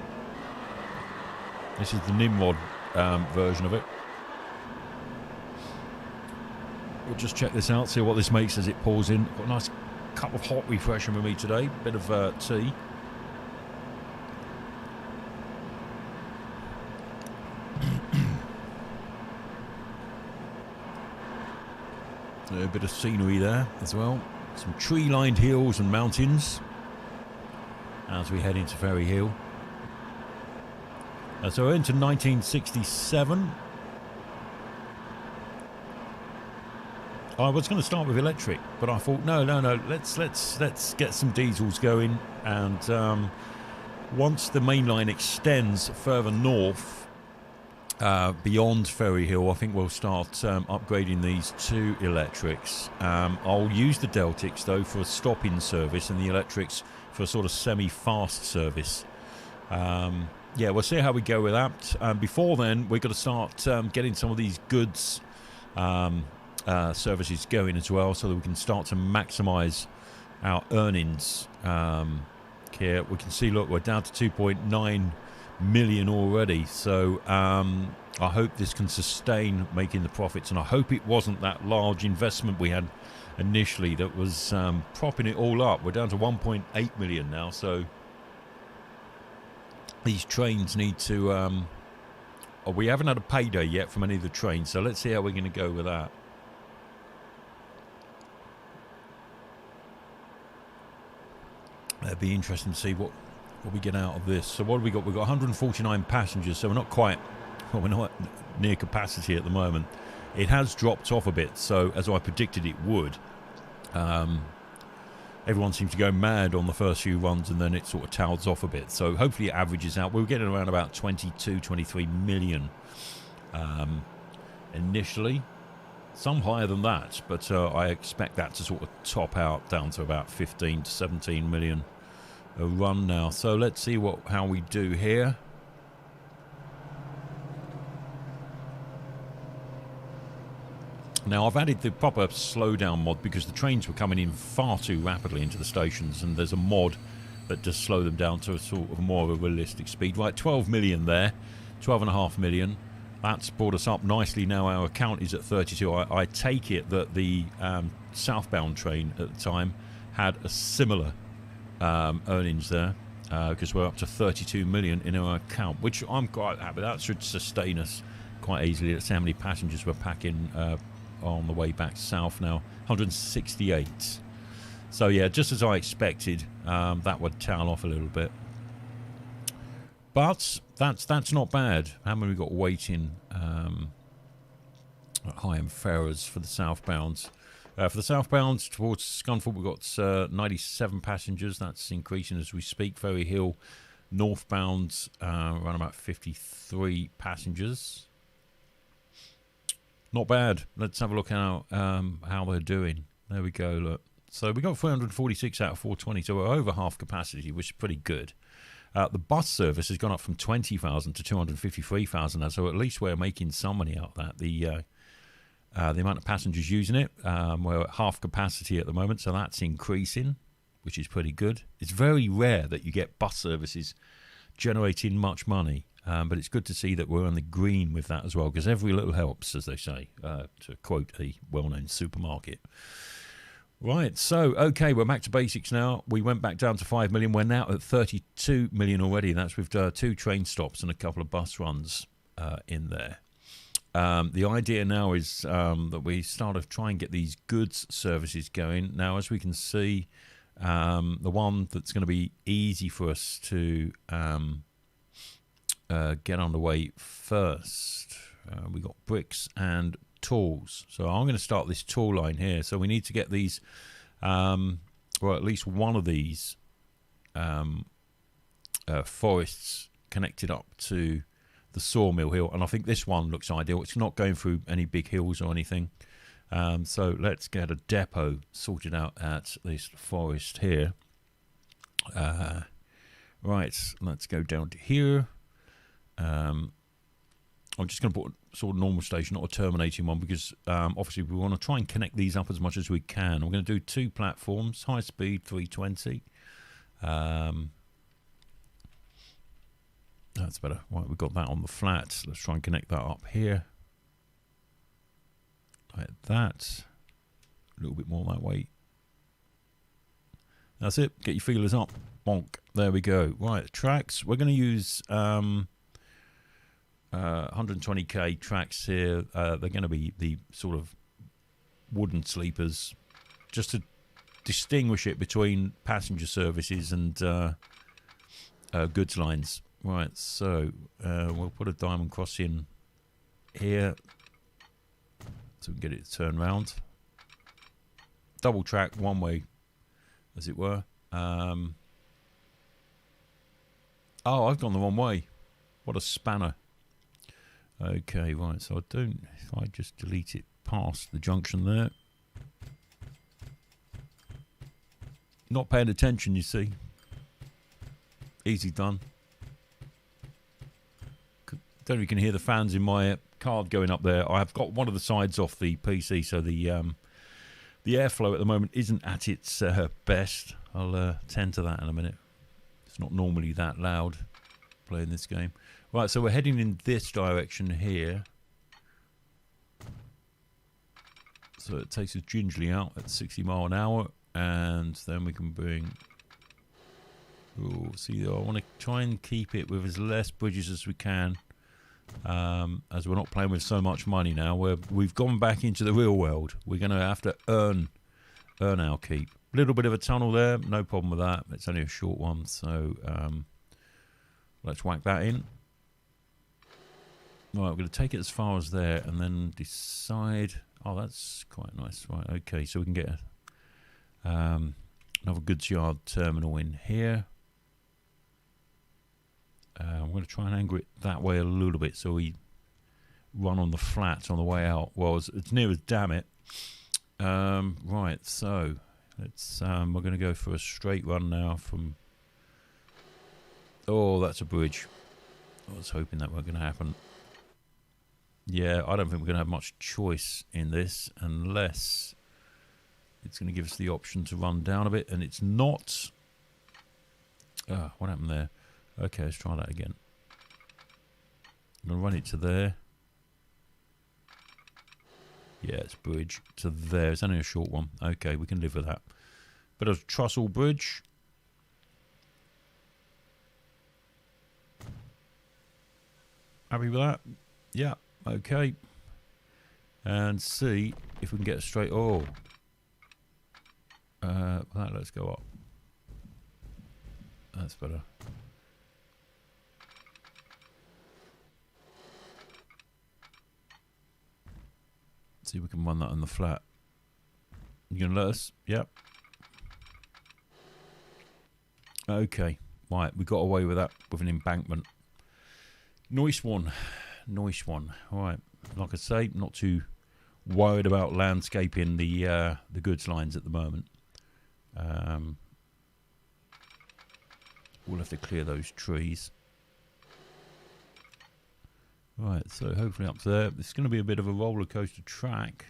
This is the Nimrod version of it. We'll just check this out, see what this makes as it pours in. Got a nice cup of hot refreshing with me today, bit of tea. A bit of scenery there as well. Some tree-lined hills and mountains as we head into Ferry Hill. So we're into 1967. I was going to start with electric, but I thought no. Let's get some diesels going, and once the main line extends further north, beyond Ferry Hill, I think we'll start upgrading these to electrics. I'll use the Deltics though for a stop-in service, and the electrics for a sort of semi-fast service. Yeah, we'll see how we go with that. Before then, we've got to start getting some of these goods services going as well, so that we can start to maximise our earnings. Here we can see, look, we're down to 2.9 million already, so I hope this can sustain making the profits, and I hope it wasn't that large investment we had initially that was propping it all up. We're down to 1.8 million now, so these trains need to we haven't had a payday yet from any of the trains, so let's see how we're going to go with that. It'd be interesting to see what what we get out of this. So what have we got? We've got 149 passengers, so we're not quite, well, we're not near capacity at the moment. It has dropped off a bit, so as I predicted it would. Everyone seems to go mad on the first few runs, and then it sort of tails off a bit. So hopefully it averages out. We're getting around about 22, 23 million initially. Some higher than that, but I expect that to sort of top out down to about 15 to 17 million a run now. So let's see how we do here. Now, I've added the proper slowdown mod because the trains were coming in far too rapidly into the stations, and there's a mod that does slow them down to a sort of more of a realistic speed. Right, 12 million there, 12.5 million. That's brought us up nicely now. Our account is at 32. I take it that the southbound train at the time had a similar earnings there, because we're up to 32 million in our account, which I'm quite happy. That should sustain us quite easily. That's how many passengers we're packing on the way back south now. 168. So yeah, just as I expected, that would tail off a little bit. But that's not bad. How many we got waiting at high-end fares for the southbounds? For the southbounds towards Scunthorpe, we've got 97 passengers. That's increasing as we speak. Ferry Hill northbound, around about 53 passengers. Not bad. Let's have a look at how they're doing. There we go, look. So we got 346 out of 420, so we're over half capacity, which is pretty good. The bus service has gone up from 20,000 to 253,000 now, so at least we're making some money out of that. The amount of passengers using it, we're at half capacity at the moment, so that's increasing, which is pretty good. It's very rare that you get bus services generating much money, but it's good to see that we're on the green with that as well, because every little helps, as they say, to quote a well-known supermarket. Right, so, okay, we're back to basics now. We went back down to 5 million. We're now at 32 million already. That's with 2 train stops and a couple of bus runs in there. The idea now is that we start to try and get these goods services going. Now, as we can see, the one that's going to be easy for us to get underway first, we got bricks and tools. So I'm going to start this tool line here. So we need to get these, well, at least one of these forests connected up to the sawmill hill, and I think this one looks ideal. It's not going through any big hills or anything, so let's get a depot sorted out at this forest here. Right, let's go down to here. I'm just going to put sort of normal station, not a terminating one, because obviously we want to try and connect these up as much as we can. I'm going to do 2 platforms, high speed 320. That's better. Right, we've got that on the flat. Let's try and connect that up here. Like that. A little bit more that way. That's it. Get your feelers up. Bonk. There we go. Right, tracks. We're going to use 120k tracks here. They're going to be the sort of wooden sleepers, just to distinguish it between passenger services and goods lines. Right, so we'll put a diamond cross in here so we can get it to turn round. Double track, one way, as it were. Oh, I've gone the wrong way. What a spanner. Okay, right, so if I just delete it past the junction there. Not paying attention, you see. Easy done. Don't know if you can hear the fans in my card going up there. I've got one of the sides off the PC, so the airflow at the moment isn't at its best. I'll tend to that in a minute. It's not normally that loud playing this game. Right, so we're heading in this direction here. So it takes us gingerly out at 60 mile an hour, and then we can bring... Ooh, see, I want to try and keep it with as less bridges as we can, as we're not playing with so much money now. We've gone back into the real world. We're going to have to earn earn our keep. Little bit of a tunnel there, no problem with that. It's only a short one, so let's whack that in. Right, we're going to take it as far as there and then decide. Oh, that's quite nice. Right, okay, so we can get another goods yard terminal in here. I'm going to try and angle it that way a little bit so we run on the flats on the way out. Well, it's near as damn it. Right, so let's we're going to go for a straight run now from. Oh, that's a bridge. I was hoping that weren't going to happen. Yeah, I don't think we're going to have much choice in this unless it's going to give us the option to run down a bit, and it's not. What happened there? Okay, let's try that again. I'm going to run it to there. Yeah, it's bridge to there. It's only a short one. Okay, we can live with that. Bit of Throttle bridge. Happy with that? Yeah. Okay. And see if we can get a straight. Oh. Let's go up. That's better. See if we can run that on the flat. You gonna let us? Yep. Okay. Right, we got away with that with an embankment. Nice one. Nice one. Alright. Like I say, not too worried about landscaping the goods lines at the moment. We'll have to clear those trees. Right, so hopefully up there, it's going to be a bit of a roller coaster track.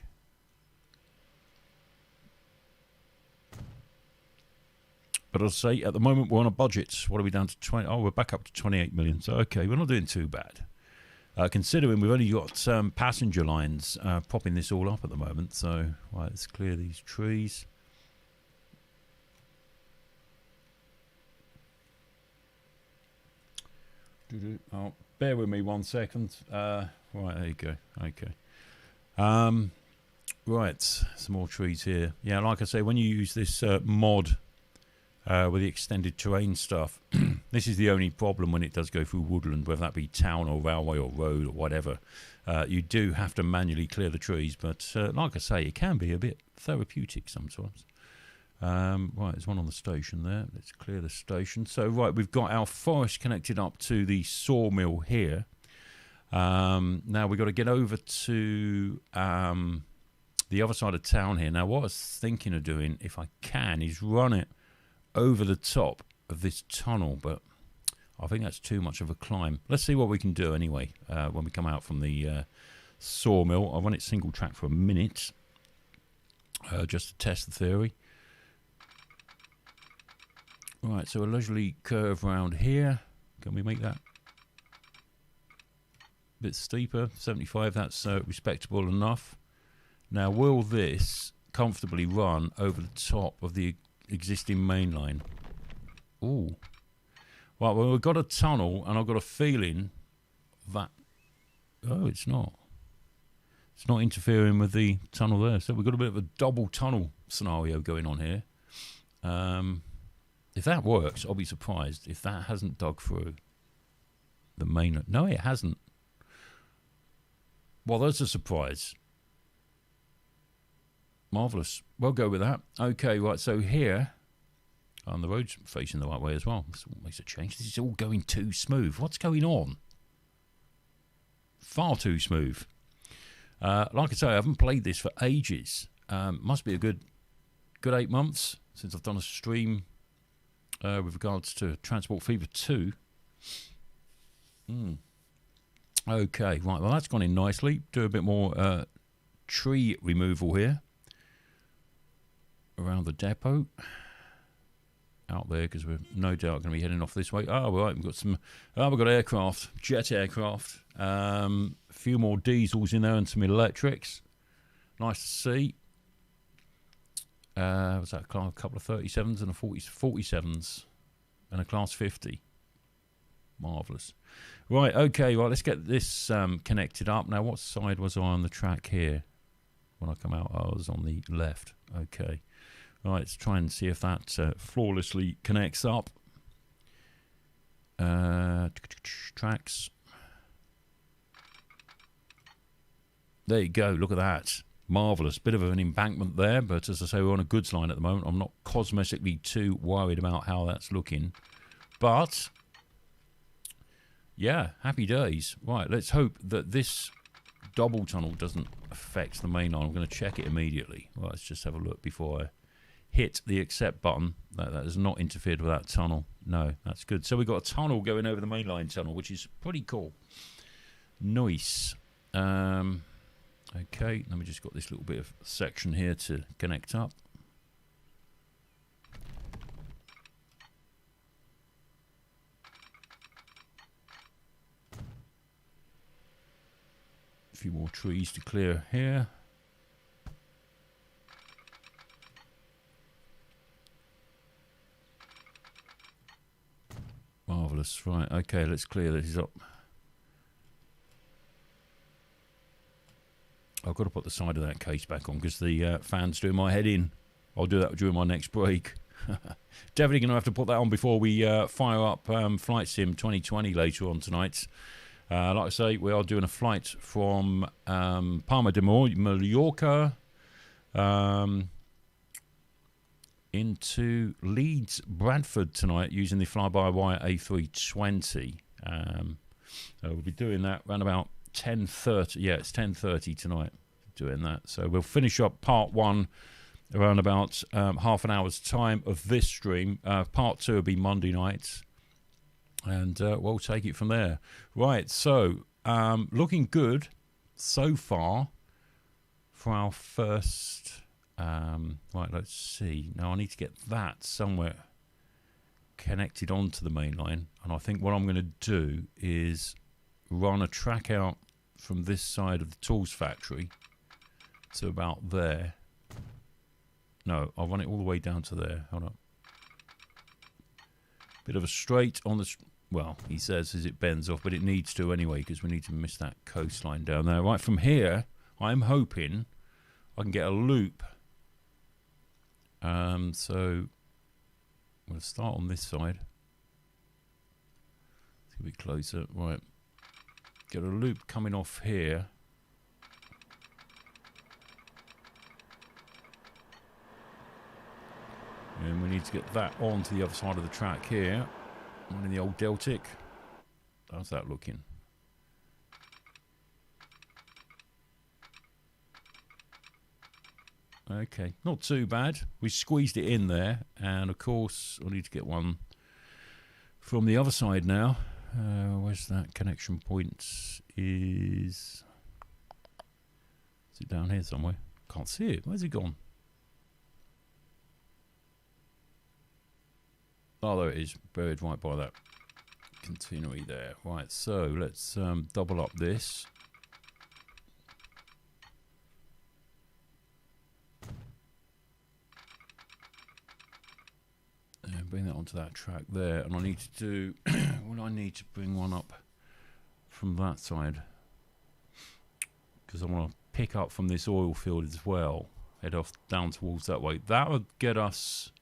But I'll say, at the moment, we're on a budget. What are we down to? 20? Oh, we're back up to 28 million. So, okay, we're not doing too bad. Considering we've only got passenger lines propping this all up at the moment. So, right, let's clear these trees. Oh, bear with me 1 second. Right, there you go. Okay. Right, some more trees here. Yeah, like I say, when you use this mod with the extended terrain stuff, this is the only problem when it does go through woodland, whether that be town or railway or road or whatever. You do have to manually clear the trees, but like I say, it can be a bit therapeutic sometimes. Right, there's one on the station there. Let's clear the station. So, right, we've got our forest connected up to the sawmill here. Now, we've got to get over to the other side of town here. Now, what I was thinking of doing, if I can, is run it over the top of this tunnel, but I think that's too much of a climb. Let's see what we can do anyway when we come out from the sawmill. I'll run it single track for a minute just to test the theory. Right, so a leisurely curve round here. Can we make that a bit steeper? 75, that's respectable enough. Now, will this comfortably run over the top of the existing main line? Ooh. Right, well, we've got a tunnel, and I've got a feeling that... Oh, it's not. It's not interfering with the tunnel there. So we've got a bit of a double tunnel scenario going on here. If that works, I'll be surprised if that hasn't dug through the main... No, it hasn't. Well, that's a surprise. Marvellous. We'll go with that. Okay, right, so here... And the road's facing the right way as well. This all makes a change. This is all going too smooth. What's going on? Far too smooth. Like I say, I haven't played this for ages. Must be a good 8 months since I've done a stream with regards to Transport Fever 2. Okay, right. Well, that's gone in nicely. Do a bit more tree removal here around the depot. Out there, because we're no doubt going to be heading off this way. Oh, right, we've got some... Oh, we've got aircraft, jet aircraft. A few more diesels in there and some electrics. Nice to see. Was that a couple of 37s and a 47s and a class 50. Marvellous. Right, okay, right, let's get this connected up. Now, what side was I on the track here? When I come out, I was on the left. Okay. Right, let's try and see if that flawlessly connects up. Tracks. There you go, look at that. Marvellous. Bit of an embankment there, but as I say, we're on a goods line at the moment. I'm not cosmetically too worried about how that's looking. But, yeah, happy days. Right, let's hope that this double tunnel doesn't affect the main line. I'm going to check it immediately. Well, let's just have a look before I hit the accept button. That has not interfered with that tunnel. No, that's good. So we've got a tunnel going over the mainline tunnel, which is pretty cool. Nice. Okay, then we just got this little bit of section here to connect up. A few more trees to clear here. Marvellous. Right, okay, let's clear this up. I've got to put the side of that case back on because the fan's doing my head in. I'll do that during my next break. Definitely going to have to put that on before we fire up Flight Sim 2020 later on tonight. Like I say, we are doing a flight from Palma de Mallorca into Leeds, Bradford tonight using the fly-by-wire A320. We'll be doing that around about 10:30. Yeah, it's 10:30 tonight doing that. So we'll finish up part one around about half an hour's time of this stream. Part two will be Monday night. And we'll take it from there. Right, so looking good so far for our first... right, let's see. Now I need to get that somewhere connected onto the main line. And I think what I'm going to do is run a track out from this side of the tools factory to about there. No, I'll run it all the way down to there. Hold on. Bit of a straight on the... Well, he says as it bends off, but it needs to anyway because we need to miss that coastline down there. Right, from here, I'm hoping I can get a loop. So we'll start on this side. It's going to be closer. Right. Get a loop coming off here. And we need to get that onto the other side of the track here. One in the old Deltic. How's that looking? Okay, not too bad. We squeezed it in there. And of course, I need to get one from the other side now. Where's that connection point? Is it down here somewhere? Can't see it. Where's it gone? Oh, there it is. Buried right by that catenary there. Right, so let's double up this. And bring that onto that track there. And I need to do... well, I need to bring one up from that side. Because I want to pick up from this oil field as well. Head off down towards that way. That would get us...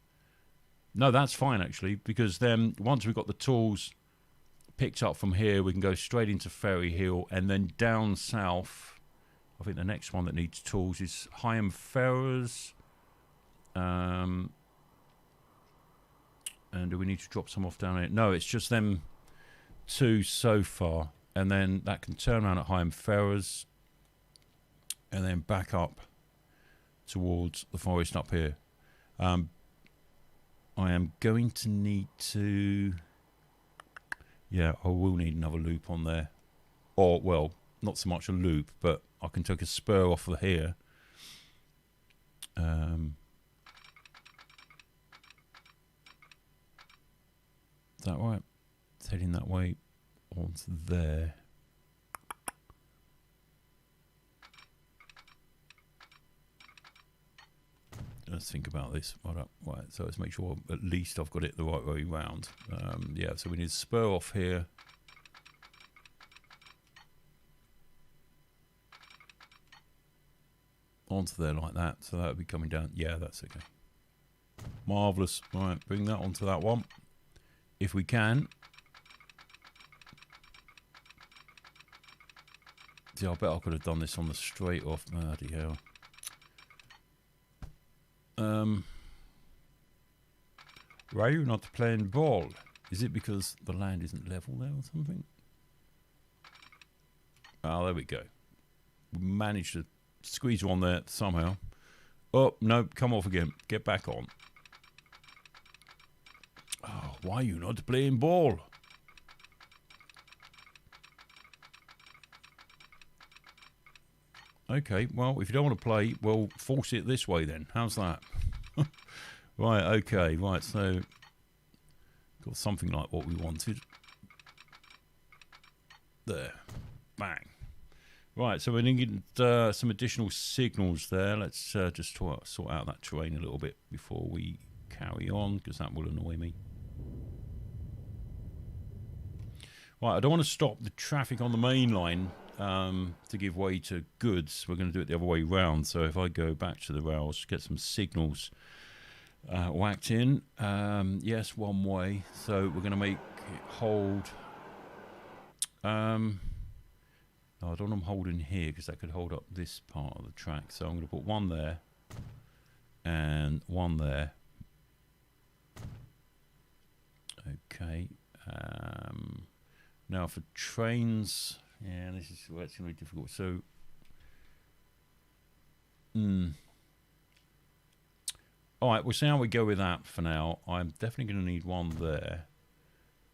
No, that's fine actually, because then once we've got the tools picked up from here, we can go straight into Ferry Hill and then down south. I think the next one that needs tools is Hyam Ferrers. And do we need to drop some off down here? No, it's just them two so far. And then that can turn around at Hyam Ferrers and then back up towards the forest up here. I am going to need to... Yeah, I will need another loop on there. Or, well, not so much a loop, but I can take a spur off of here. Is that right? It's heading that way onto there. Let's think about this. Right, so let's make sure at least I've got it the right way round. Yeah, so we need to spur off here. Onto there like that. So that would be coming down. Yeah, that's okay. Marvellous. Right, bring that onto that one. If we can. See, I bet I could have done this on the straight off. Bloody hell. Why are you not playing ball? Is it because the land isn't level there or something? Oh, there we go. We managed to squeeze one there somehow. Oh, no, come off again. Get back on. Oh, why are you not playing ball? Okay, well, if you don't want to play, well, force it this way then. How's that? Right, okay, right, so got something like what we wanted. There. Bang. Right, so we need some additional signals there. Let's just sort out that terrain a little bit before we carry on, because that will annoy me. Right, I don't want to stop the traffic on the main line to give way to goods. We're going to do it the other way round. So if I go back to the rails, get some signals whacked in. Yes, one way. So we're going to make it hold. No, I don't want them holding here because that could hold up this part of the track. So I'm going to put one there and one there. Okay. Now for trains, yeah, this is where it's going to be difficult. So, all right, we'll see how we go with that for now. I'm definitely going to need one there.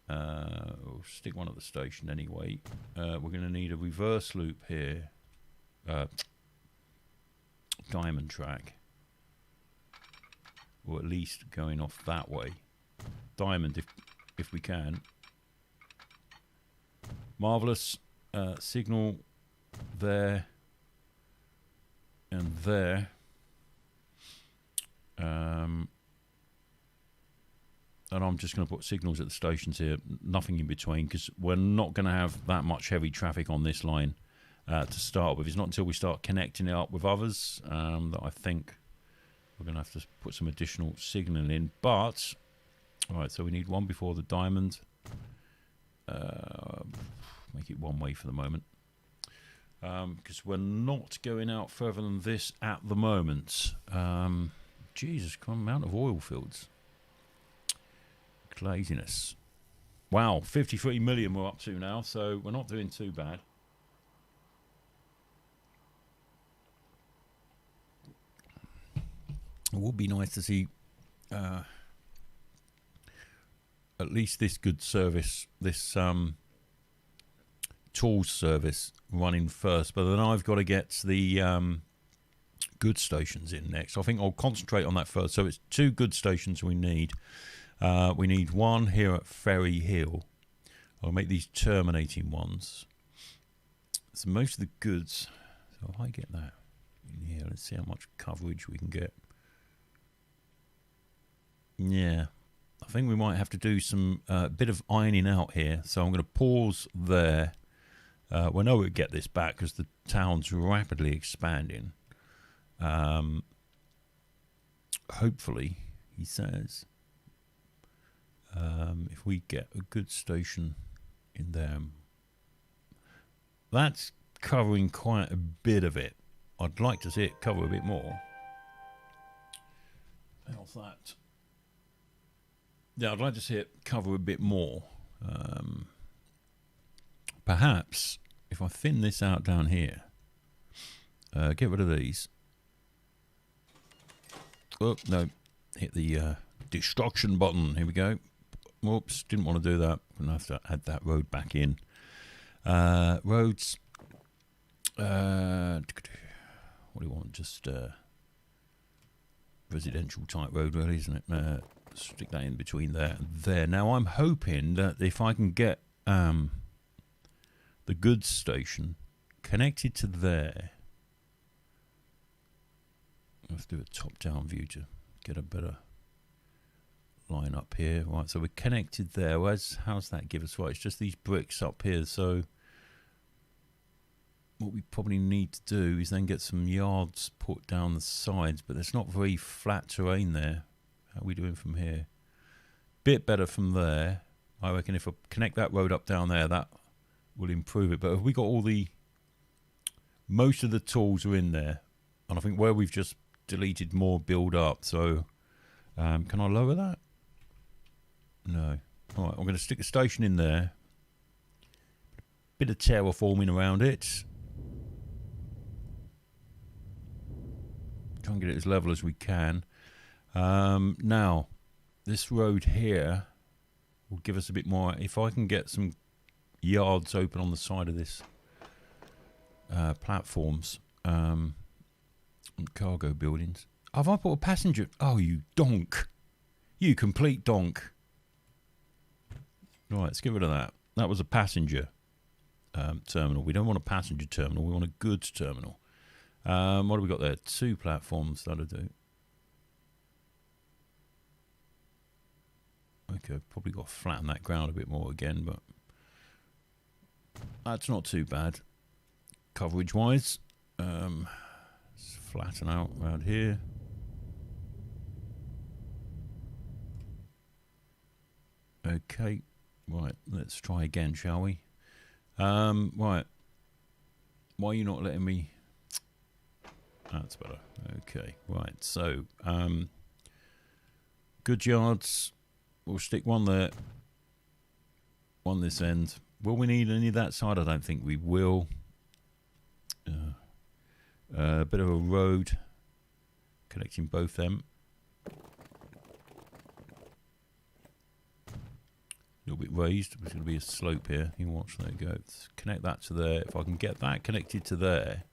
We'll stick one at the station anyway. We're going to need a reverse loop here. Diamond track. Or at least going off that way. Diamond if we can. Marvellous. Signal there. And there. And I'm just going to put signals at the stations here, nothing in between, because we're not going to have that much heavy traffic on this line to start with. It's not until we start connecting it up with others that I think we're going to have to put some additional signalling in. But, all right, so we need one before the diamond. Make it one way for the moment. Because we're not going out further than this at the moment. Jesus, amount of oil fields. Laziness. Wow, 53 million we're up to now, so we're not doing too bad. It would be nice to see at least this good service, this tools service running first, but then I've got to get the good stations in next. I think I'll concentrate on that first. So it's 2 good stations we need. We need one here at Ferry Hill. I'll make these terminating ones. So most of the goods. So if I get that in here, let's see how much coverage we can get. Yeah, I think we might have to do some bit of ironing out here. So I'm going to pause there. We know we'll get this back because the town's rapidly expanding. Hopefully, he says. If we get a good station in there, that's covering quite a bit of it. I'd like to see it cover a bit more. How's that? Yeah, I'd like to see it cover a bit more. Perhaps if I thin this out down here, get rid of these. Oh, no, hit the destruction button. Here we go. Whoops, didn't want to do that. I'm going to have to add that road back in. Roads. What do you want? Just residential type road, really, isn't it? Stick that in between there and there. Now, I'm hoping that if I can get the goods station connected to there. Let's do a top-down view to get a better line up here. Right, so we're connected there. How's that give us? Right, it's just these bricks up here. So what we probably need to do is then get some yards put down the sides, but there's not very flat terrain there. How are we doing from here? Bit better from there. I reckon if I connect that road up down there, that will improve it. But have we got all the... Most of the tools are in there. And I think where we've just deleted more build up. So, can I lower that? No. All right, I'm going to stick a station in there. Bit of terraforming around it. Try and get it as level as we can. Now, this road here will give us a bit more. If I can get some yards open on the side of this platforms, cargo buildings. Have I put a passenger? Oh, you donk! You complete donk! Right, let's get rid of that. That was a passenger terminal. We don't want a passenger terminal. We want a goods terminal. What have we got there? 2 platforms. That'll do. Okay, probably got to flatten that ground a bit more again, but that's not too bad. Coverage-wise, let's flatten out around here. Okay, right, let's try again, shall we? Right, why are you not letting me... That's better. Okay, right, so, goods yards, we'll stick one there, one this end. Will we need any of that side? I don't think we will. A bit of a road connecting both them. A little bit raised. There's going to be a slope here. You watch. There you go. Let's connect that to there. If I can get that connected to there,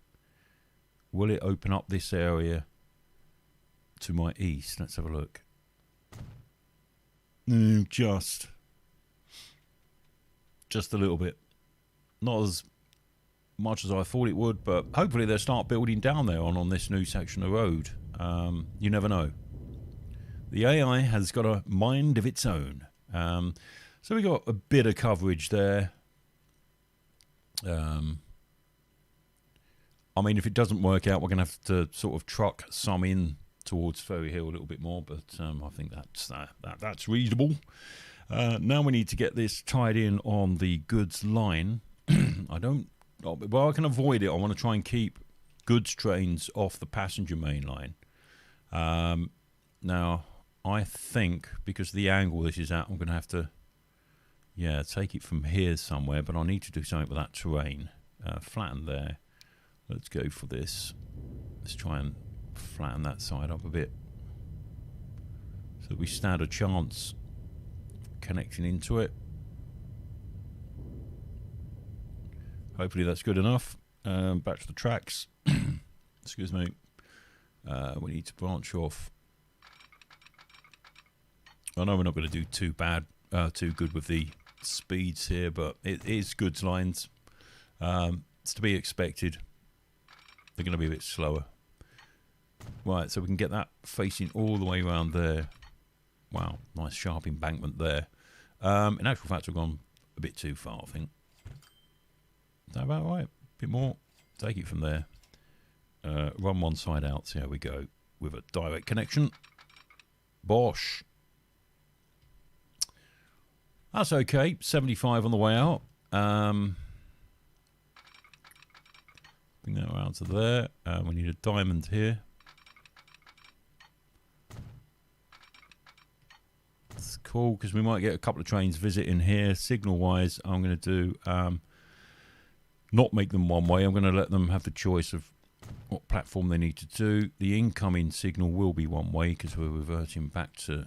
will it open up this area to my east? Let's have a look. Just a little bit. Not as much as I thought it would, but hopefully they'll start building down there on this new section of road. You never know. The AI has got a mind of its own. So we got a bit of coverage there. I mean, if it doesn't work out, we're going to have to sort of truck some in towards Ferry Hill a little bit more, but I think that's reasonable. Now we need to get this tied in on the goods line. Well, I can avoid it. I want to try and keep goods trains off the passenger main line. Now, I think because of the angle this is at, I'm going to have to, take it from here somewhere, but I need to do something with that terrain. Flatten there. Let's go for this. Let's try and flatten that side up a bit so that we stand a chance of connecting into it. Hopefully that's good enough. Back to the tracks. Excuse me. We need to branch off. I know we're not going to do too good with the speeds here, but it is goods lines. It's to be expected. They're going to be a bit slower. Right, so we can get that facing all the way around there. Wow, nice sharp embankment there. In actual fact, we've gone a bit too far, I think. Is that about right? A bit more. Take it from there. Run one side out. See how we go with a direct connection. Bosh. That's okay. 75 on the way out. Bring that around to there. We need a diamond here. That's cool because we might get a couple of trains visiting here. Signal wise, I'm going to do not make them one way. I'm going to let them have the choice of what platform they need to do. The incoming signal will be one way because we're reverting back to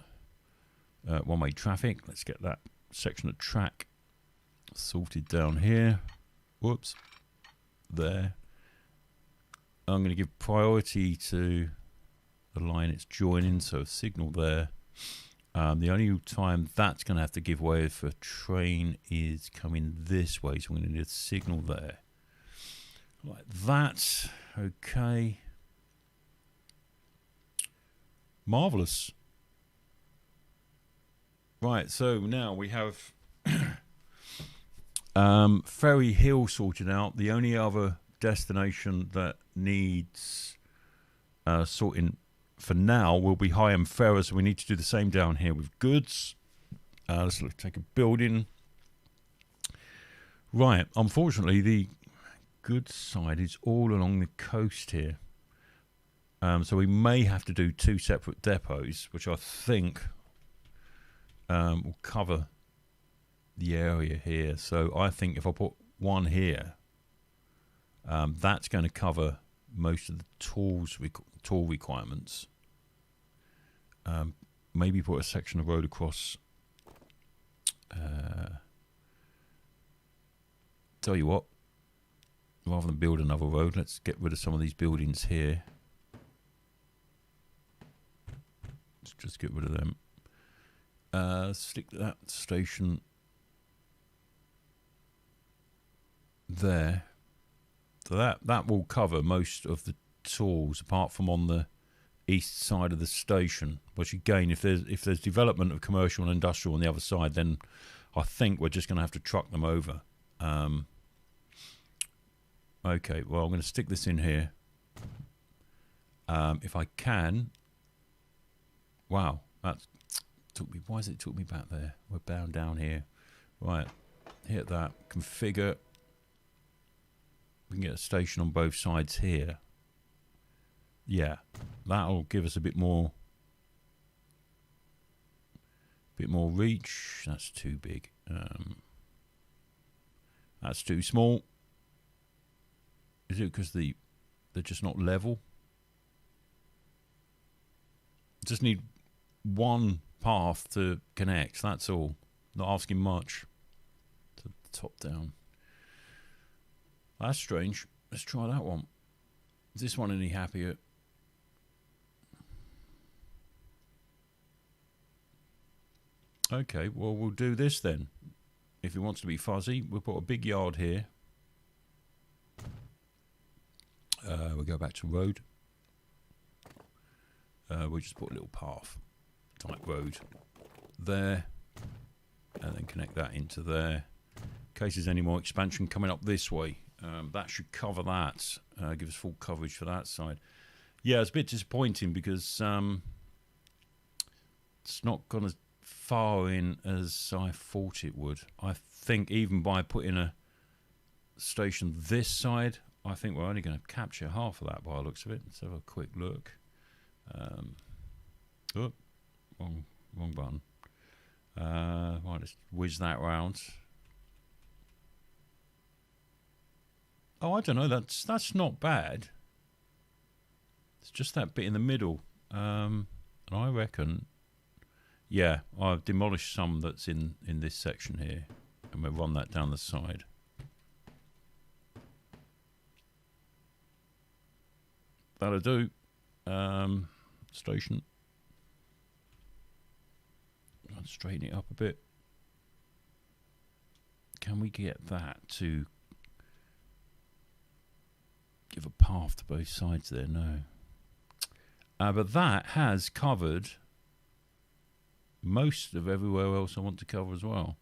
one-way traffic. Let's get that section of track sorted down here. Whoops. There. I'm going to give priority to the line it's joining, so a signal there. The only time that's going to have to give way if a train is coming this way, so we're going to need a signal there. Like that. Okay. Marvellous. Right, so now we have Ferry Hill sorted out. The only other destination that needs sorting for now will be high and ferrous, so we need to do the same down here with goods. Let's take a building. Right, unfortunately the goods side is all along the coast here. So we may have to do 2 separate depots, which I think will cover the area here. So I think if I put one here, that's going to cover most of the tool requirements. Maybe put a section of road across. Tell you what, rather than build another road, let's get rid of some of these buildings here. Let's just get rid of them. Stick that station there. So that will cover most of the tools, apart from on the east side of the station. Which again, if there's development of commercial and industrial on the other side, then I think we're just going to have to truck them over. Okay, well, I'm going to stick this in here. If I can. Wow, that took me. Why has it took me back there? We're bound down here. Right, hit that. Configure. We can get a station on both sides here. Yeah, that'll give us a bit more reach. That's too big. That's too small. Is it because they're just not level? Just need one path to connect. That's all. Not asking much. To top down. That's strange. Let's try that one. Is this one any happier? Okay, well, we'll do this then. If it wants to be fuzzy, we'll put a big yard here. We'll go back to road. We'll just put a little path type road there. And then connect that into there. In case there's any more expansion coming up this way. That should cover that. Give us full coverage for that side. Yeah, it's a bit disappointing because it's not gone as far in as I thought it would. I think even by putting a station this side, I think we're only going to capture half of that by the looks of it. Let's have a quick look. Oh, wrong button. Right, let's whiz that round. Oh, I don't know. That's not bad. It's just that bit in the middle. And I reckon, yeah, I've demolished some that's in this section here, and we'll run that down the side. That'll do. Station. I'll straighten it up a bit. Can we get that to give a path to both sides there? No. But that has covered most of everywhere else I want to cover as well.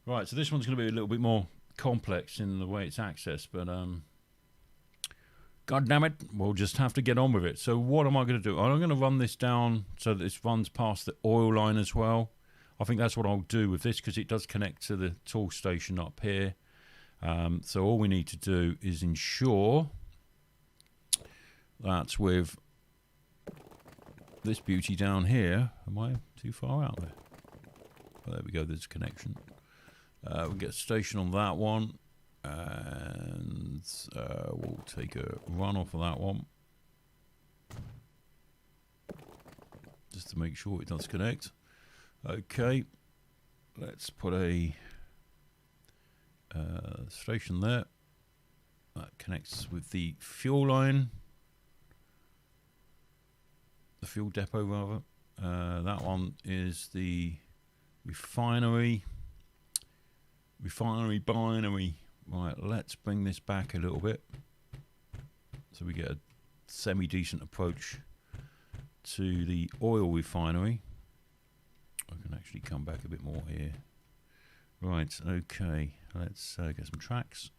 Right, so this one's going to be a little bit more complex in the way it's accessed, but God damn it, we'll just have to get on with it. So what am I going to do? I'm going to run this down so that this runs past the oil line as well. I think that's what I'll do with this because it does connect to the tool station up here. So all we need to do is ensure that with this beauty down here, am I too far out there? Oh, there we go, there's a connection. We'll get a station on that one, and we'll take a run off of that one just to make sure it does connect. Okay, let's put a station there that connects with the fuel line, the fuel depot rather. That one is the refinery binary. Right, let's bring this back a little bit so we get a semi-decent approach to the oil refinery. I can actually come back a bit more here. Right, okay, let's get some tracks.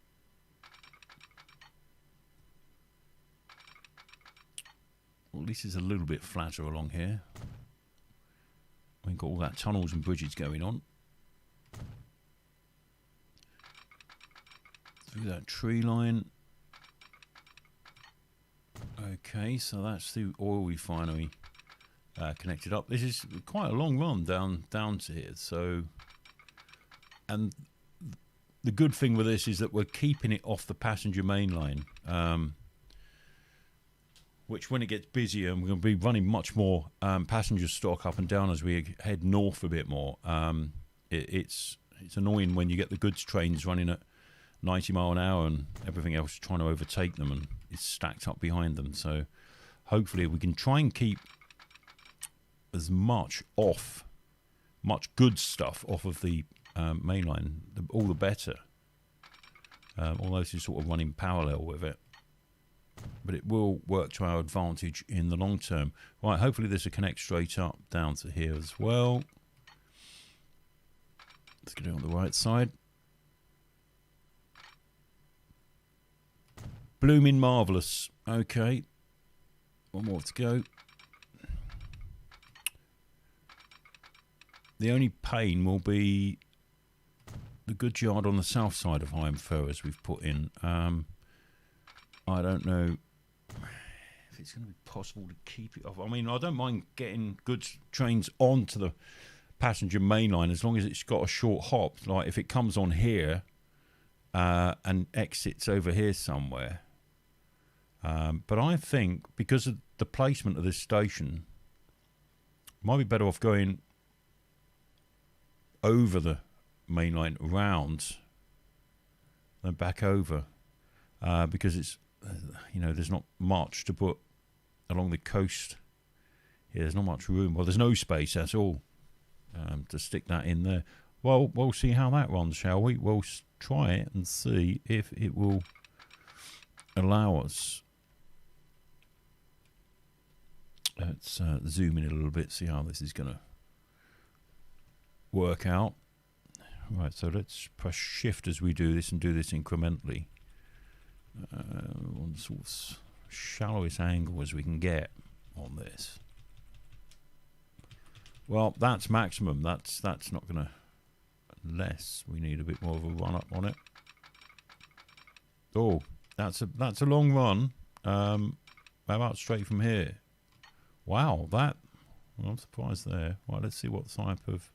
Well, at least it's a little bit flatter along here. We've got all that tunnels and bridges going on. Through that tree line. Okay, so that's the oil refinery connected up. This is quite a long run down to here. So, and the good thing with this is that we're keeping it off the passenger main line, which when it gets busier, and we're going to be running much more passenger stock up and down as we head north a bit more. It's annoying when you get the goods trains running at 90 mile an hour and everything else trying to overtake them, and it's stacked up behind them. So hopefully we can try and keep as much good stuff off of the main line, all the better. Although this is sort of running parallel with it, but it will work to our advantage in the long term. Right, hopefully this will connect straight up down to here as well. Let's get it on the right side. Blooming marvellous. Okay. One more to go. The only pain will be the goods yard on the south side of Higham Ferrers we've put in. I don't know if it's going to be possible to keep it off. I mean, I don't mind getting goods trains onto the passenger main line as long as it's got a short hop. Like if it comes on here and exits over here somewhere. But I think because of the placement of this station, might be better off going over the main line round than back over, because it's there's not much to put along the coast here. There's not much room. Well, there's no space at all to stick that in there. Well, we'll see how that runs, shall we? We'll try it and see if it will allow us. Let's zoom in a little bit, see how this is going to work out. Right, so let's press shift as we do this and do this incrementally. On the sort of shallowest angle as we can get on this. Well, that's maximum. That's not going to, unless we need a bit more of a run up on it. Oh, that's a long run. How about straight from here? Wow, I'm surprised there. Right, let's see what type of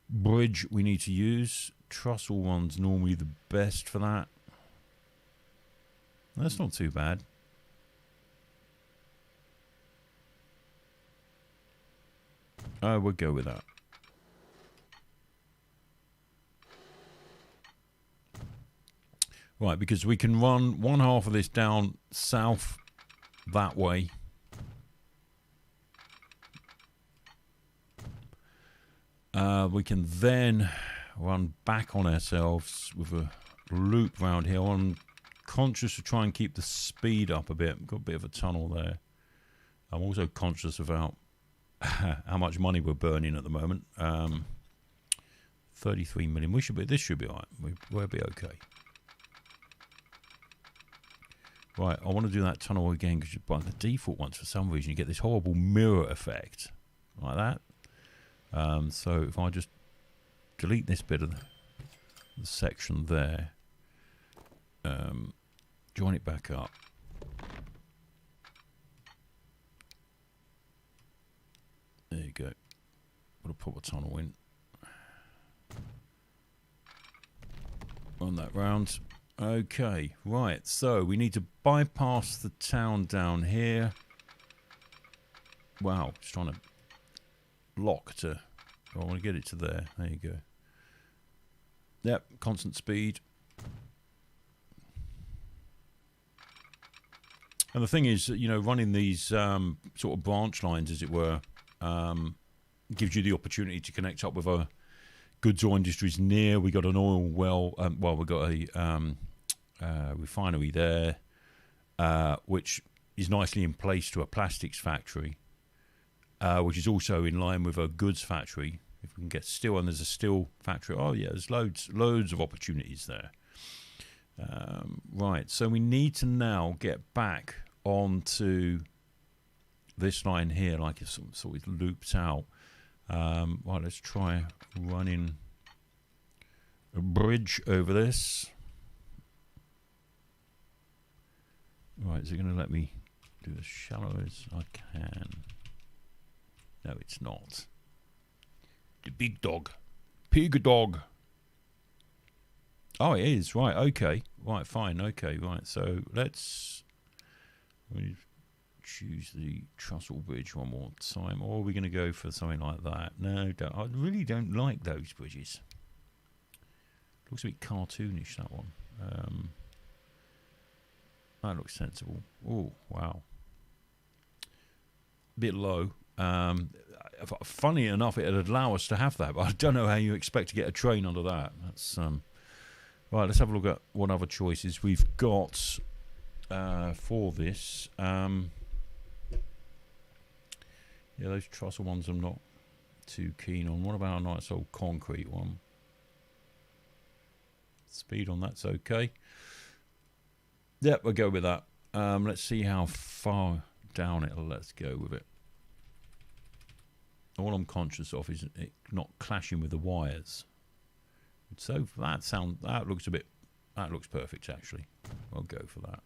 bridge we need to use. Throttle one's normally the best for that. That's not too bad. We'll go with that. Right, because we can run one half of this down south that way. We can then run back on ourselves with a loop round here. I'm conscious to try and keep the speed up a bit. We've got a bit of a tunnel there. I'm also conscious about how much money we're burning at the moment. 33 million. This should be all right. We'll be okay. Right, I want to do that tunnel again because by the default ones, for some reason, you get this horrible mirror effect like that. So if I just delete this bit of the section there, join it back up. There you go. Put a proper tunnel in. Run that round. Okay, right. So we need to bypass the town down here. Wow, just trying to lock to. I want to get it to there. There you go. Yep, constant speed. And the thing is, running these sort of branch lines, as it were, gives you the opportunity to connect up with a goods or industries near. We got an oil well. We got a refinery there, which is nicely in place to a plastics factory, which is also in line with a goods factory. If we can get steel, and there's a steel factory. Oh yeah, there's loads of opportunities there. Right, so we need to now get back onto this line here like it's sort of looped out. Right, let's try running a bridge over this. Right, is it going to let me do as shallow as I can? No, it's not. The big dog. Pig dog. Oh, it is. Right, okay. Right, fine. Okay, right. So let's choose the Throttle bridge one more time. Or are we going to go for something like that? No, I really don't like those bridges. Looks a bit cartoonish, that one. That looks sensible. Oh, wow. Bit low. Funny enough, it'd allow us to have that, but I don't know how you expect to get a train under that. That's right. Let's have a look at what other choices we've got for this. Yeah, those Throttle ones I'm not too keen on. What about a nice old concrete one? Speed on that's okay. Yep, we'll go with that. Let's see how far down it'll let us go with it. All I'm conscious of is it not clashing with the wires. So that looks perfect actually. I'll go for that.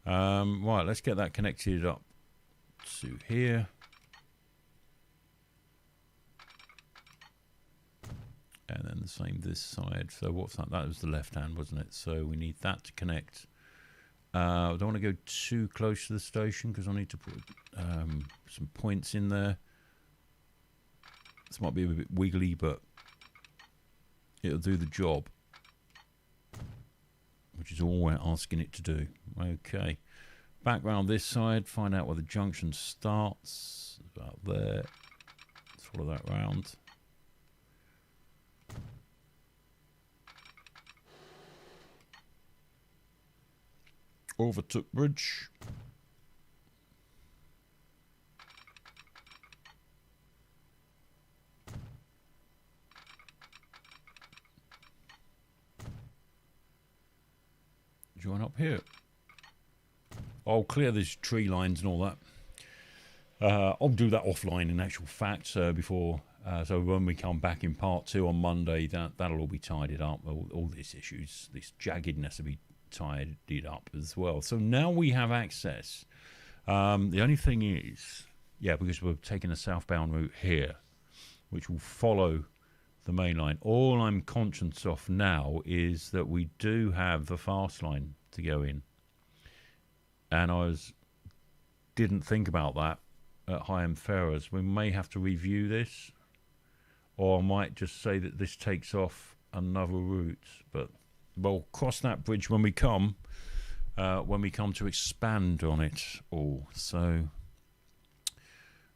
Right, let's get that connected up to here. And then the same this side. So what's that? That was the left hand, wasn't it? So we need that to connect. I don't want to go too close to the station because I need to put some points in there. This might be a bit wiggly, but it'll do the job, which is all we're asking it to do. Okay. Back round this side, find out where the junction starts. About there. Follow that round. Overtook bridge. Join up here. I'll clear these tree lines and all that. I'll do that offline in actual fact before. So when we come back in part 2 on Monday, that'll all be tidied up. All these issues, this jaggedness will be tidied up as well. So now we have access. The only thing is, yeah, because we're taking a southbound route here, which will follow the main line. All I'm conscious of now is that we do have the fast line to go in, and didn't think about that at Higham Ferrers. We may have to review this, or I might just say that this takes off another route, but we'll cross that bridge when we come to expand on it all. So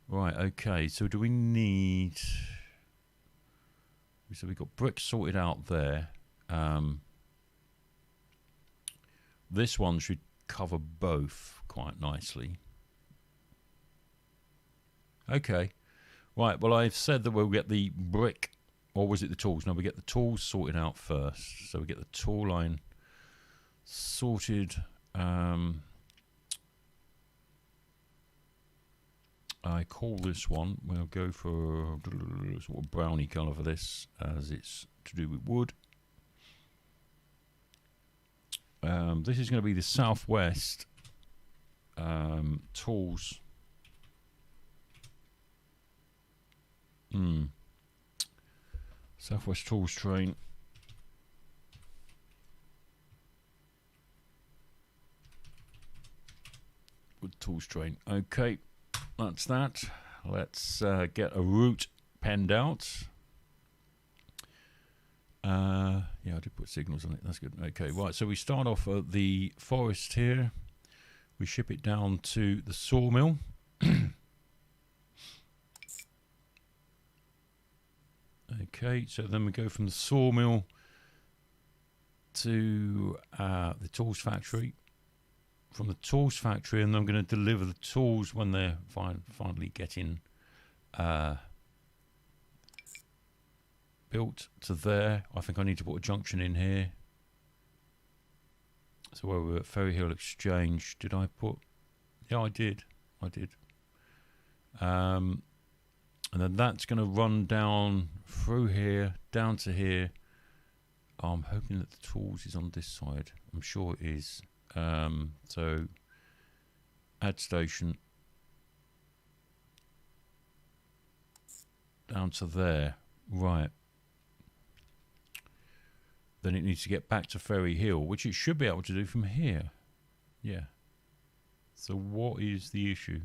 right, okay, so do we need, so we've got bricks sorted out there. This one should cover both quite nicely. Okay, right, well, I've said that we'll get the brick, or was it the tools? No, we get the tools sorted out first. So we get the tool line sorted. I call this one, we'll go for sort of brownie colour for this, as it's to do with wood. This is going to be the southwest tools. Southwest tools train. Wood tools train. Okay, that's that. Let's get a route penned out. Yeah, I did put signals on it. That's good. Okay, right. So we start off at the forest here. We ship it down to the sawmill. Okay, so then we go from the sawmill to the tools factory. From the tools factory, and I'm going to deliver the tools when they're finally getting built to there. I think I need to put a junction in here. So where we're at Ferry Hill Exchange, did I put? Yeah, I did. And then that's going to run down through here, down to here. I'm hoping that the tools is on this side. I'm sure it is. So add station down to there. Right. Then it needs to get back to Ferry Hill, which it should be able to do from here. Yeah. So what is the issue?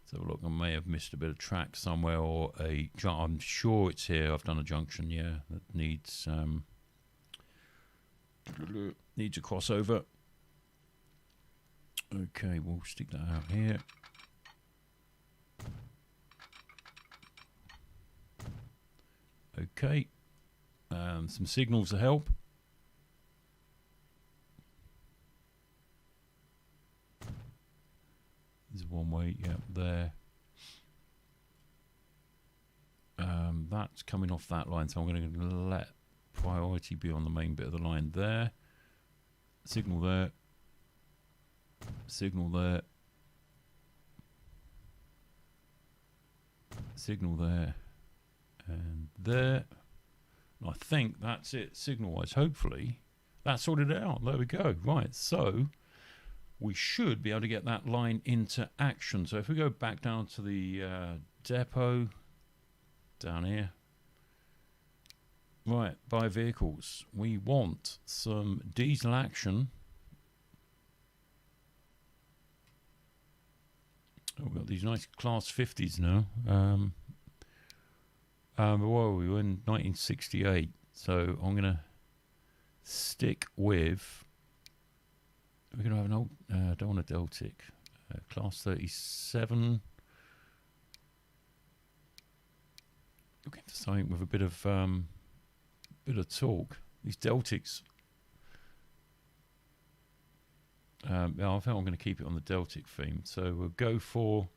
Let's have a look. I may have missed a bit of track somewhere, or I'm sure it's here. I've done a junction, yeah, that needs needs a crossover. Okay, we'll stick that out here. Okay, some signals to help. There's one way, yeah, there. That's coming off that line, so I'm going to let priority be on the main bit of the line there. Signal there. Signal there. Signal there. And there. And I think that's it, signal-wise. Hopefully, that sorted it out. There we go. Right, so we should be able to get that line into action. So if we go back down to the depot, down here. Right, buy vehicles. We want some diesel action. Oh, we've got these nice class 50s now. Where were we? We're in 1968. So I'm going to stick with... We're going to have an old... don't want a Deltic. Class 37. Looking for something with a bit of torque. These Deltics. I think I'm going to keep it on the Deltic theme. So we'll go for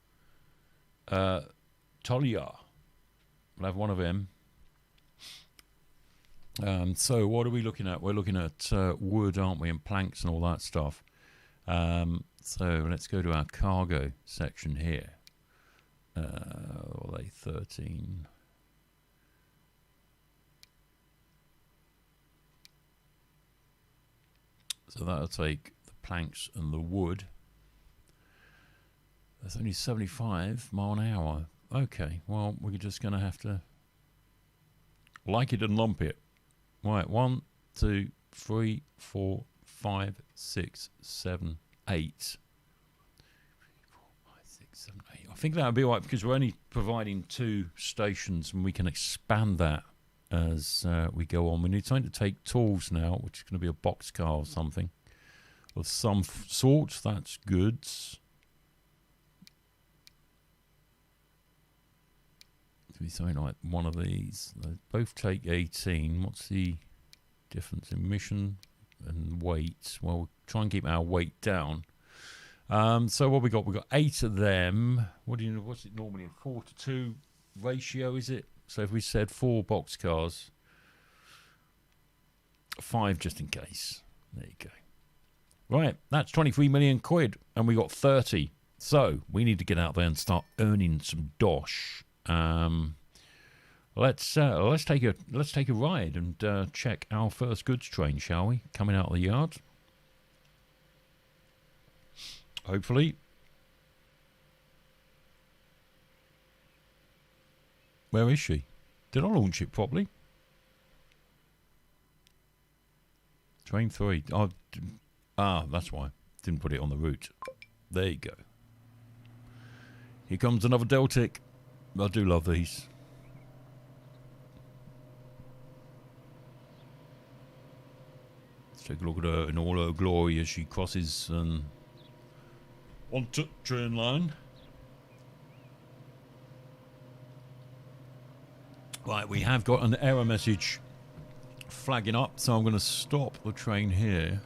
Tolia. We'll have one of them. So what are we looking at? We're looking at wood, aren't we, and planks and all that stuff. So let's go to our cargo section here. What are they, 13? So that'll take the planks and the wood. That's only 75 mile an hour. Okay, well, we're just going to have to like it and lump it. Right, 1, 2, 3, 4, 5, 6, 7, 8. 4, 5, 6, 7, 8. I think that would be all right because we're only providing 2 stations and we can expand that as we go on. We need something to take tools now, which is going to be a boxcar or something of some sort. That's goods. Be something like one of these. They both take 18. What's the difference in mission and weight? Well, we'll try and keep our weight down. So what we got? We got 8 of them. What do you know? What's it normally? 4-to-2 ratio, is it? So if we said 4 boxcars, 5 just in case. There you go. Right, that's 23 million quid, and we got 30. So we need to get out there and start earning some dosh. Let's take a ride and check our first goods train, shall we? Coming out of the yard. Hopefully. Where is she? Did I launch it properly? Train 3. That's why. Didn't put it on the route. There you go. Here comes another Deltic. I do love these. Let's take a look at her in all her glory as she crosses onto train line. Right, we have got an error message flagging up, so I'm going to stop the train here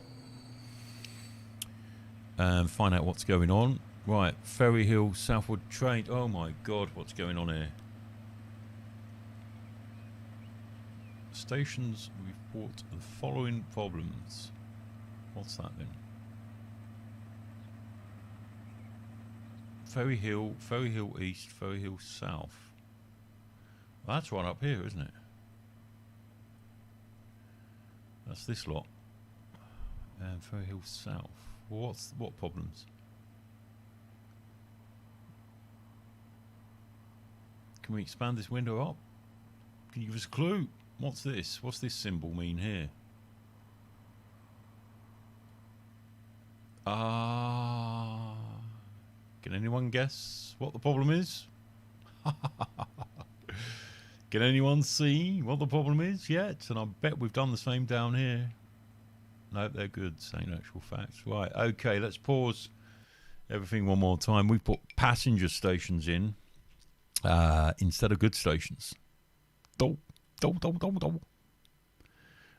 and find out what's going on. Right, Ferry Hill, Southwood train. Oh my God, what's going on here? Stations report the following problems. What's that then? Ferry Hill East, Ferry Hill South. Well, that's right up here, isn't it? That's this lot. And Ferry Hill South. Well, what problems? Can we expand this window up? Can you give us a clue? What's this? What's this symbol mean here? Can anyone guess what the problem is? Can anyone see what the problem is yet? And I bet we've done the same down here. No, they're good, saying actual facts. Right, okay, let's pause everything one more time. We've put passenger stations in instead of good stations.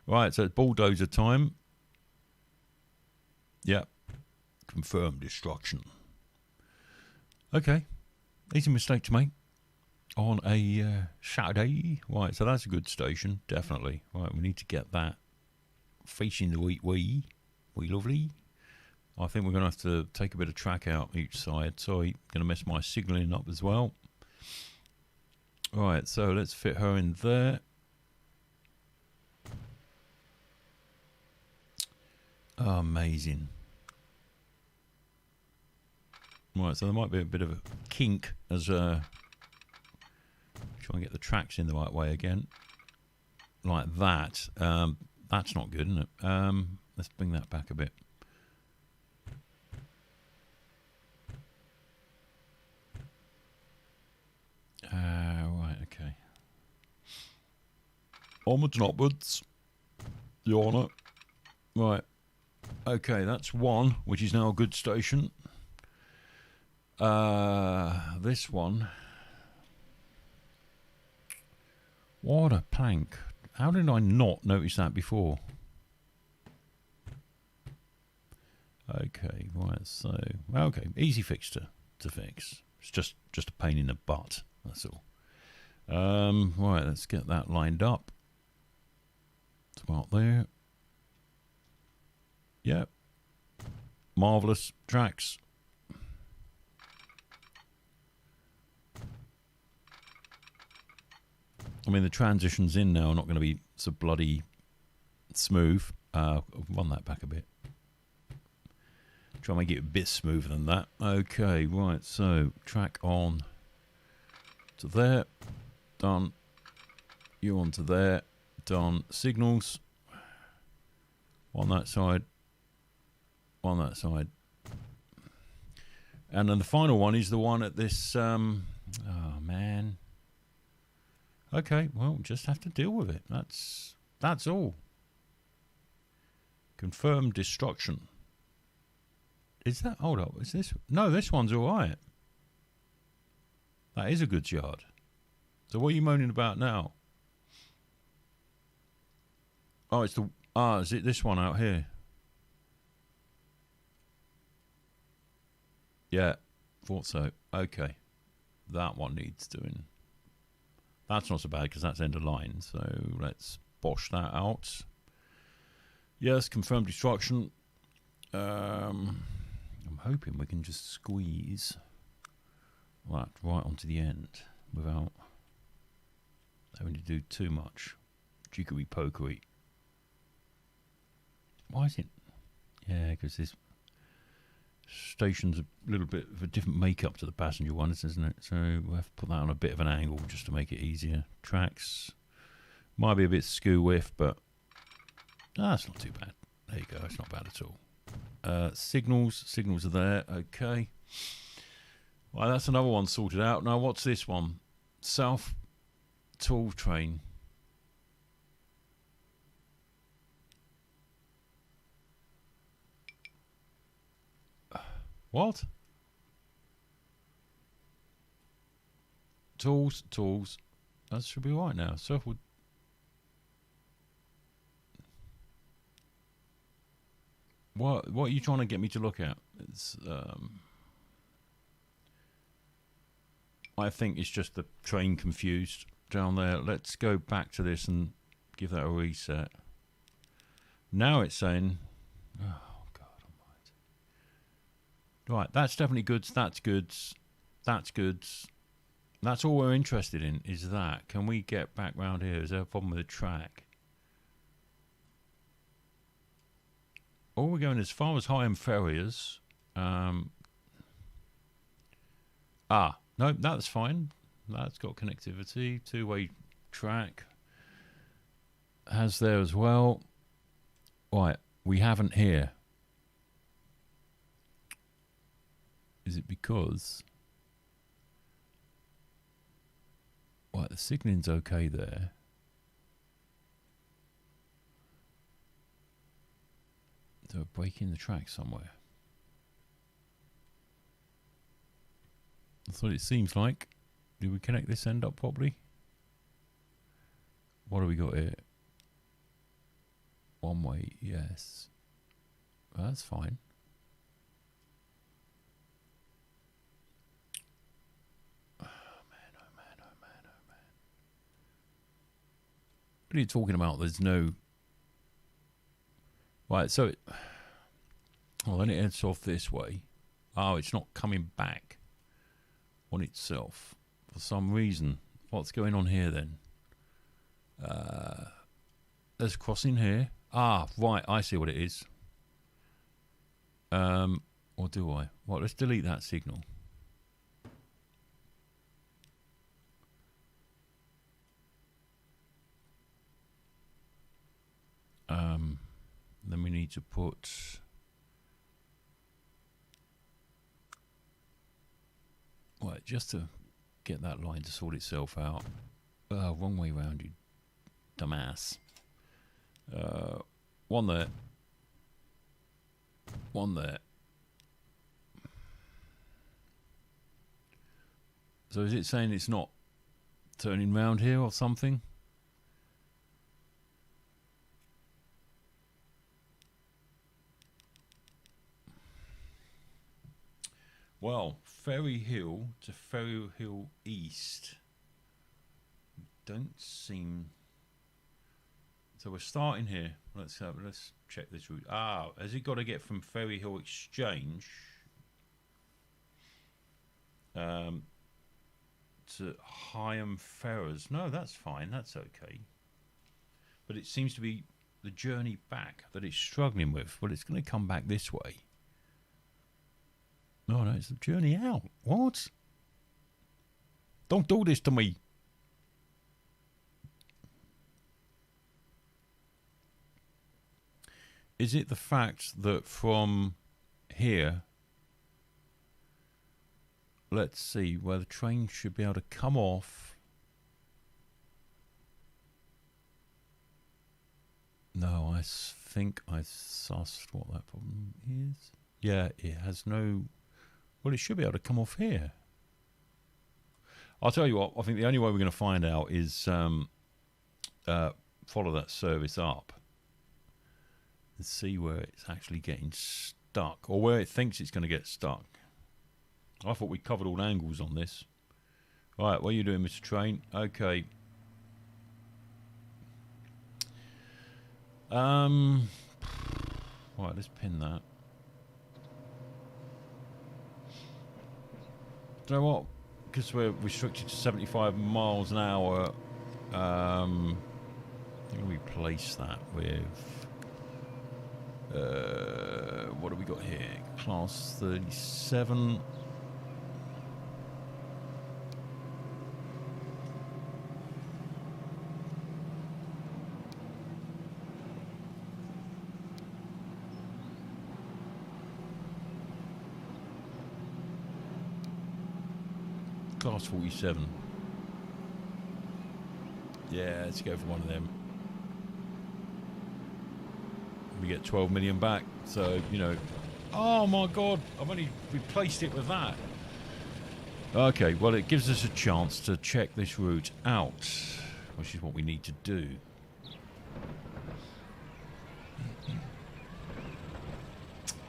Right, so it's bulldozer time. Yep. Confirmed destruction. Okay. Easy mistake to make on a Saturday. Right, so that's a good station, definitely. Right, we need to get that facing the wee lovely. I think we're going to have to take a bit of track out each side. Sorry, going to mess my signalling up as well. Right, so let's fit her in there. Oh, amazing. Right, so there might be a bit of a kink as try and get the tracks in the right way again. Like that. That's not good, isn't it? Let's bring that back a bit. Right, okay. Onwards and upwards. Your Honour. Right. Okay, that's one, which is now a good station. This one. What a plank. How did I not notice that before? Okay, right, so... Okay, easy fix to fix. It's just a pain in the butt, that's all. Right, let's get that lined up. It's about there. Yep. Marvellous tracks. I mean, the transitions in now are not going to be so bloody smooth. Run that back a bit. Try and make it a bit smoother than that. Okay, right, so track on to there. Done. You on to there. Done. Signals. On that side. On that side. And then the final one is the one at this... oh, man. Okay, well, just have to deal with it. That's all. Confirmed destruction. Is that... Hold up. Is this... No, this one's all right. That is a good yard. So what are you moaning about now? Oh, it's the... is it this one out here? Yeah, thought so. Okay. That one needs doing. That's not so bad because that's end of line. So let's bosh that out. Yes, confirmed destruction. I'm hoping we can just squeeze that right onto the end without having to do too much jiggery pokery. Why is it? Yeah, because this station's a little bit of a different makeup to the passenger one, isn't it? So we'll have to put that on a bit of an angle just to make it easier. Tracks might be a bit skew whiff, but that's not too bad. There you go, it's not bad at all. Signals are there. Okay. Well, that's another one sorted out. Now, what's this one? South Tool Train. What? Tools. That should be right now. Surfwood. What are you trying to get me to look at? It's I think it's just the train confused down there. Let's go back to this and give that a reset. Now it's saying, oh God Right, that's definitely goods. That's goods. That's goods. That's all we're interested in, is that. Can we get back round here? Is there a problem with the track? Or we're going as far as high-end farriers. No, that's fine. That's got connectivity. Two-way track. Has there as well. Right, we haven't here. Is it because... Right, the signalling's okay there. They're breaking the track somewhere. That's what it seems like. Did we connect this end up properly? What do we got here? One way, yes. Well, that's fine. Oh man, oh man, oh man, oh man. What are you talking about? There's no... Right, so... Well, then it heads off this way. Oh, it's not coming back on itself for some reason. What's going on here then? There's a crossing here. Ah, right, I see what it is. Or do I? Well, let's delete that signal. Then we need to put... Right, just to get that line to sort itself out. Wrong way round, you dumbass. One there. One there. So is it saying it's not turning round here or something? Well, Ferry Hill to Ferry Hill East don't seem... So we're starting here. Let's check this route. Ah, has it got to get from Ferry Hill Exchange to Higham Ferrers? No, that's fine. That's okay. But it seems to be the journey back that it's struggling with. Well, it's going to come back this way. No, it's the journey out. What? Don't do this to me. Is it the fact that from here, let's see, where the train should be able to come off? No, I think I sussed what that problem is. Yeah, it has no... Well, it should be able to come off here. I'll tell you what, I think the only way we're going to find out is follow that service up and see where it's actually getting stuck, or where it thinks it's going to get stuck. I thought we covered all angles on this. Right, what are you doing, Mr. Train? Okay. Right, let's pin that. Do you know what? Because we're restricted to 75 miles an hour, I'm going to replace that with... what have we got here? Class 37. Class 47. Yeah, let's go for one of them. We get 12 million back, so, you know. Oh my god, I've only replaced it with that. Okay, well, it gives us a chance to check this route out, which is what we need to do.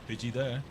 Is he there?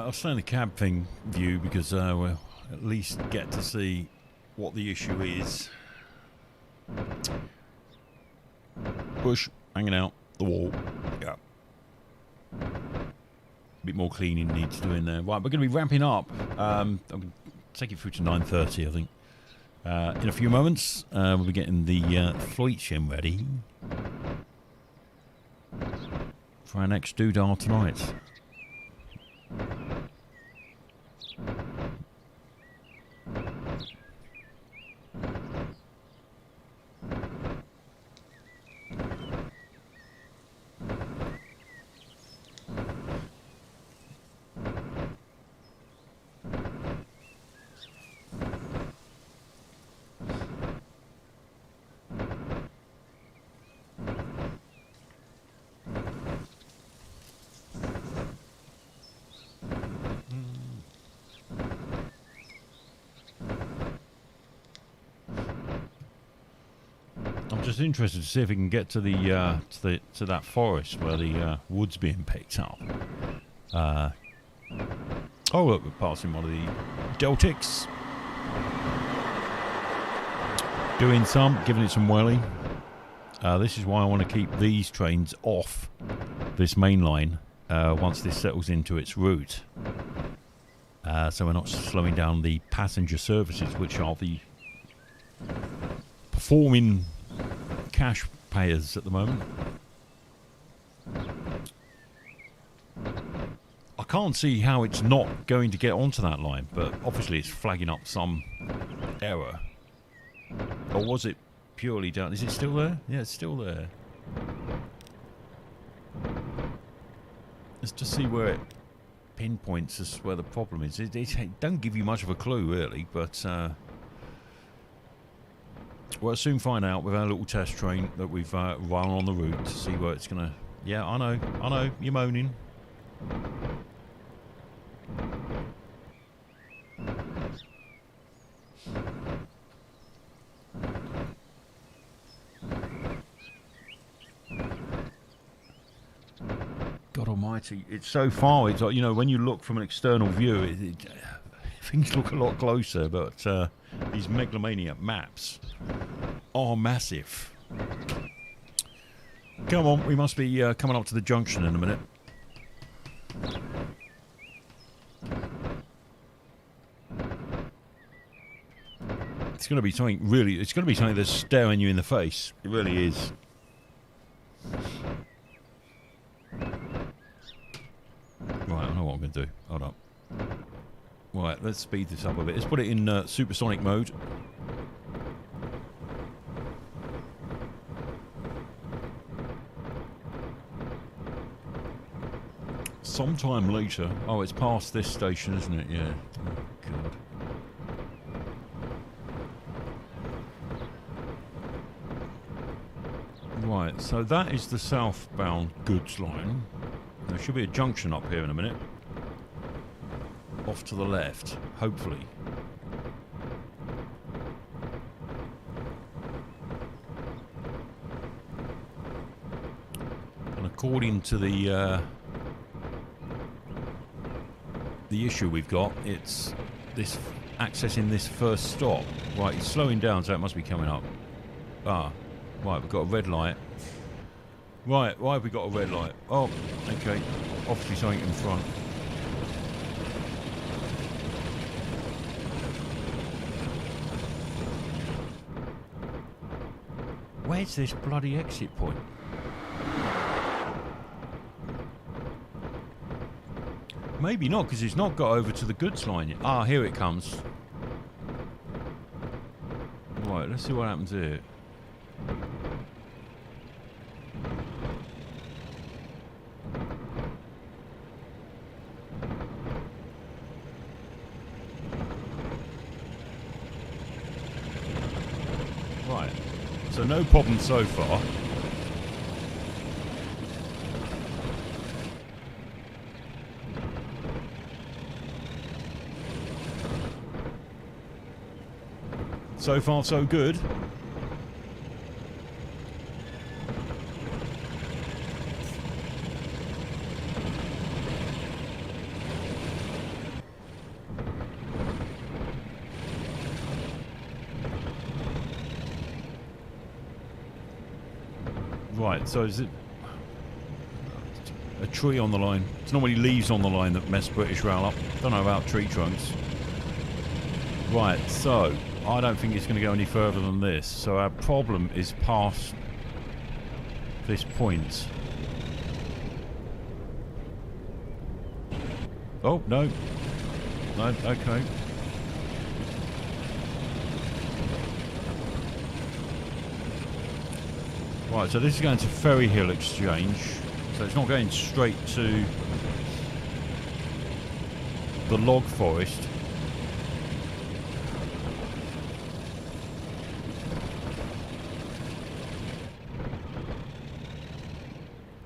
I'll stay in the cab thing view because we'll at least get to see what the issue is. Bush hanging out the wall. Yeah. A bit more cleaning needs doing there. Right, we're going to be ramping up. I'm going to take it through to 9:30, I think. In a few moments, we'll be getting the flight sim ready for our next doodah tonight. Just interested to see if we can get to the to that forest where the wood's being picked up. Oh look, we're passing one of the Deltics. Doing some, giving it some whirling. This is why I want to keep these trains off this main line once this settles into its route. So we're not slowing down the passenger services, which are the performing cash payers at the moment. I can't see how it's not going to get onto that line, but obviously it's flagging up some error. Or was it purely down? Is it still there? Yeah, it's still there. Let's just see where it pinpoints us where the problem is. It don't give you much of a clue, really, but we'll soon find out with our little test train that we've run on the route to see where it's going to... Yeah, I know, you're moaning. God almighty, it's so far. It's like, you know, when you look from an external view, things look a lot closer, but these megalomaniac maps are massive. Come on, we must be coming up to the junction in a minute. It's going to be something really... It's going to be something that's staring you in the face. It really is. Right, I know what I'm going to do. Hold up. Right, let's speed this up a bit. Let's put it in supersonic mode. Sometime later... Oh, it's past this station, isn't it? Yeah. Oh, God. Right, so that is the southbound goods line. There should be a junction up here in a minute. Off to the left, hopefully. And according to the issue we've got, it's this accessing this first stop. Right, it's slowing down, so it must be coming up. Ah, right, we've got a red light. Right, why have we got a red light? Oh, okay, obviously something in front. Where's this bloody exit point? Maybe not, because it's not got over to the goods line yet. Ah, here it comes. Right, let's see what happens here. Right, so no problem so far. So far, so good. Right, so is it a tree on the line? It's normally leaves on the line that mess British Rail up. Don't know about tree trunks. Right, so I don't think it's going to go any further than this. So our problem is past this point. Oh, no. No, okay. Right, so this is going to Ferry Hill Exchange. So it's not going straight to the log forest.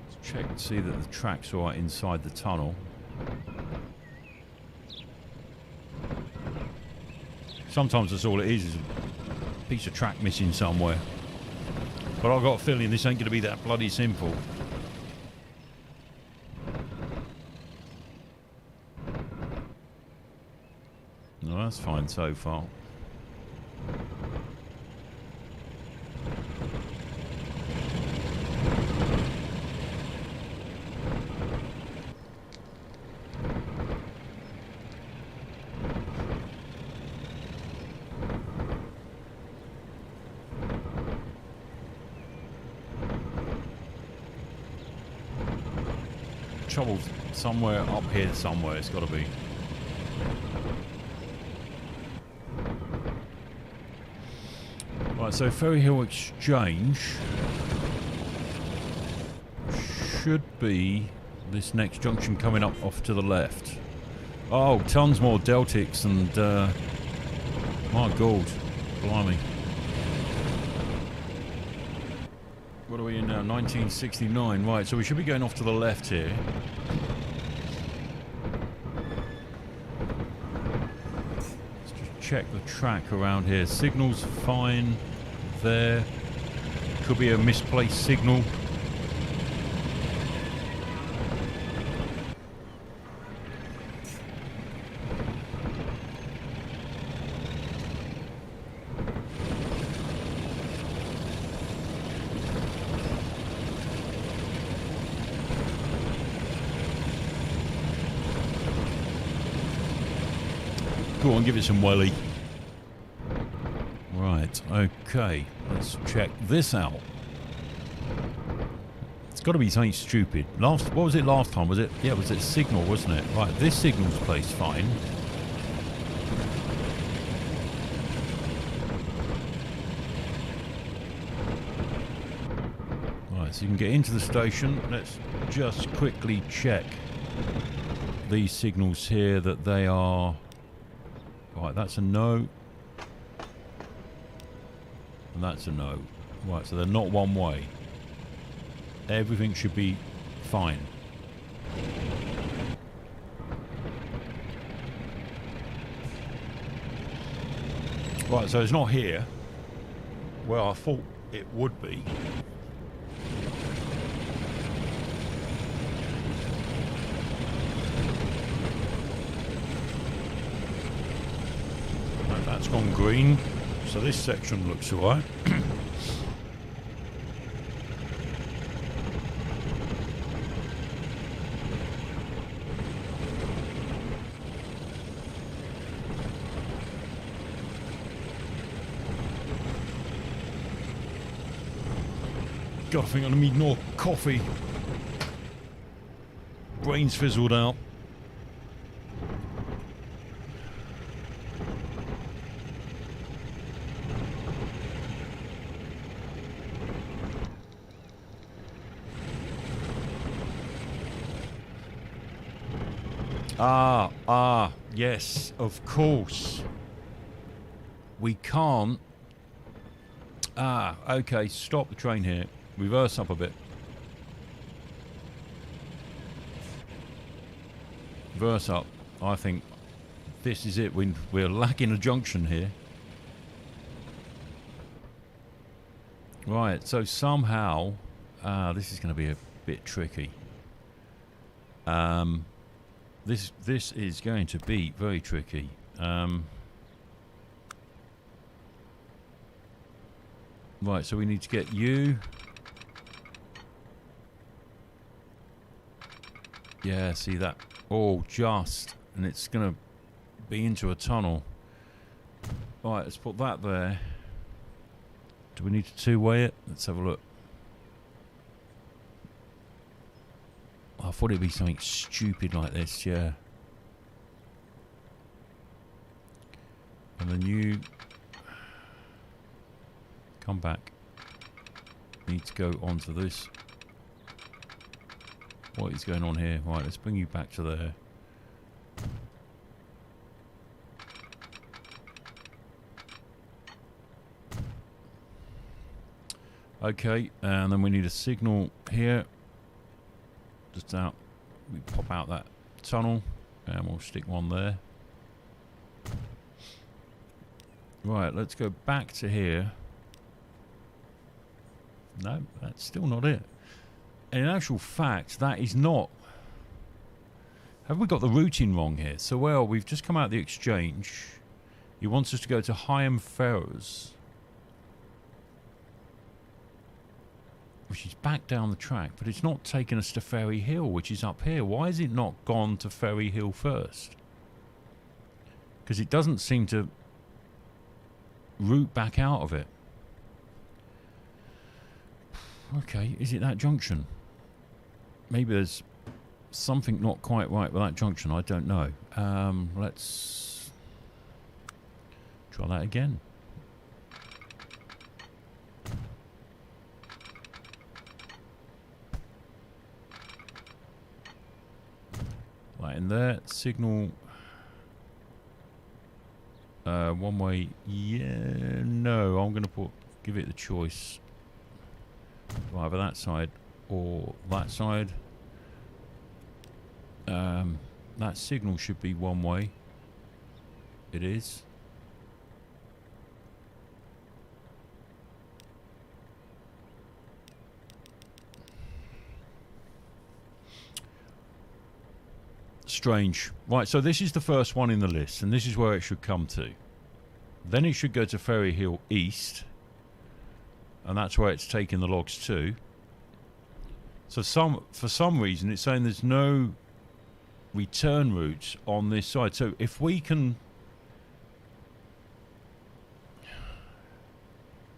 Let's check and see that the track's all right inside the tunnel. Sometimes that's all it is a piece of track missing somewhere. But I've got a feeling this ain't going to be that bloody simple. No, that's fine so far. Trouble somewhere up here somewhere, it's got to be. Right, so Ferry Hill Exchange should be this next junction coming up off to the left. Oh, tons more Deltics and my God, blimey. What are we in now? 1969. Right, so we should be going off to the left here. Let's just check the track around here. Signal's fine there. Could be a misplaced signal. Go on, give it some welly. Right, okay. Let's check this out. It's got to be something stupid. What was it last time? Was it? Yeah, was it signal, wasn't it? Right, this signal's placed fine. Right, so you can get into the station. Let's just quickly check these signals here that they are... Right, that's a no. And that's a no. Right, so they're not one way. Everything should be fine. Right, so it's not here. Well, I thought it would be. That's gone green, so this section looks alright. God, I think I need more coffee. Brain's fizzled out. Yes, of course. We can't. Okay, stop the train here. Reverse up a bit. Reverse up. I think this is it. We're lacking a junction here. Right, so somehow... this is going to be a bit tricky. This is going to be very tricky. Right, so we need to get you Yeah, see that? Oh, just. And it's going to be into a tunnel. Right, let's put that there. Do we need to two-way it? Let's have a look. I thought it'd be something stupid like this, yeah. And then you come back. Need to go onto this. What is going on here? Right, let's bring you back to there. Okay, and then we need a signal here. Just out. We pop out that tunnel and we'll stick one there. Right, let's go back to here. No, that's still not it. In actual fact, that is not... Have we got the routing wrong here? So, well, we've just come out of the exchange. He wants us to go to Higham Ferrers, which is back down the track, but it's not taken us to Ferry Hill, which is up here. Why has it not gone to Ferry Hill first? Because it doesn't seem to route back out of it. Okay, is it that junction? Maybe there's something not quite right with that junction. I don't know. Let's try that again. Right in there. Signal. One way. Yeah. No, I'm going to give it the choice. Either that side or that side. That signal should be one way. It is. Strange. Right, so this is the first one in the list, and this is where it should come to. Then it should go to Ferry Hill East, and that's where it's taking the logs to. So for some reason it's saying there's no return routes on this side. So if we can...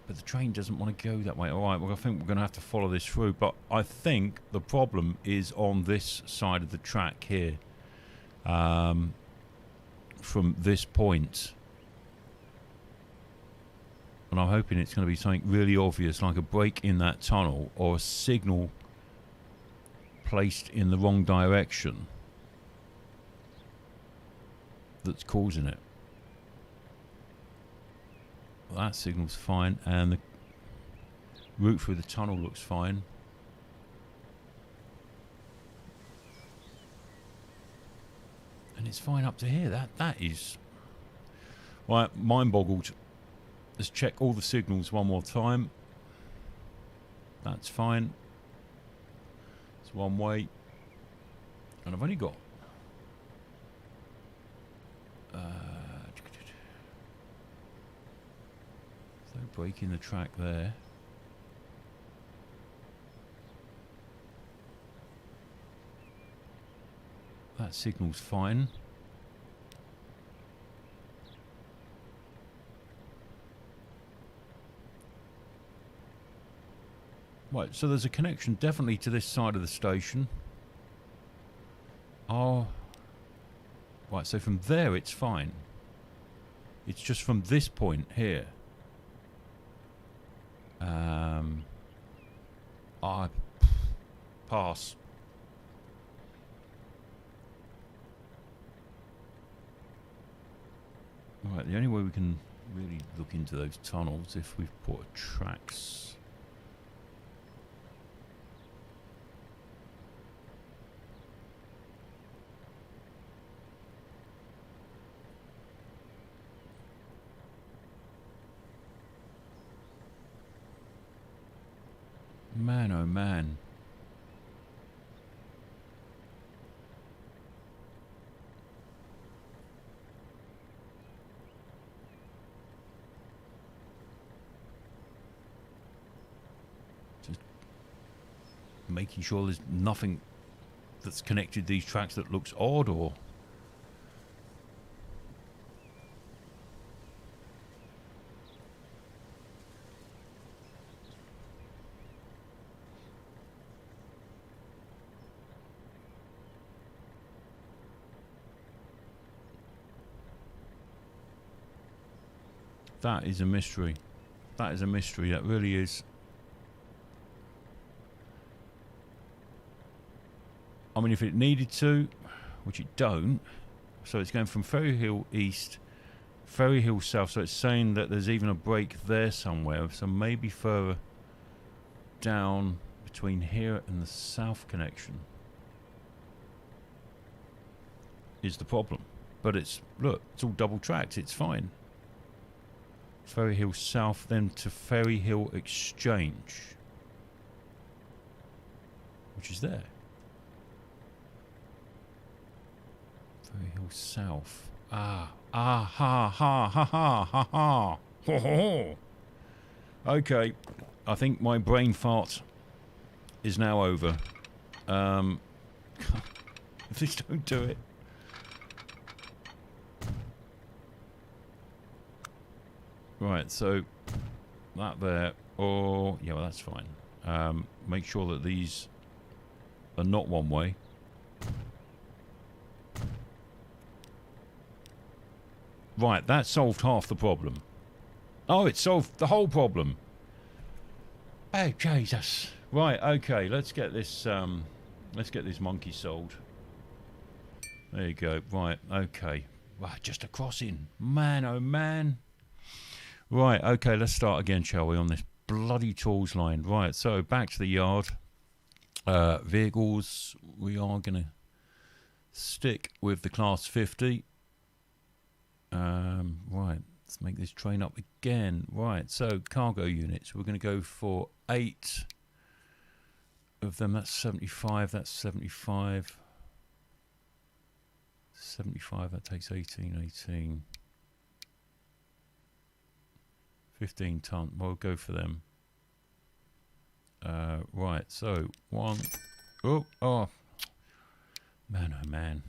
But the train doesn't want to go that way. Alright, well I think we're going to have to follow this through. But I think the problem is on this side of the track here. From this point. And I'm hoping it's going to be something really obvious, like a break in that tunnel or a signal placed in the wrong direction that's causing it. Well, that signal's fine, and the route through the tunnel looks fine. And it's fine up to here. That is... Right, mind boggled. Let's check all the signals one more time. That's fine. It's one way. And I've only got... so breaking the track there. That signal's fine. Right, so there's a connection definitely to this side of the station. Oh. Right, so from there it's fine. It's just from this point here. I pass. Right, the only way we can really look into those tunnels if we've put tracks. Man, oh man. Just making sure there's nothing that's connected these tracks that looks odd, or... That is a mystery. That is a mystery. That really is. I mean, if it needed to, which it don't, so it's going from Ferry Hill East, Ferry Hill South, so it's saying that there's even a break there somewhere, so maybe further down between here and the south connection is the problem. But it's, look, it's all double tracked, it's fine. Ferry Hill South, then to Ferry Hill Exchange, which is there. Ferry Hill South. Ha ha ha ha ha ha. Ho ho. Okay, I think my brain fart is now over. Please don't do it. Right, so that there, or yeah, well, that's fine. Make sure that these are not one way. Right, that solved half the problem. Oh, it solved the whole problem. Oh Jesus! Right, okay, let's get this monkey sold. There you go. Right, okay. Right, just a crossing. Man, oh man. Right, okay, let's start again, shall we, on this bloody tools line. Right, so back to the yard. Vehicles, we are going to stick with the Class 50. Right, let's make this train up again. Right, so cargo units, we're going to go for 8 of them. That's 75, that's 75. 75, that takes 18. 15 ton, we'll go for them. Right, so 1, oh, man, oh man.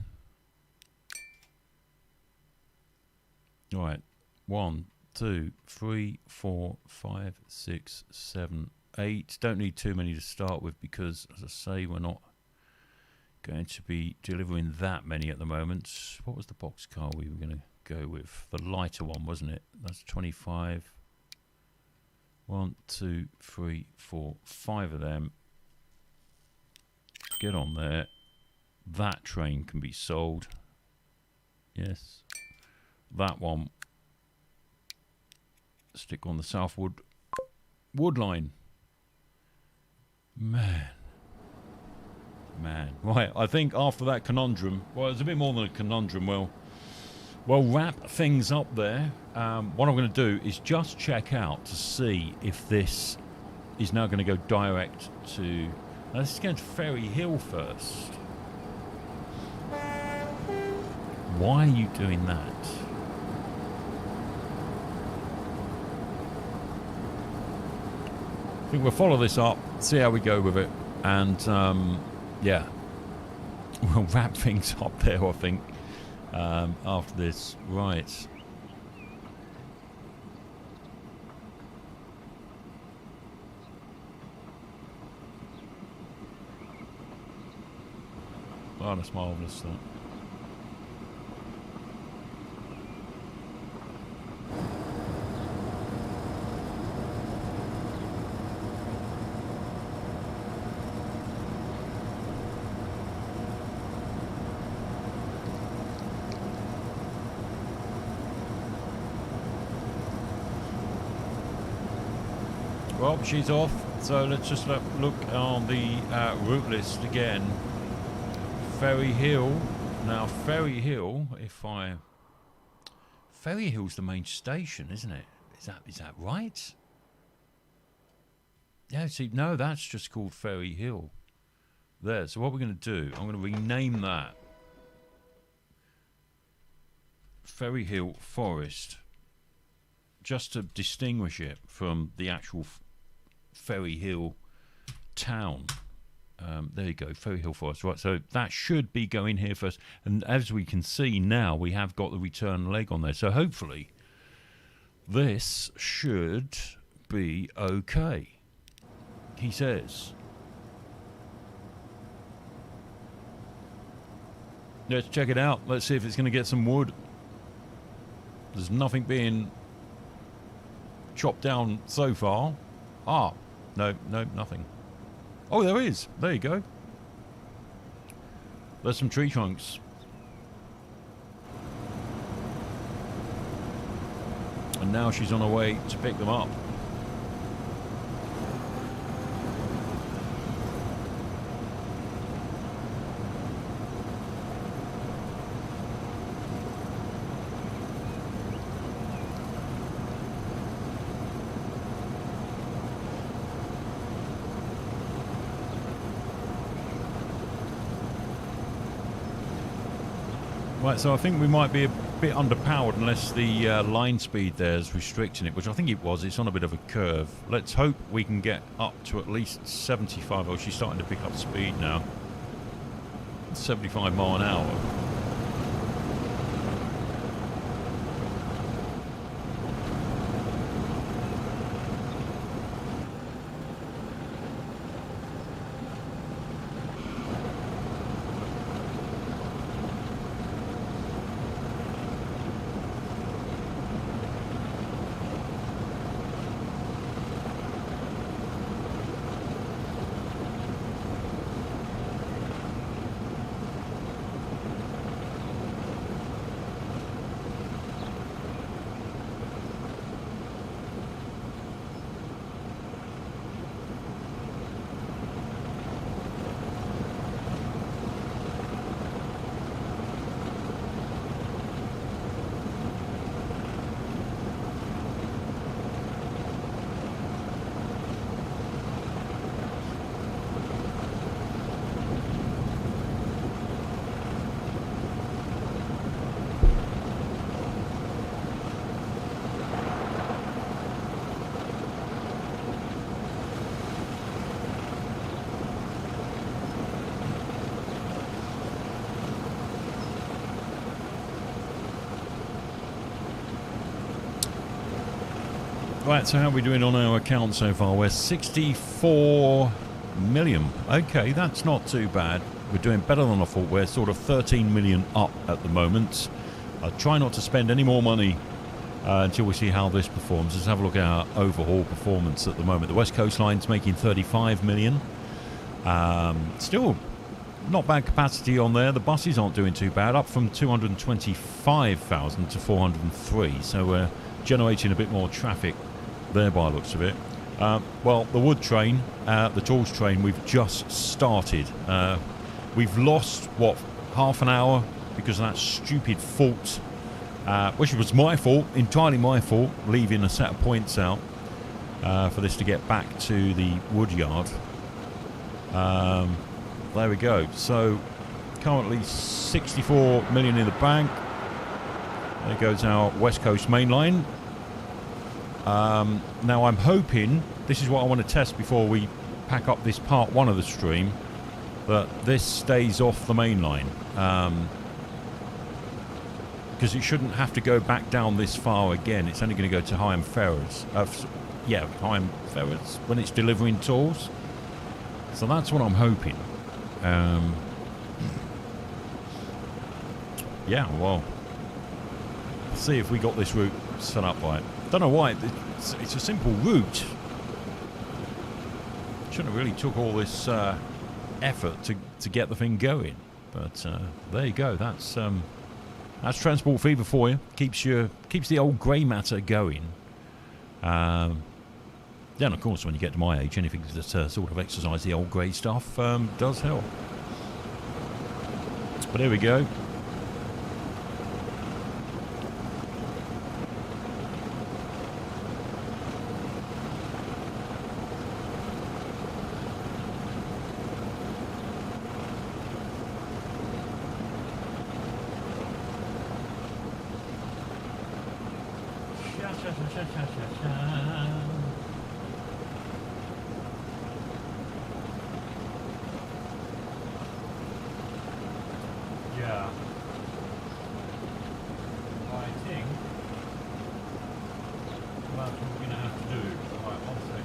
Right, 1, 2, 3, 4, 5, 6, 7, 8. Don't need too many to start with because, as I say, we're not going to be delivering that many at the moment. What was the boxcar we were going to go with? The lighter one, wasn't it? That's 25. 1, 2, 3, 4, 5 of them. Get on there. That train can be sold. Yes. That one. Stick on the Southwood wood line. Man. Right, I think after that conundrum, well, it's a bit more than a conundrum. We'll wrap things up there. What I'm going to do is just check out to see if this is now going to go direct to... Now, this is going to Ferry Hill first. Why are you doing that? I think we'll follow this up, see how we go with it, and yeah, we'll wrap things up there, I think. After this, right. Oh, that's marvellous, that. Well, she's off, so let's just look on the route list again. Ferry Hill. Now, Ferry Hill, Ferry Hill's the main station, isn't it? Is that right? Yeah, see, no, that's just called Ferry Hill. There, so what we're going to do, I'm going to rename that Ferry Hill Forest, just to distinguish it from the actual Ferry Hill town. There you go, Ferry Hill Forest. Right, so that should be going here first. And as we can see now, we have got the return leg on there. So hopefully this should be okay, he says. Let's check it out. Let's see if it's going to get some wood. There's nothing being chopped down so far. Ah, no, nothing. Oh, there is. There you go. There's some tree trunks. And now she's on her way to pick them up. Right, so I think we might be a bit underpowered unless the line speed there is restricting it, which I think it was. It's on a bit of a curve. Let's hope we can get up to at least 75. Oh, she's starting to pick up speed now. 75 mile an hour. Right, so how are we doing on our account so far? We're 64 million. Okay, that's not too bad. We're doing better than I thought. We're sort of 13 million up at the moment. I'll try not to spend any more money until we see how this performs. Let's have a look at our overhaul performance at the moment. The West Coast Line's making 35 million. Still not bad capacity on there. The buses aren't doing too bad, up from 225,000 to 403. So we're generating a bit more traffic there by the looks of it. Well, the wood train, the tools train, we've just started. We've lost, what, half an hour because of that stupid fault, which was my fault, entirely my fault, leaving a set of points out for this to get back to the wood yard. There we go. So currently 64 million in the bank. There goes our West Coast main line. Now I'm hoping, this is what I want to test before we pack up this part one of the stream, that this stays off the main line. Because it shouldn't have to go back down this far again. It's only going to go to Higham Ferrers. Higham Ferrers when it's delivering tools. So that's what I'm hoping. Yeah, well, see if we got this route set up right. Don't know why. It's a simple route. Shouldn't have really took all this effort to get the thing going. But there you go. That's transport fever for you. Keeps the old grey matter going. Then of course when you get to my age, anything that sort of exercise the old grey stuff does help. But here we go. Yeah. I think that's what we're going to have to do. Right, 1 second.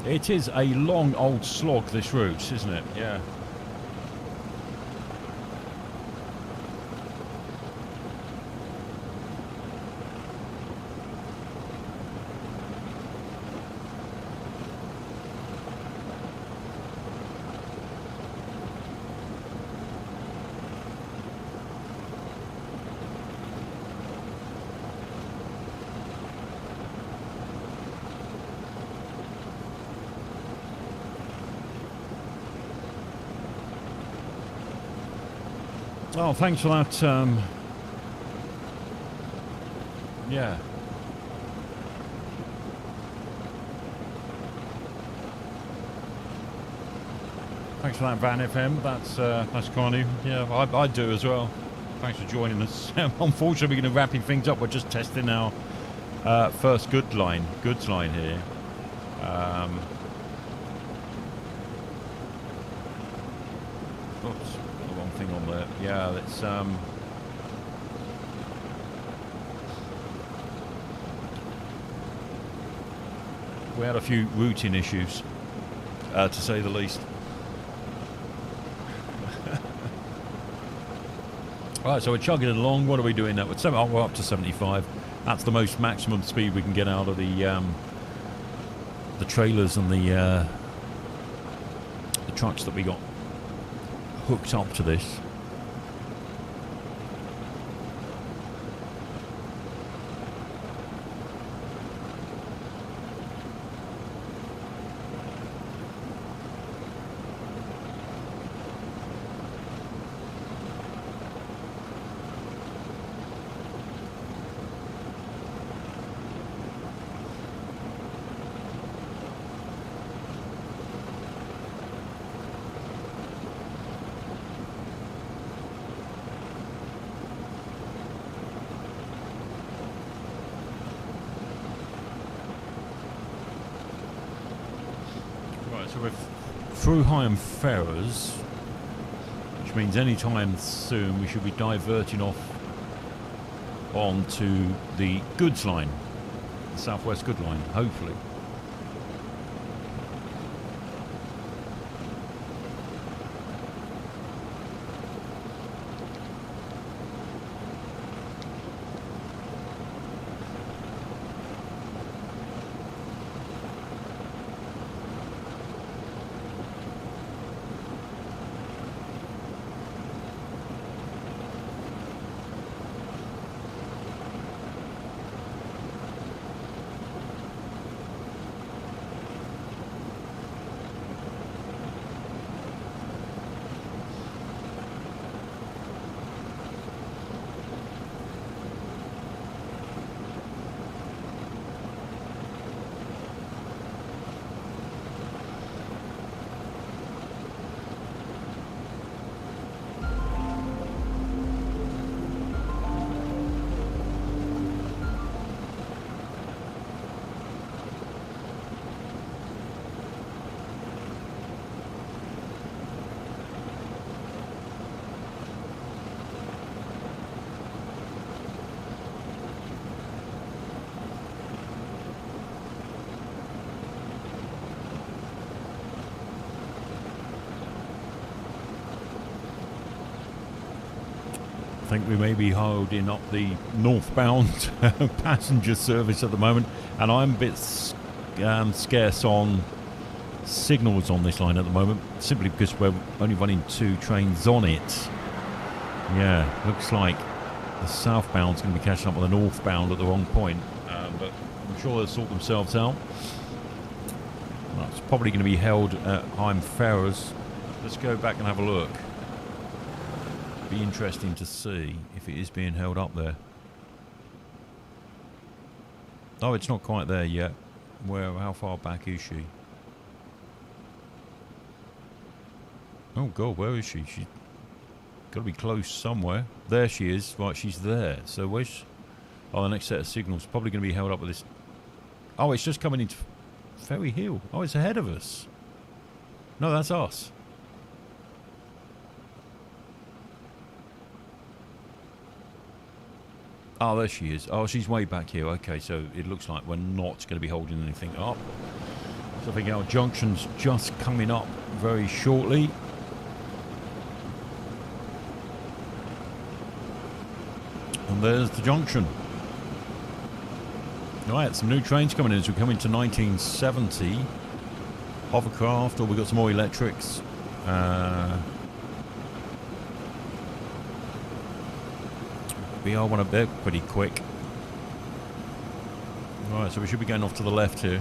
It is a long old slog, this route, isn't it? Yeah. Oh, thanks for that. Yeah. Thanks for that, Van FM. That's kind of you. Yeah, I do as well. Thanks for joining us. Unfortunately, we're going to be wrapping things up. We're just testing our first goods line here. Oops. Thing on there. Yeah, that's we had a few routing issues, to say the least. Right, so we're chugging along. What are we doing now? We're up to 75. That's the most maximum speed we can get out of the trailers and the trucks that we got hooked up to this. So we're through Higham Ferrers, which means any time soon we should be diverting off onto the goods line, the southwest goods line, hopefully. I think we may be holding up the northbound passenger service at the moment, and I'm a bit scarce on signals on this line at the moment, simply because we're only running 2 trains on it. Yeah, looks like the southbound's going to be catching up with the northbound at the wrong point, but I'm sure they'll sort themselves out. That's probably going to be held at Heim Ferrers. Let's go back and have a look. Be interesting to see if it is being held up there. Oh, it's not quite there yet. How far back is she? Oh god, where is she? She's got to be close somewhere. There she is. Right, she's there. So where's... Oh, the next set of signals probably going to be held up with this... Oh, it's just coming into Ferry Hill. Oh, it's ahead of us. No, that's us. Oh, there she is. Oh, she's way back here. Okay, so it looks like we're not going to be holding anything up. So I think our junction's just coming up very shortly. And there's the junction. Right, some new trains coming in as we come into 1970. Hovercraft, or we've got some more electrics. BR1 up there, pretty quick. Right, so we should be going off to the left here.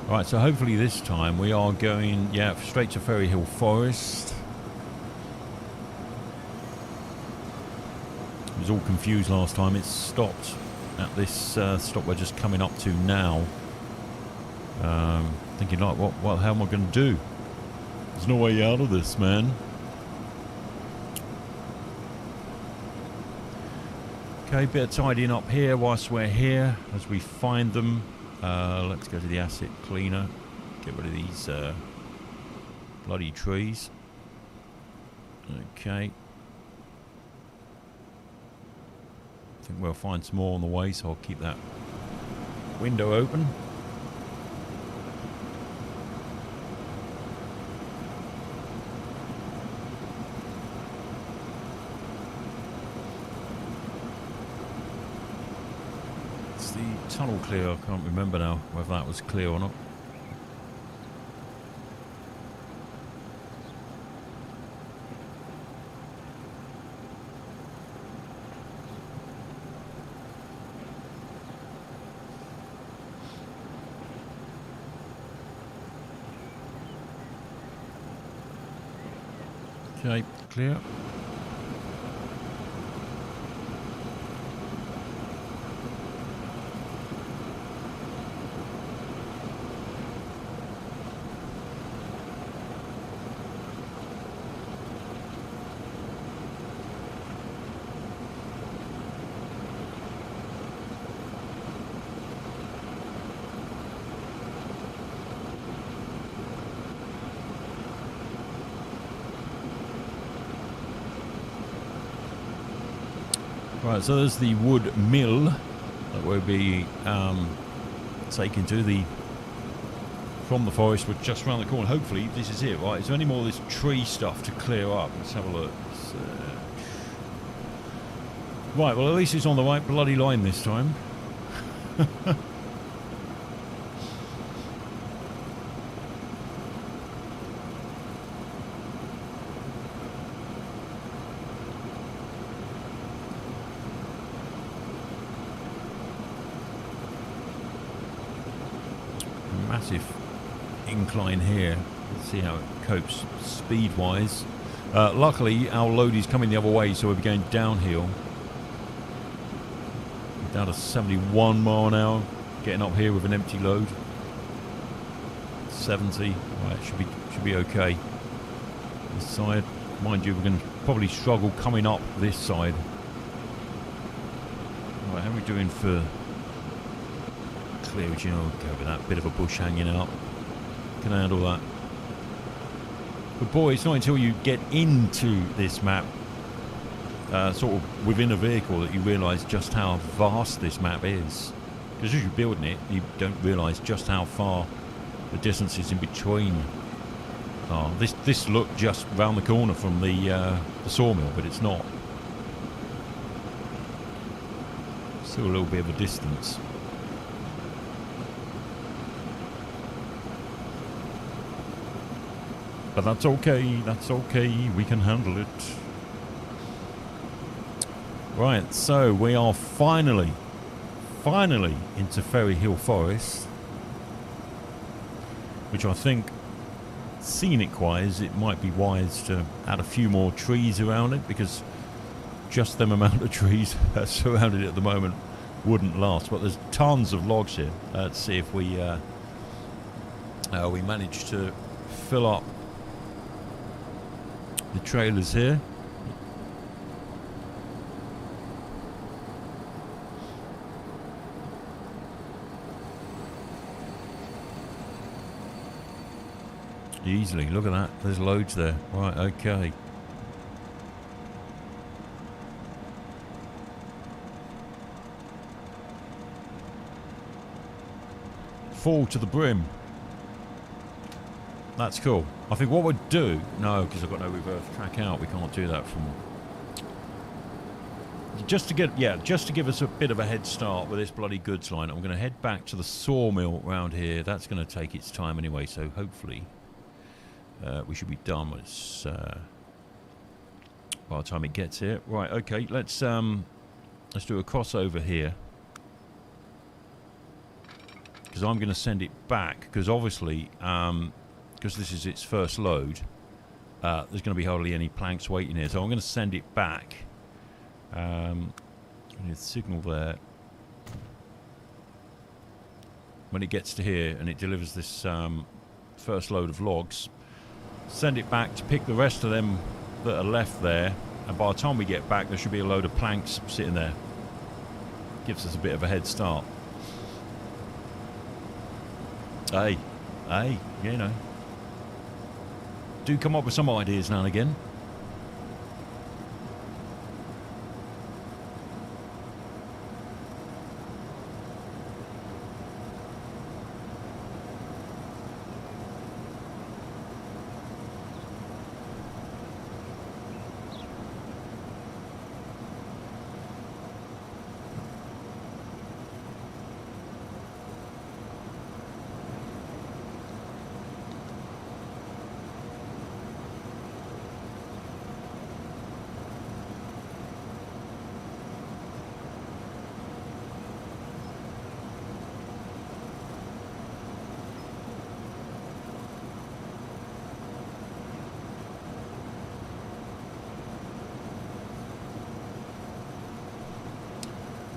Right, so hopefully this time we are going, yeah, straight to Ferry Hill Forest. I was all confused last time. It stopped at this stop we're just coming up to now. Thinking like, what how am I going to do? There's no way out of this, man. Okay, bit of tidying up here whilst we're here as we find them. Let's go to the asset cleaner. Get rid of these bloody trees. Okay. I think we'll find some more on the way, so I'll keep that window open. It's the tunnel clear. I can't remember now whether that was clear or not. Okay, clear. Right, so there's the wood mill that we'll be taken to from the forest. We're just around the corner. Hopefully this is it, right? Is there any more of this tree stuff to clear up? Let's have a look. Right, well at least it's on the right bloody line this time. Massive incline here. Let's see how it copes speed wise. Luckily our load is coming the other way, so we'll be going downhill. Down to 71 mile an hour, getting up here with an empty load. 70, right, should be okay. This side, mind you, we're going to probably struggle coming up this side. Right, how are we doing for clearage? You know, go with that bit of a bush hanging out. Can handle that. But boy, it's not until you get into this map, sort of within a vehicle, that you realise just how vast this map is. Because as you're building it, you don't realise just how far the distance is in between Oh, this looked just round the corner from the sawmill, but it's not. Still a little bit of a distance. But that's okay, we can handle it. Right, so we are finally into Ferry Hill Forest. Which I think, scenic-wise, it might be wise to add a few more trees around it, because just them amount of trees surrounded it at the moment wouldn't last. But there's tons of logs here. Let's see if we manage to fill up the trailers here. Easily, look at that. There's loads there. Right, okay. Full to the brim. That's cool. I think what we'd do... No, because I've got no reverse track out. We can't do that from... Just to give us a bit of a head start with this bloody goods line, I'm going to head back to the sawmill around here. That's going to take its time anyway, so hopefully we should be done with this, by the time it gets here. Right, okay, let's do a crossover here. Because I'm going to send it back, because obviously... because this is its first load, there's going to be hardly any planks waiting here, so I'm going to send it back. Signal there. When it gets to here and it delivers this first load of logs, send it back to pick the rest of them that are left there, and by the time we get back there should be a load of planks sitting there. Gives us a bit of a head start. Hey, you know. Do come up with some ideas now and again.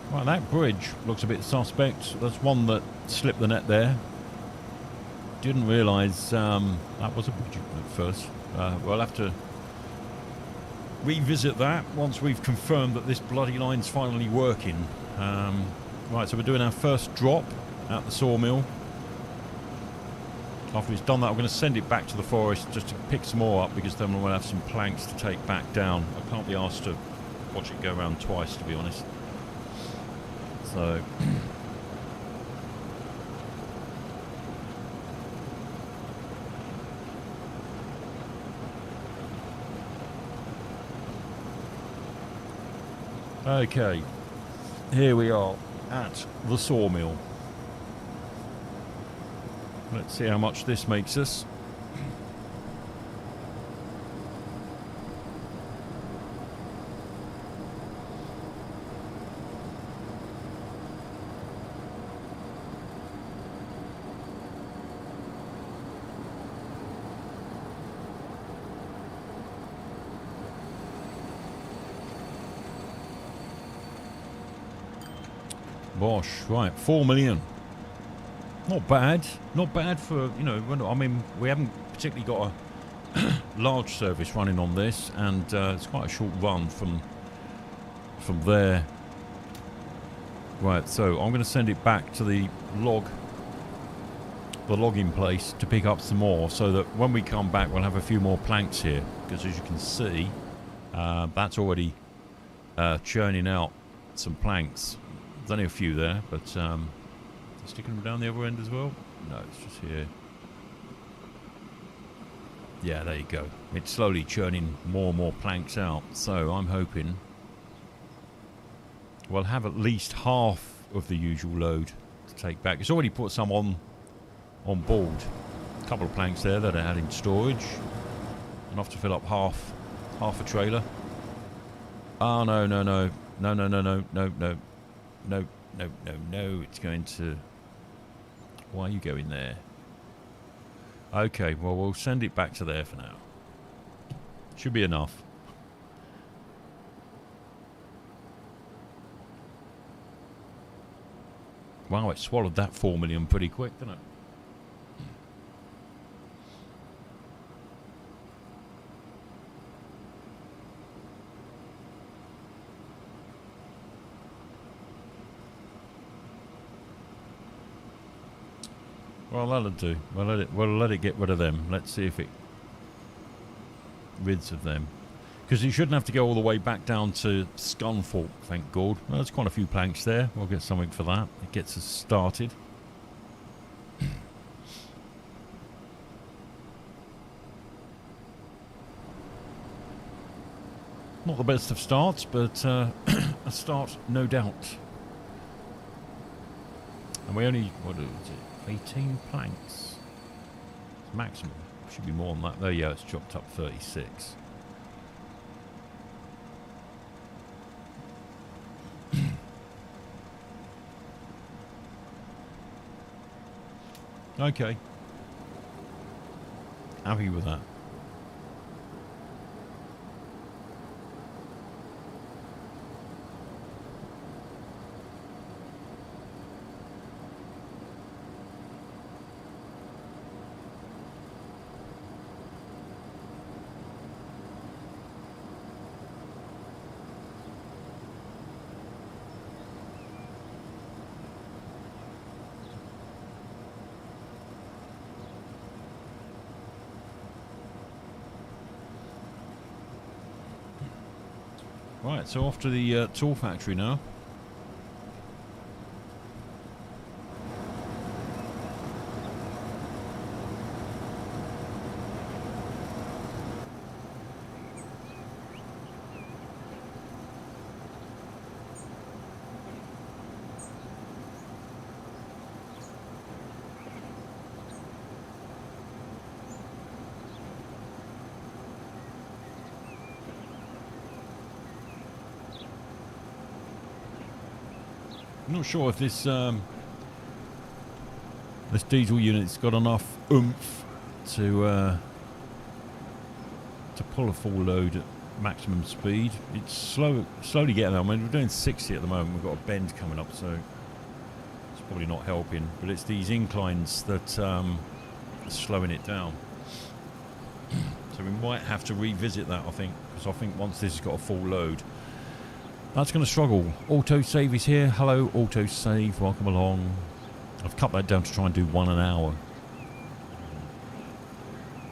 Right, that bridge looks a bit suspect. There's one that slipped the net there. Didn't realise that was a bridge at first. We'll have to revisit that once we've confirmed that this bloody line's finally working. Right, so we're doing our first drop at the sawmill. After it's done that, I'm going to send it back to the forest just to pick some more up, because then we'll have some planks to take back down. I can't be asked to watch it go around twice, to be honest. So... Okay, here we are at the sawmill. Let's see how much this makes us. Bosh, right, 4 million. Not bad. Not bad for, you know, I mean, we haven't particularly got a large service running on this, and it's quite a short run from there. Right, so I'm going to send it back to the logging place to pick up some more, so that when we come back we'll have a few more planks here, because as you can see, that's already churning out some planks. There's only a few there, but sticking them down the other end as well? No, it's just here. Yeah, there you go. It's slowly churning more and more planks out. So I'm hoping we'll have at least half of the usual load to take back. It's already put some on board. A couple of planks there that I had in storage. Enough to fill up half a trailer. Oh, no. No. It's going to... Why are you going there? Okay, well, we'll send it back to there for now. Should be enough. Wow, it swallowed that 4 million pretty quick, didn't it? Well, that'll do. We'll let it get rid of them. Let's see if it rids of them. Because you shouldn't have to go all the way back down to Scunthorpe, thank God. Well, there's quite a few planks there. We'll get something for that. It gets us started. Not the best of starts, but a start, no doubt. And we only, what is it, 18 planks? It's maximum. Should be more than that. There, yeah, it's chopped up 36. Okay. Happy with that. Right, so off to the tool factory now. I'm not sure if this this diesel unit's got enough oomph to pull a full load at maximum speed. It's slowly getting there. I mean, we're doing 60 at the moment. We've got a bend coming up, so it's probably not helping. But it's these inclines that are slowing it down. So we might have to revisit that, I think, because I think once this has got a full load, that's going to struggle. Autosave is here. Hello, autosave. Welcome along. I've cut that down to try and do 1 an hour.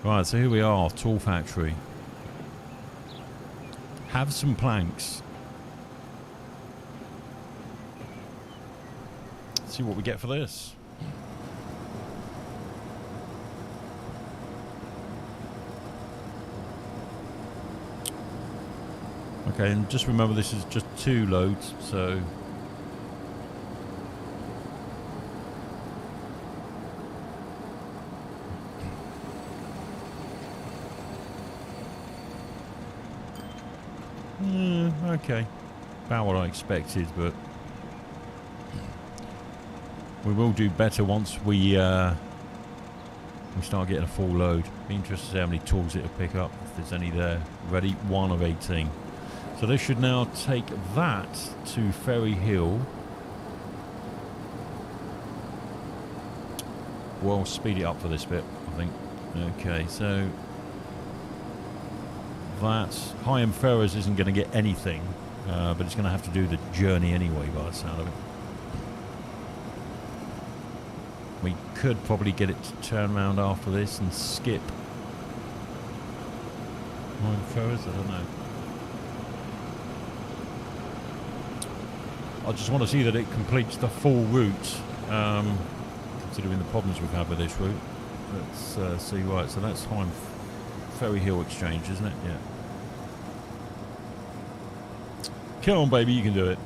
Right, so here we are, tool factory. Have some planks. Let's see what we get for this. Okay, and just remember this is just 2 loads, so... okay. About what I expected, but... we will do better once we start getting a full load. Be interested to see how many tools it'll pick up, if there's any there. Ready? 1 of 18. So this should now take that to Ferry Hill. We'll speed it up for this bit, I think. Okay, so that Higham Ferrers isn't going to get anything, but it's going to have to do the journey anyway by the sound of it. We could probably get it to turn around after this and skip Higham Ferrers, I don't know. I just want to see that it completes the full route, considering the problems we've had with this route. Let's see, right, so that's Higham Ferry Hill Exchange, isn't it? Yeah. Come on, baby, you can do it.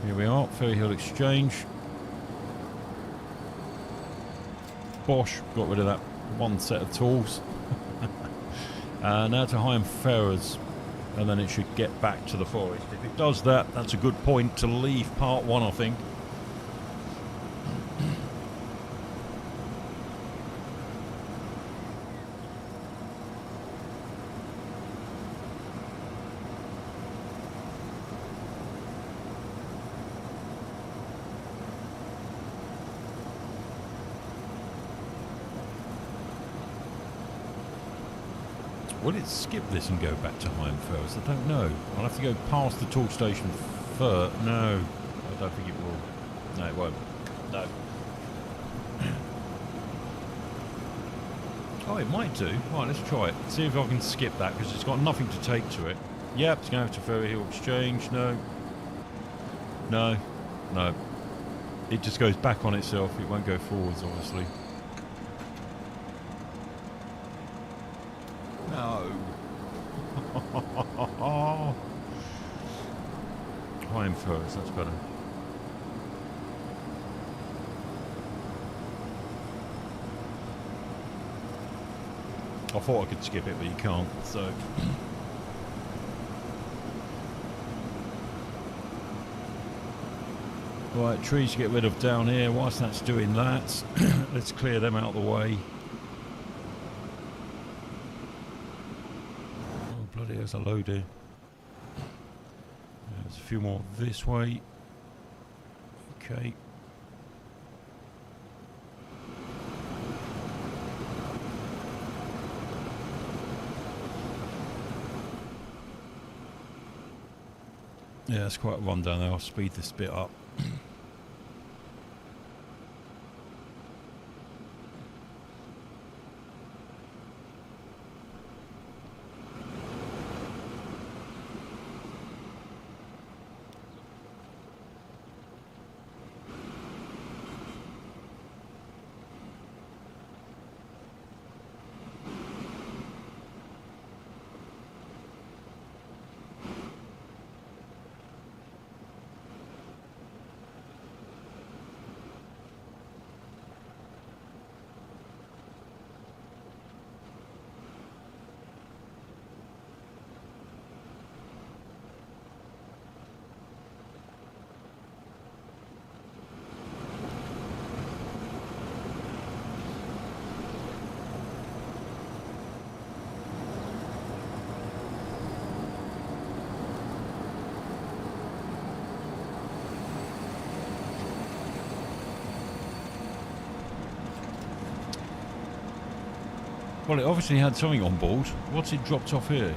Here we are, Ferry Hill Exchange. Bosh, got rid of that one set of tools. Now to Higham Ferrers, and then it should get back to the forest. If it does that, that's a good point to leave part one, I think. Will it skip this and go back to Higham Ferrers? I don't know. I'll have to go past the tool station first. No, I don't think it will. No, it won't. No. Oh, it might do. Right, let's try it. See if I can skip that, because it's got nothing to take to it. Yep, it's going to Ferry Hill Exchange. No. No. No. It just goes back on itself. It won't go forwards, obviously. No. Higham Ferrers, that's better. I thought I could skip it, but you can't, so... Right, trees to get rid of down here. Whilst that's doing that, let's clear them out of the way. There's a load here. There's a few more this way. Okay. Yeah, it's quite a run down there. I'll speed this bit up. Well, it obviously had something on board. What's it dropped off here?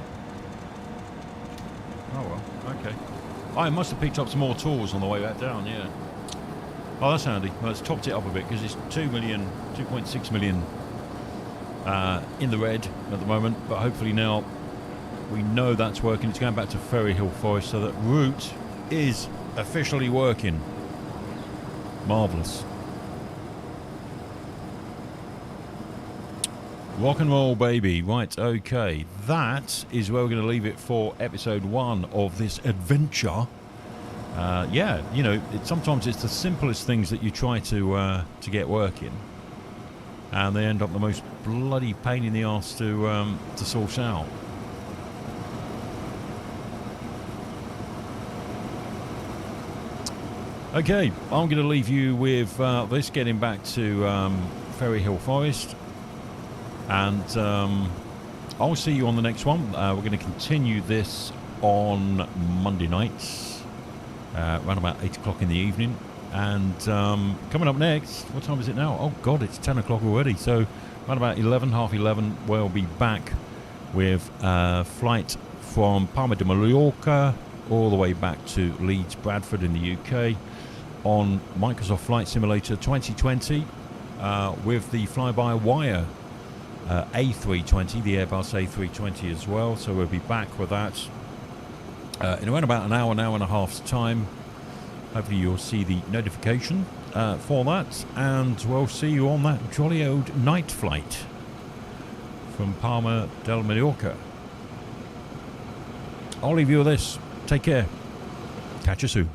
Oh, well, okay. Oh, it must have picked up some more tools on the way back down, yeah. Oh, that's handy. Well, it's topped it up a bit, because it's 2.6 million in the red at the moment. But hopefully now we know that's working. It's going back to Ferry Hill Forest, so that route is officially working. Marvellous. Rock and roll, baby. Right, okay. That is where we're going to leave it for episode 1 of this adventure. Yeah, you know, sometimes it's the simplest things that you try to get working, and they end up the most bloody pain in the arse to sort out. Okay, I'm going to leave you with this getting back to Ferry Hill Forest. And I'll see you on the next one. We're going to continue this on Monday nights, around about 8 o'clock in the evening. And coming up next, what time is it now? Oh God, it's 10 o'clock already. So around about 11, half 11, we'll be back with a flight from Palma de Mallorca all the way back to Leeds, Bradford in the UK on Microsoft Flight Simulator 2020 with the fly-by-wire A320, the Airbus A320 as well. So we'll be back with that. in around about an hour and a half's time. Hopefully you'll see the notification for that, and we'll see you on that jolly old night flight from Palma del Mallorca. I'll leave you with this. Take care. Catch you soon.